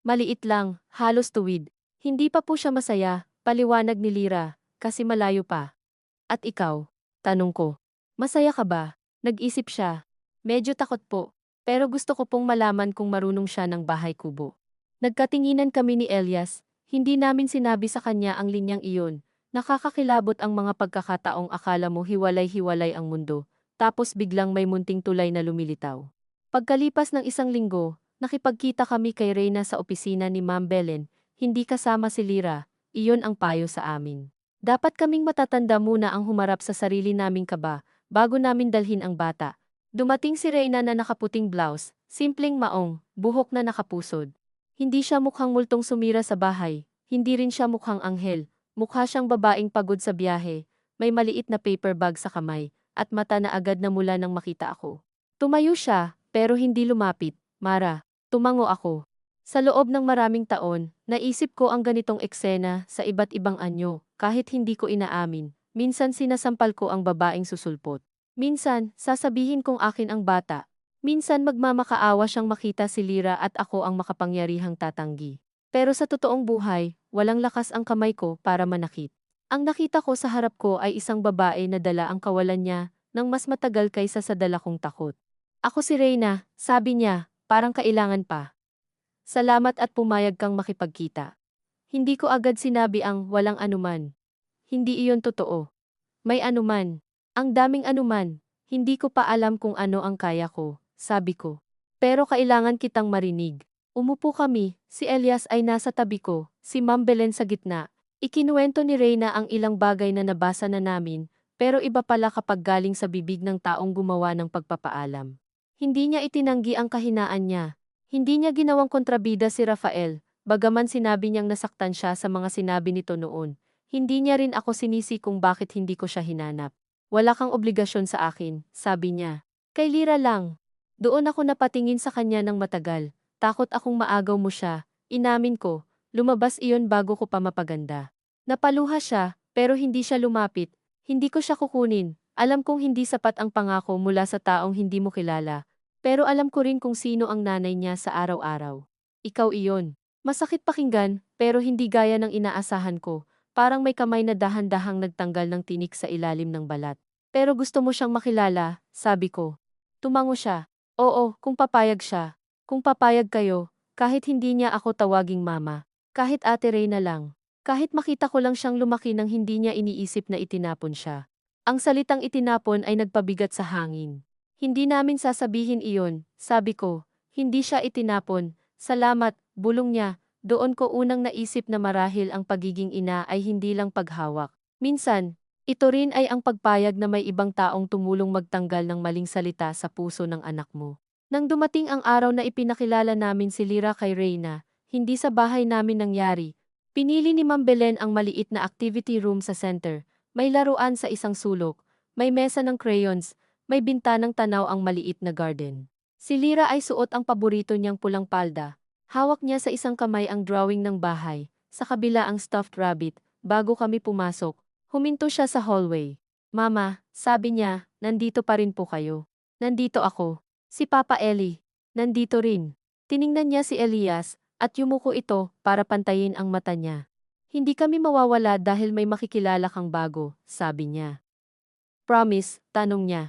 Maliit lang, halos tuwid. Hindi pa po siya masaya, paliwanag ni Lira, kasi malayo pa. At ikaw? Tanong ko. Masaya ka ba? Nag-isip siya. Medyo takot po, pero gusto ko pong malaman kung marunong siya ng Bahay Kubo. Nagkatinginan kami ni Elias, hindi namin sinabi sa kanya ang linyang iyon. Nakakakilabot ang mga pagkakataong akala mo hiwalay-hiwalay ang mundo, tapos biglang may munting tulay na lumilitaw. Pagkalipas ng 1 linggo, nakipagkita kami kay Reyna sa opisina ni Ma'am Belen, hindi kasama si Lira, iyon ang payo sa amin. Dapat kaming matatanda muna ang humarap sa sarili naming kaba, bago namin dalhin ang bata. Dumating si Reyna na nakaputing blouse, simpleng maong, buhok na nakapusod. Hindi siya mukhang multong sumira sa bahay, hindi rin siya mukhang anghel, mukha siyang babaeng pagod sa biyahe, may maliit na paper bag sa kamay, at mata na agad na mula nang makita ako. Tumayo siya, pero hindi lumapit. Mara, tumango ako. Sa loob ng maraming taon, naisip ko ang ganitong eksena sa iba't ibang anyo, kahit hindi ko inaamin. Minsan sinasampal ko ang babaeng susulpot. Minsan, sasabihin kong akin ang bata. Minsan magmamakaawa siyang makita si Lira at ako ang makapangyarihang tatanggi. Pero sa totoong buhay, walang lakas ang kamay ko para manakit. Ang nakita ko sa harap ko ay isang babae na dala ang kawalan niya ng mas matagal kaysa sa dala kong takot. Ako si Reyna, sabi niya, parang kailangan pa. Salamat at pumayag kang makipagkita. Hindi ko agad sinabi ang walang anuman. Hindi iyon totoo. May anuman. Ang daming anuman. Hindi ko pa alam kung ano ang kaya ko, sabi ko. Pero kailangan kitang marinig. Umupo kami, si Elias ay nasa tabi ko, si Ma'am Belen sa gitna. Ikinuwento ni Reyna ang ilang bagay na nabasa na namin, pero iba pala kapag galing sa bibig ng taong gumawa ng pagpapaalam. Hindi niya itinanggi ang kahinaan niya. Hindi niya ginawang kontrabida si Rafael, bagaman sinabi niyang nasaktan siya sa mga sinabi nito noon. Hindi niya rin ako sinisi kung bakit hindi ko siya hinanap. Wala kang obligasyon sa akin, sabi niya. Kay Lira lang. Doon ako napatingin sa kanya ng matagal. Takot akong maagaw mo siya. Inamin ko, lumabas iyon bago ko pa mapaganda. Napaluha siya, pero hindi siya lumapit. Hindi ko siya kukunin. Alam kong hindi sapat ang pangako mula sa taong hindi mo kilala. Pero alam ko rin kung sino ang nanay niya sa araw-araw. Ikaw iyon. Masakit pakinggan, pero hindi gaya ng inaasahan ko. Parang may kamay na dahan-dahang nagtanggal ng tinik sa ilalim ng balat. Pero gusto mo siyang makilala, sabi ko. Tumango siya. Oo, kung papayag siya. Kung papayag kayo, kahit hindi niya ako tawaging mama. Kahit Ate Reyna lang. Kahit makita ko lang siyang lumaki nang hindi niya iniisip na itinapon siya. Ang salitang itinapon ay nagpabigat sa hangin. Hindi namin sasabihin iyon, sabi ko. Hindi siya itinapon. Salamat, bulong niya. Doon ko unang naisip na marahil ang pagiging ina ay hindi lang paghawak. Minsan, ito rin ay ang pagpayag na may ibang taong tumulong magtanggal ng maling salita sa puso ng anak mo. Nang dumating ang araw na ipinakilala namin si Lira kay Reyna, hindi sa bahay namin nangyari. Pinili ni Ma'am Belen ang maliit na activity room sa center. May laruan sa isang sulok, may mesa ng crayons, may bintanang tanaw ang maliit na garden. Si Lira ay suot ang paborito niyang pulang palda. Hawak niya sa isang kamay ang drawing ng bahay, sa kabila ang stuffed rabbit. Bago kami pumasok, huminto siya sa hallway. Mama, sabi niya, nandito pa rin po kayo. Nandito ako. Si Papa Eli. Nandito rin. Tiningnan niya si Elias, at yumuko ito para pantayin ang mata niya. Hindi kami mawawala dahil may makikilala kang bago, sabi niya. Promise, tanong niya.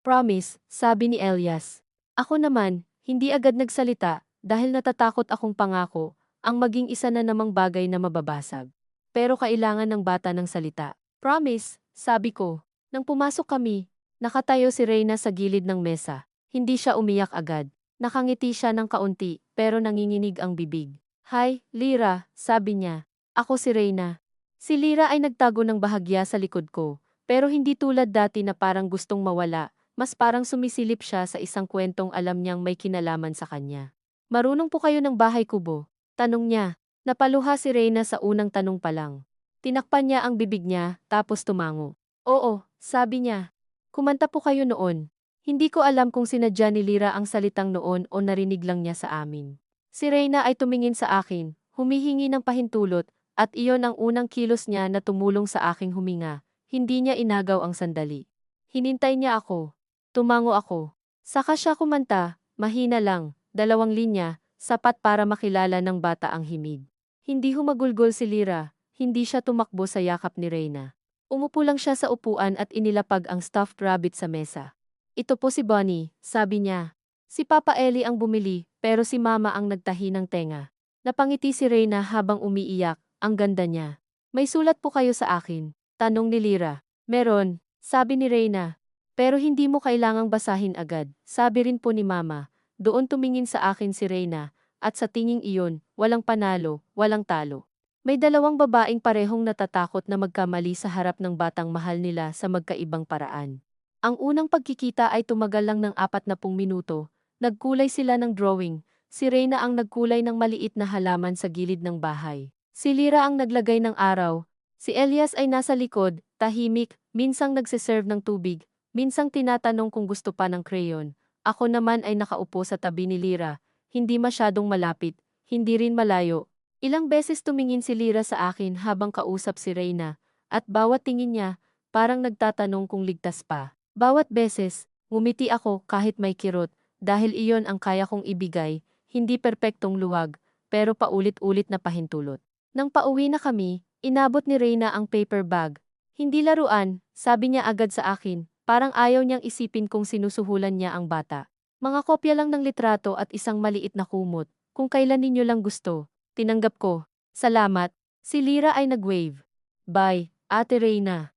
Promise, sabi ni Elias. Ako naman, hindi agad nagsalita, dahil natatakot akong pangako, ang maging isa na namang bagay na mababasag. Pero kailangan ng bata ng salita. Promise, sabi ko. Nang pumasok kami, nakatayo si Reyna sa gilid ng mesa. Hindi siya umiyak agad. Nakangiti siya ng kaunti, pero nanginginig ang bibig. Hi, Lira, sabi niya. Ako si Reyna. Si Lira ay nagtago ng bahagya sa likod ko, pero hindi tulad dati na parang gustong mawala, mas parang sumisilip siya sa isang kwentong alam niyang may kinalaman sa kanya. Marunong po kayo ng bahay kubo? Tanong niya. Napaluha si Reyna sa unang tanong pa lang. Tinakpan niya ang bibig niya, tapos tumango. Oo, sabi niya. Kumanta po kayo noon. Hindi ko alam kung sinadya ni Lira ang salitang noon o narinig lang niya sa amin. Si Reyna ay tumingin sa akin, humihingi ng pahintulot, at iyon ang unang kilos niya na tumulong sa aking huminga. Hindi niya inagaw ang sandali. Hinintay niya ako. Tumango ako. Saka siya kumanta, mahina lang. 2 linya, sapat para makilala ng bata ang himig. Hindi humagulgol si Lira, hindi siya tumakbo sa yakap ni Reyna. Umupo lang siya sa upuan at inilapag ang stuffed rabbit sa mesa. Ito po si Bonnie, sabi niya. Si Papa Eli ang bumili, pero si Mama ang nagtahi ng tenga. Napangiti si Reyna habang umiiyak, ang ganda niya. May sulat po kayo sa akin, tanong ni Lira. Meron, sabi ni Reyna. Pero hindi mo kailangang basahin agad, sabi rin po ni Mama. Doon tumingin sa akin si Reyna, at sa tinging iyon, walang panalo, walang talo. May 2 babaeng parehong natatakot na magkamali sa harap ng batang mahal nila sa magkaibang paraan. Ang unang pagkikita ay tumagal lang ng 40 minuto, nagkulay sila ng drawing, si Reyna ang nagkulay ng maliit na halaman sa gilid ng bahay. Si Lira ang naglagay ng araw, si Elias ay nasa likod, tahimik, minsang nagsiserve ng tubig, minsang tinatanong kung gusto pa ng crayon. Ako naman ay nakaupo sa tabi ni Lira, hindi masyadong malapit, hindi rin malayo. Ilang beses tumingin si Lira sa akin habang kausap si Reyna, at bawat tingin niya, parang nagtatanong kung ligtas pa. Bawat beses, ngumiti ako kahit may kirot, dahil iyon ang kaya kong ibigay, hindi perpektong luwag, pero paulit-ulit na pahintulot. Nang pauwi na kami, inabot ni Reyna ang paper bag. Hindi laruan, sabi niya agad sa akin, parang ayaw niyang isipin kung sinusuhulan niya ang bata. Mga kopya lang ng litrato at isang maliit na kumot, kung kailan ninyo lang gusto. Tinanggap ko. Salamat. Si Lyra ay nag-wave. Bye, Ate Reyna.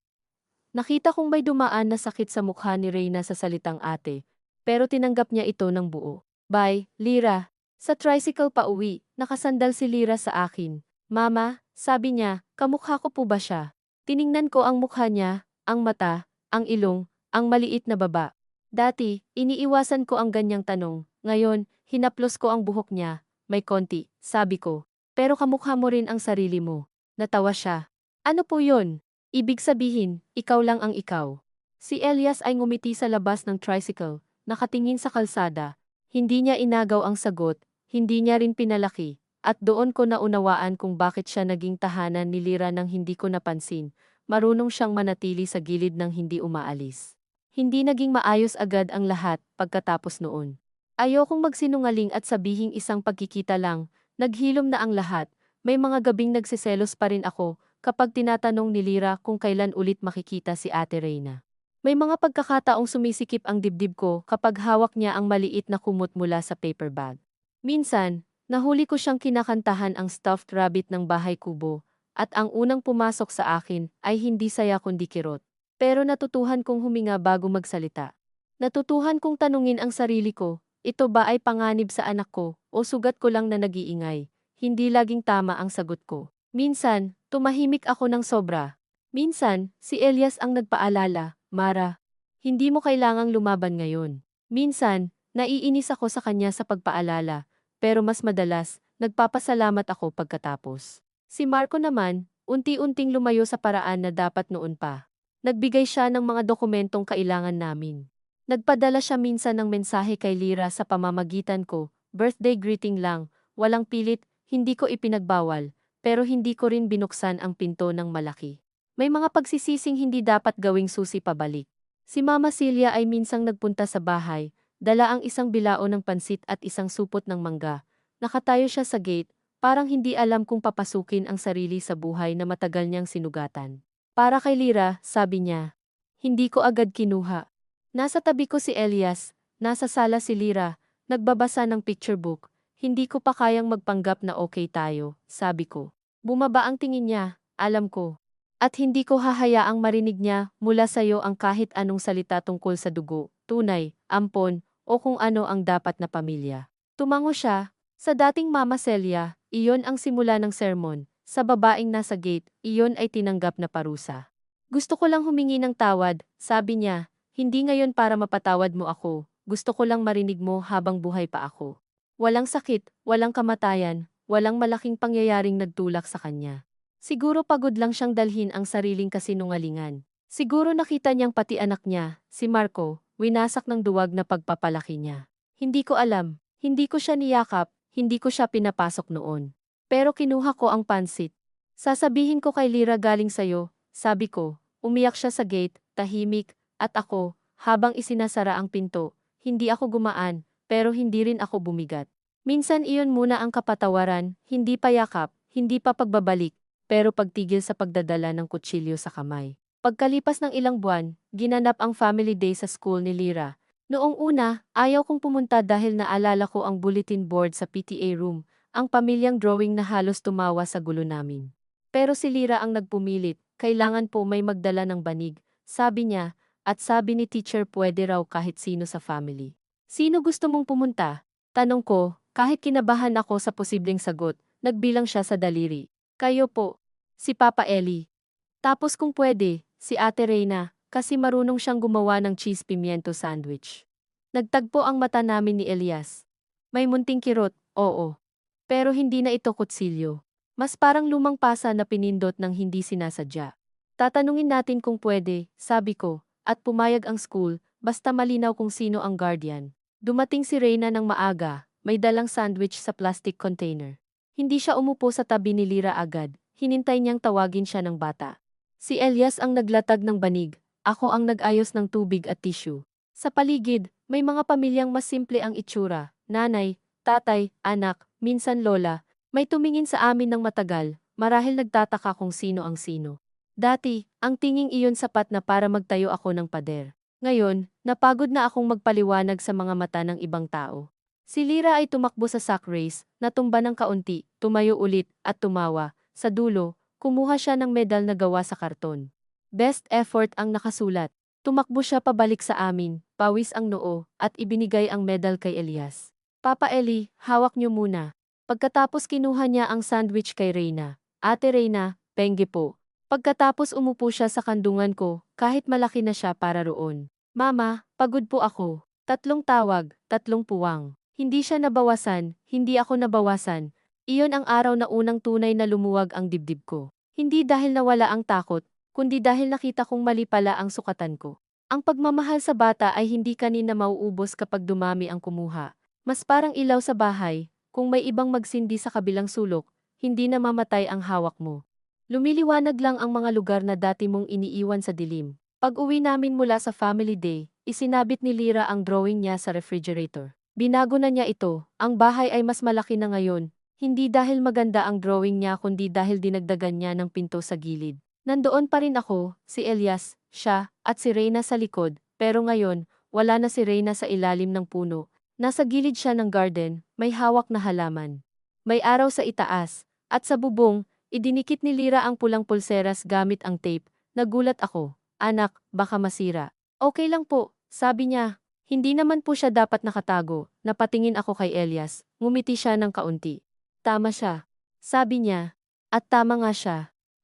Nakita kong may dumaan na sakit sa mukha ni Reyna sa salitang ate, pero tinanggap niya ito ng buo. Bye, Lyra. Sa tricycle pa uwi, nakasandal si Lyra sa akin. Mama, sabi niya, kamukha ko po ba siya? Tiningnan ko ang mukha niya, ang mata, ang ilong, ang maliit na baba. Dati, iniiwasan ko ang ganyang tanong. Ngayon, hinaplos ko ang buhok niya. May konti, sabi ko. Pero kamukha mo rin ang sarili mo. Natawa siya. Ano po yun? Ibig sabihin, ikaw lang ang ikaw. Si Elias ay ngumiti sa labas ng tricycle, nakatingin sa kalsada. Hindi niya inagaw ang sagot, hindi niya rin pinalaki, at doon ko naunawaan kung bakit siya naging tahanan ni Lyra nang hindi ko napansin. Marunong siyang manatili sa gilid ng hindi umaalis. Hindi naging maayos agad ang lahat pagkatapos noon. Ayokong magsinungaling at sabihing isang pagkikita lang, naghilom na ang lahat. May mga gabing nagsiselos pa rin ako kapag tinatanong ni Lyra kung kailan ulit makikita si Ate Reyna. May mga pagkakataong sumisikip ang dibdib ko kapag hawak niya ang maliit na kumot mula sa paper bag. Minsan, nahuli ko siyang kinakantahan ang stuffed rabbit ng bahay kubo, at ang unang pumasok sa akin ay hindi saya kundi kirot. Pero natutuhan kong huminga bago magsalita. Natutuhan kong tanungin ang sarili ko, ito ba ay panganib sa anak ko o sugat ko lang na nag-iingay? Hindi laging tama ang sagot ko. Minsan, tumahimik ako ng sobra. Minsan, si Elias ang nagpaalala, Mara, hindi mo kailangang lumaban ngayon. Minsan, naiinis ako sa kanya sa pagpaalala, pero mas madalas, nagpapasalamat ako pagkatapos. Si Marco naman, unti-unting lumayo sa paraan na dapat noon pa. Nagbigay siya ng mga dokumentong kailangan namin. Nagpadala siya minsan ng mensahe kay Lyra sa pamamagitan ko, birthday greeting lang, walang pilit, hindi ko ipinagbawal, pero hindi ko rin binuksan ang pinto ng malaki. May mga pagsisising hindi dapat gawing susi pabalik. Si Mama Celia ay minsang nagpunta sa bahay, dala ang isang bilao ng pansit at isang supot ng mangga. Nakatayo siya sa gate, parang hindi alam kung papasukin ang sarili sa buhay na matagal niyang sinugatan. Para kay Lyra, sabi niya. Hindi ko agad kinuha. Nasa tabi ko si Elias, nasa sala si Lyra, nagbabasa ng picture book. Hindi ko pa kayang magpanggap na okay tayo, sabi ko. Bumaba ang tingin niya, alam ko. At hindi ko hahayaang marinig niya mula sayo ang kahit anong salita tungkol sa dugo, tunay, ampon, o kung ano ang dapat na pamilya. Tumango siya. Sa dating Mama Celia, iyon ang simula ng sermon. Sa babaeng nasa gate, iyon ay tinanggap na parusa. Gusto ko lang humingi ng tawad, sabi niya, hindi ngayon para mapatawad mo ako, gusto ko lang marinig mo habang buhay pa ako. Walang sakit, walang kamatayan, walang malaking pangyayaring nagtulak sa kanya. Siguro pagod lang siyang dalhin ang sariling kasinungalingan. Siguro nakita niyang pati anak niya, si Marco, winasak ng duwag na pagpapalaki niya. Hindi ko alam, hindi ko siya niyakap, hindi ko siya pinapasok noon. Pero kinuha ko ang pansit. Sasabihin ko kay Lyra galing sayo, sabi ko, umiyak siya sa gate, tahimik, at ako, habang isinasara ang pinto, hindi ako gumaan, pero hindi rin ako bumigat. Minsan iyon muna ang kapatawaran, hindi pa yakap, hindi pa pagbabalik, pero pagtigil sa pagdadala ng kutsilyo sa kamay. Pagkalipas ng ilang buwan, ginanap ang family day sa school ni Lyra. Noong una, ayaw kong pumunta dahil naalala ko ang bulletin board sa PTA room, ang pamilyang drawing na halos tumawa sa gulo namin. Pero si Lyra ang nagpumilit, kailangan po may magdala ng banig, sabi niya, at sabi ni teacher pwede raw kahit sino sa family. Sino gusto mong pumunta? Tanong ko, kahit kinabahan ako sa posibleng sagot, nagbilang siya sa daliri. Kayo po. Si Papa Eli. Tapos kung pwede, si Ate Reyna, kasi marunong siyang gumawa ng cheese pimiento sandwich. Nagtagpo ang mata namin ni Elias. May munting kirot, oo. Pero hindi na ito kutsilyo. Mas parang lumang pasa na pinindot ng hindi sinasadya. Tatanungin natin kung pwede, sabi ko, at pumayag ang school, basta malinaw kung sino ang guardian. Dumating si Reyna ng maaga, may dalang sandwich sa plastic container. Hindi siya umupo sa tabi ni Lyra agad, hinintay niyang tawagin siya ng bata. Si Elias ang naglatag ng banig, Ako ang nag-ayos ng tubig at tissue. Sa paligid, may mga pamilyang mas simple ang itsura, nanay, tatay, anak, minsan lola. May tumingin sa amin ng matagal, marahil nagtataka kung sino ang sino. Dati, ang tinging iyon sapat na para magtayo ako ng pader. Ngayon, napagod na akong magpaliwanag sa mga mata ng ibang tao. Si Lyra ay tumakbo sa sack race, natumba ng kaunti, tumayo ulit, at tumawa. Sa dulo, kumuha siya ng medal na gawa sa karton. Best effort ang nakasulat. Tumakbo siya pabalik sa amin, pawis ang noo, at ibinigay ang medal kay Elias. Papa Eli, hawak niyo muna. Pagkatapos kinuha niya ang sandwich kay Reyna. Ate Reyna, pengge po. Pagkatapos umupo siya sa kandungan ko, kahit malaki na siya para roon. Mama, pagod po ako. 3 tawag, 3 puwang. Hindi siya nabawasan, hindi ako nabawasan. Iyon ang araw na unang tunay na lumuwag ang dibdib ko. Hindi dahil nawala ang takot, kundi dahil nakita kong mali pala ang sukatan ko. Ang pagmamahal sa bata ay hindi kanina mauubos kapag dumami ang kumuha. Mas parang ilaw sa bahay, kung may ibang magsindi sa kabilang sulok, hindi na mamatay ang hawak mo. Lumiliwanag lang ang mga lugar na dati mong iniiwan sa dilim. Pag-uwi namin mula sa family day, isinabit ni Lyra ang drawing niya sa refrigerator. Binago na niya ito, ang bahay ay mas malaki na ngayon, hindi dahil maganda ang drawing niya kundi dahil dinagdagan niya ng pinto sa gilid. Nandoon pa rin ako, si Elias, siya, at si Reyna sa likod, pero ngayon, wala na si Reyna sa ilalim ng puno. Nasa gilid siya ng garden, may hawak na halaman. May araw sa itaas, at sa bubong, idinikit ni Lyra ang pulang pulseras gamit ang tape. Nagulat ako, anak, baka masira. Okay lang po, sabi niya. Hindi naman po siya dapat nakatago. Napatingin ako kay Elias, ngumiti siya ng kaunti. Tama siya. Sabi niya. At tama nga siya.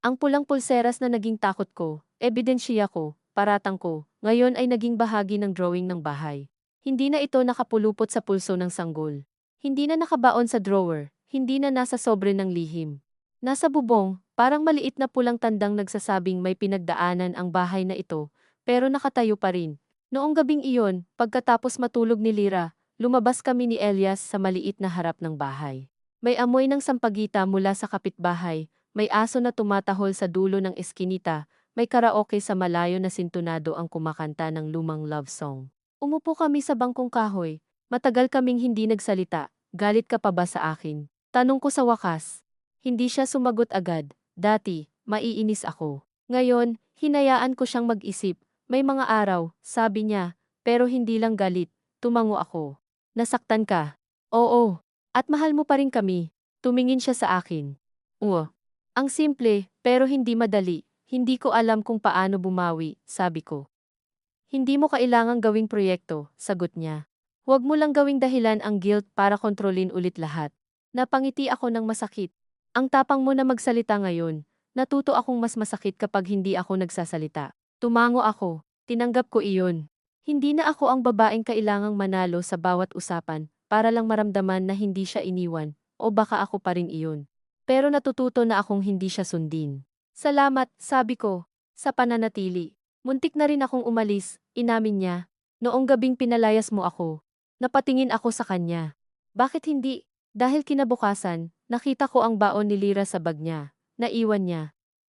Ang pulang pulseras na naging takot ko, ebidensya ko, paratang ko, ngayon ay naging bahagi ng drawing ng bahay. Hindi na ito nakapulupot sa pulso ng sanggol. Hindi na nakabaon sa drawer, hindi na nasa sobre ng lihim. Nasa bubong, parang maliit na pulang tandang nagsasabing may pinagdaanan ang bahay na ito, pero nakatayo pa rin. Noong gabing iyon, pagkatapos matulog ni Lyra, lumabas kami ni Elias sa maliit na harap ng bahay. May amoy ng sampagita mula sa kapitbahay, may aso na tumatahol sa dulo ng eskinita, may karaoke sa malayo na sintunado ang kumakanta ng lumang love song. Umupo kami sa bangkong kahoy, matagal kaming hindi nagsalita, galit ka pa ba sa akin? Tanong ko sa wakas. Hindi siya sumagot agad, dati, maiinis ako. Ngayon, hinayaan ko siyang mag-isip. May mga araw, sabi niya, pero hindi lang galit, tumango ako. Nasaktan ka? Oo. At mahal mo pa rin kami. Tumingin siya sa akin. Ang simple, pero hindi madali. Hindi ko alam kung paano bumawi, sabi ko. Hindi mo kailangang gawing proyekto, sagot niya. Huwag mo lang gawing dahilan ang guilt para kontrolin ulit lahat. Napangiti ako ng masakit. Ang tapang mo na magsalita ngayon. Natuto akong mas masakit kapag hindi ako nagsasalita. Tumango ako. Tinanggap ko iyon. Hindi na ako ang babaeng kailangang manalo sa bawat usapan para lang maramdaman na hindi siya iniwan, o baka ako pa rin iyon. Pero natututo na akong hindi siya sundin. Salamat, sabi ko, sa pananatili. Muntik na rin akong umalis, inamin niya. Noong gabing pinalayas mo ako. Napatingin ako sa kanya. Bakit hindi? Dahil kinabukasan, nakita ko ang baon ni Lyra sa bag niya. Naiwan niya.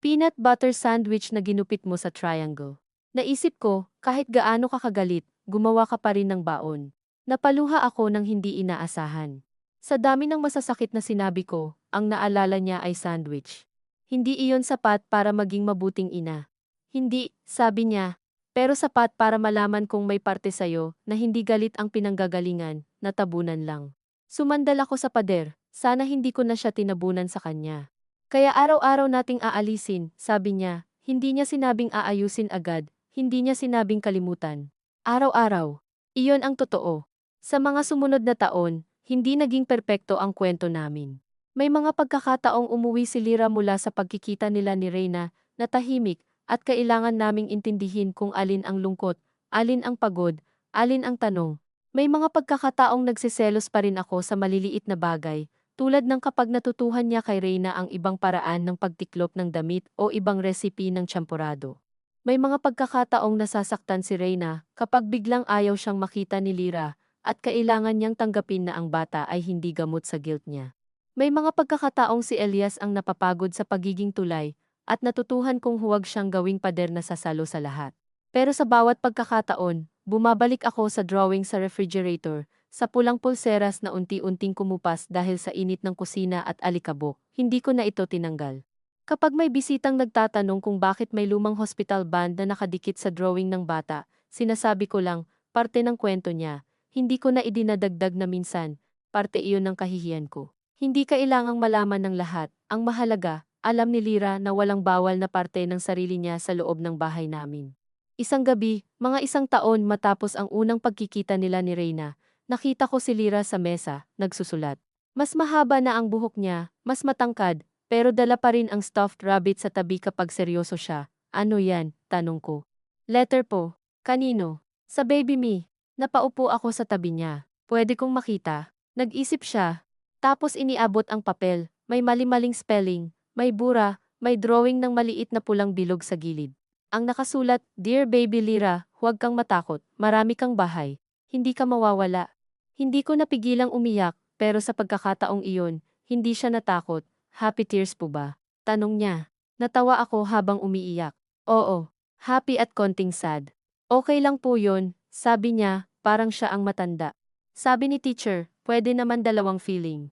Peanut butter sandwich na ginupit mo sa triangle. Naisip ko, kahit gaano ka kagalit, gumawa ka pa rin ng baon. Napaluha ako nang hindi inaasahan. Sa dami ng masasakit na sinabi ko, ang naalala niya ay sandwich. Hindi iyon sapat para maging mabuting ina. Hindi, sabi niya, pero sapat para malaman kong may parte sayo na hindi galit ang pinanggagalingan, natabunan lang. Sumandal ako sa pader, sana hindi ko na siya tinabunan sa kanya. Kaya araw-araw nating aalisin, sabi niya, hindi niya sinabing aayusin agad. Hindi niya sinabing kalimutan. Araw-araw. Iyon ang totoo. Sa mga sumunod na taon, hindi naging perpekto ang kwento namin. May mga pagkakataong umuwi si Lyra mula sa pagkikita nila ni Reyna, na tahimik, at kailangan naming intindihin kung alin ang lungkot, alin ang pagod, alin ang tanong. May mga pagkakataong nagsiselos pa rin ako sa maliliit na bagay, tulad ng kapag natutuhan niya kay Reyna ang ibang paraan ng pagtiklop ng damit o ibang recipe ng champorado. May mga pagkakataong nasasaktan si Reyna kapag biglang ayaw siyang makita ni Lyra at kailangan niyang tanggapin na ang bata ay hindi gamot sa guilt niya. May mga pagkakataong si Elias ang napapagod sa pagiging tulay at natutuhan kong huwag siyang gawing pader na sasalo sa lahat. Pero sa bawat pagkakataon, bumabalik ako sa drawing sa refrigerator, sa pulang pulseras na unti-unting kumupas dahil sa init ng kusina at alikabok. Hindi ko na ito tinanggal. Kapag may bisitang nagtatanong kung bakit may lumang hospital band na nakadikit sa drawing ng bata, sinasabi ko lang, parte ng kwento niya. Hindi ko na idinadagdag na minsan, parte iyon ng kahihiyan ko. Hindi kailangang malaman ng lahat. Ang mahalaga, alam ni Lira na walang bawal na parte ng sarili niya sa loob ng bahay namin. Isang gabi, mga isang taon matapos ang unang pagkikita nila ni Reyna, nakita ko si Lira sa mesa, nagsusulat. Mas mahaba na ang buhok niya, mas matangkad, pero dala pa rin ang stuffed rabbit sa tabi kapag seryoso siya. Ano yan? Tanong ko. Letter po. Kanino? Sa baby me. Napaupo ako sa tabi niya. Pwede kong makita. Nag-isip siya. Tapos iniabot ang papel. May mali-maling spelling. May bura. May drawing ng maliit na pulang bilog sa gilid. Ang nakasulat, Dear Baby Lira, huwag kang matakot, marami kang bahay. Hindi ka mawawala. Hindi ko napigilang umiyak, pero sa pagkakataong iyon, hindi siya natakot. Happy tears po ba? Tanong niya. Natawa ako habang umiiyak. Oo, happy at konting sad. Okay lang po yun, sabi niya, parang siya ang matanda. Sabi ni teacher, pwede naman dalawang feeling.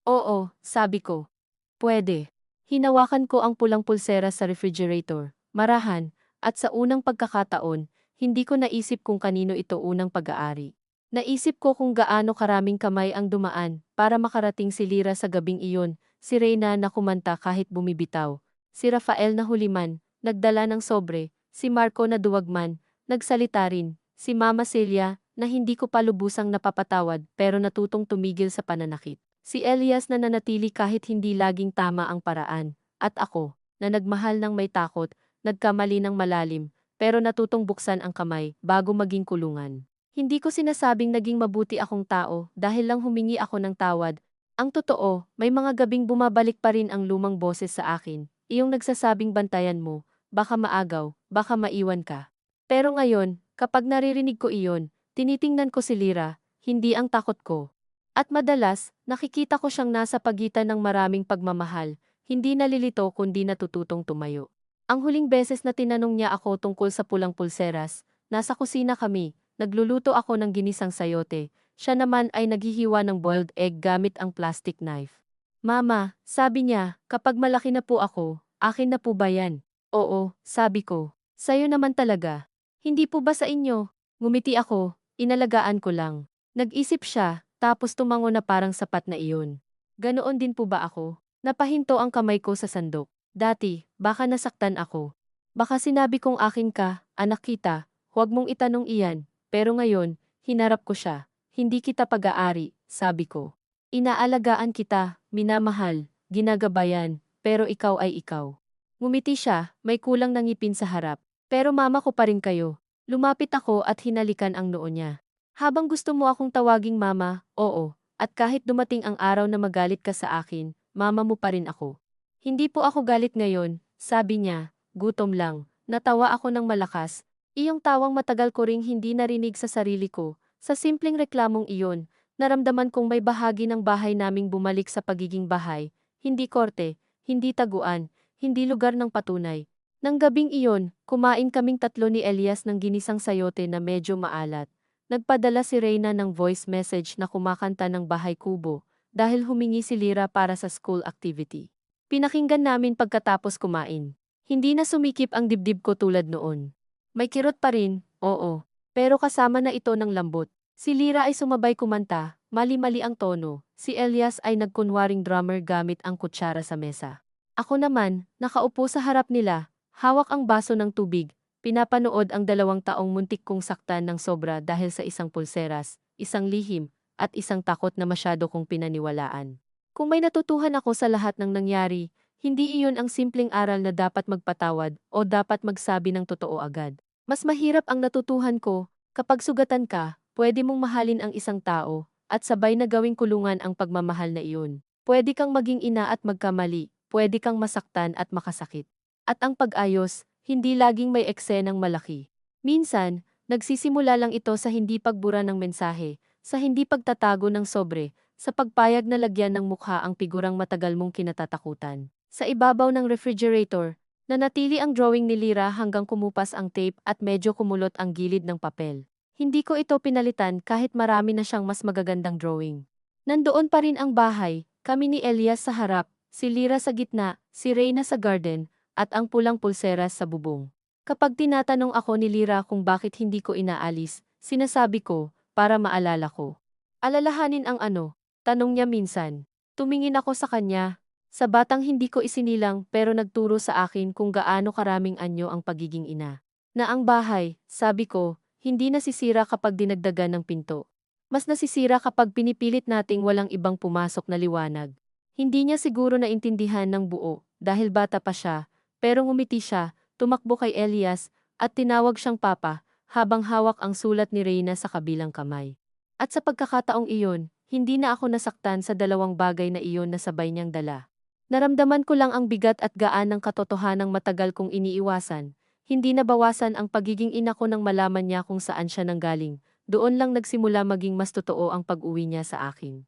Oo, sabi ko. Pwede. Hinawakan ko ang pulang pulsera sa refrigerator. Marahan, at sa unang pagkakataon, hindi ko naisip kung kanino ito unang pag-aari. Naisip ko kung gaano karaming kamay ang dumaan para makarating si Lira sa gabing iyon, si Reyna na kumanta kahit bumibitaw, si Rafael na huliman, nagdala ng sobre, si Marco na duwagman, nagsalita rin, si Mama Celia na hindi ko pa lubusang napapatawad pero natutong tumigil sa pananakit. Si Elias na nanatili kahit hindi laging tama ang paraan, at ako, na nagmahal ng may takot, nagkamali ng malalim, pero natutong buksan ang kamay bago maging kulungan. Hindi ko sinasabing naging mabuti akong tao dahil lang humingi ako ng tawad. Ang totoo, may mga gabing bumabalik pa rin ang lumang boses sa akin, iyong nagsasabing bantayan mo, baka maagaw, baka maiwan ka. Pero ngayon, kapag naririnig ko iyon, tinitingnan ko si Lira, hindi ang takot ko. At madalas, nakikita ko siyang nasa pagitan ng maraming pagmamahal, hindi nalilito kundi natututong tumayo. Ang huling beses na tinanong niya ako tungkol sa pulang pulseras, nasa kusina kami, nagluluto ako ng ginisang sayote, siya naman ay naghihiwa ng boiled egg gamit ang plastic knife. Mama, sabi niya, kapag malaki na po ako, akin na po ba yan? Oo, sabi ko. Sa'yo naman talaga. Hindi po ba sa inyo? Ngumiti ako, inalagaan ko lang. Nag-isip siya, tapos tumango na parang sapat na iyon. Ganoon din po ba ako? Napahinto ang kamay ko sa sandok. Dati, baka nasaktan ako. Baka sinabi kong akin ka, anak kita, huwag mong itanong iyan. Pero ngayon, hinarap ko siya. Hindi kita pag-aari, sabi ko. Inaalagaan kita, minamahal, ginagabayan, pero ikaw ay ikaw. Ngumiti siya, may kulang ng ngipin sa harap. Pero mama ko pa rin kayo. Lumapit ako at hinalikan ang noo niya. Habang gusto mo akong tawaging mama, oo, at kahit dumating ang araw na magalit ka sa akin, mama mo pa rin ako. Hindi po ako galit ngayon, sabi niya, gutom lang. Natawa ako ng malakas. Iyong tawang matagal ko ring hindi narinig sa sarili ko. Sa simpleng reklamong iyon, naramdaman kong may bahagi ng bahay naming bumalik sa pagiging bahay. Hindi korte, hindi taguan, hindi lugar ng patunay. Nang gabing iyon, kumain kaming tatlo ni Elias ng ginisang sayote na medyo maalat. Nagpadala si Reyna ng voice message na kumakanta ng Bahay Kubo dahil humingi si Lira para sa school activity. Pinakinggan namin pagkatapos kumain. Hindi na sumikip ang dibdib ko tulad noon. May kirot pa rin, oo, pero kasama na ito ng lambot. Si Lira ay sumabay kumanta, mali-mali ang tono. Si Elias ay nagkunwaring drummer gamit ang kutsara sa mesa. Ako naman, nakaupo sa harap nila, hawak ang baso ng tubig, pinapanood ang 2 taong muntik kong saktan ng sobra dahil sa isang pulseras, isang lihim, at isang takot na masyado kong pinaniwalaan. Kung may natutuhan ako sa lahat ng nangyari, hindi iyon ang simpleng aral na dapat magpatawad o dapat magsabi ng totoo agad. Mas mahirap ang natutuhan ko, kapag sugatan ka, pwede mong mahalin ang isang tao, at sabay na gawing kulungan ang pagmamahal na iyon. Pwede kang maging ina at magkamali, pwede kang masaktan at makasakit. At ang pag-ayos, hindi laging may eksenang malaki. Minsan, nagsisimula lang ito sa hindi pagbura ng mensahe, sa hindi pagtatago ng sobre, sa pagpayag na lagyan ng mukha ang figurang matagal mong kinatatakutan. Sa ibabaw ng refrigerator, Nanatili ang drawing ni Lyra hanggang kumupas ang tape at medyo kumulot ang gilid ng papel. Hindi ko ito pinalitan kahit marami na siyang mas magagandang drawing. Nandoon pa rin ang bahay, kami ni Elias sa harap, si Lyra sa gitna, si Reyna sa garden, at ang pulang pulseras sa bubong. Kapag tinatanong ako ni Lyra kung bakit hindi ko inaalis, sinasabi ko, para maalala ko. Alalahanin ang ano? Tanong niya minsan. Tumingin ako sa kanya. Sa batang hindi ko isinilang pero nagturo sa akin kung gaano karaming anyo ang pagiging ina. Na ang bahay, sabi ko, hindi nasisira kapag dinagdagan ng pinto. Mas nasisira kapag pinipilit nating walang ibang pumasok na liwanag. Hindi niya siguro naintindihan ng buo dahil bata pa siya, pero ngumiti siya, tumakbo kay Elias, at tinawag siyang papa, habang hawak ang sulat ni Reyna sa kabilang kamay. At sa pagkakataong iyon, hindi na ako nasaktan sa dalawang bagay na iyon na sabay niyang dala. Naramdaman ko lang ang bigat at gaan ng katotohanang matagal kong iniiwasan. Hindi nabawasan ang pagiging ina ko nang malaman niya kung saan siya nanggaling. Doon lang nagsimula maging mas totoo ang pag-uwi niya sa akin.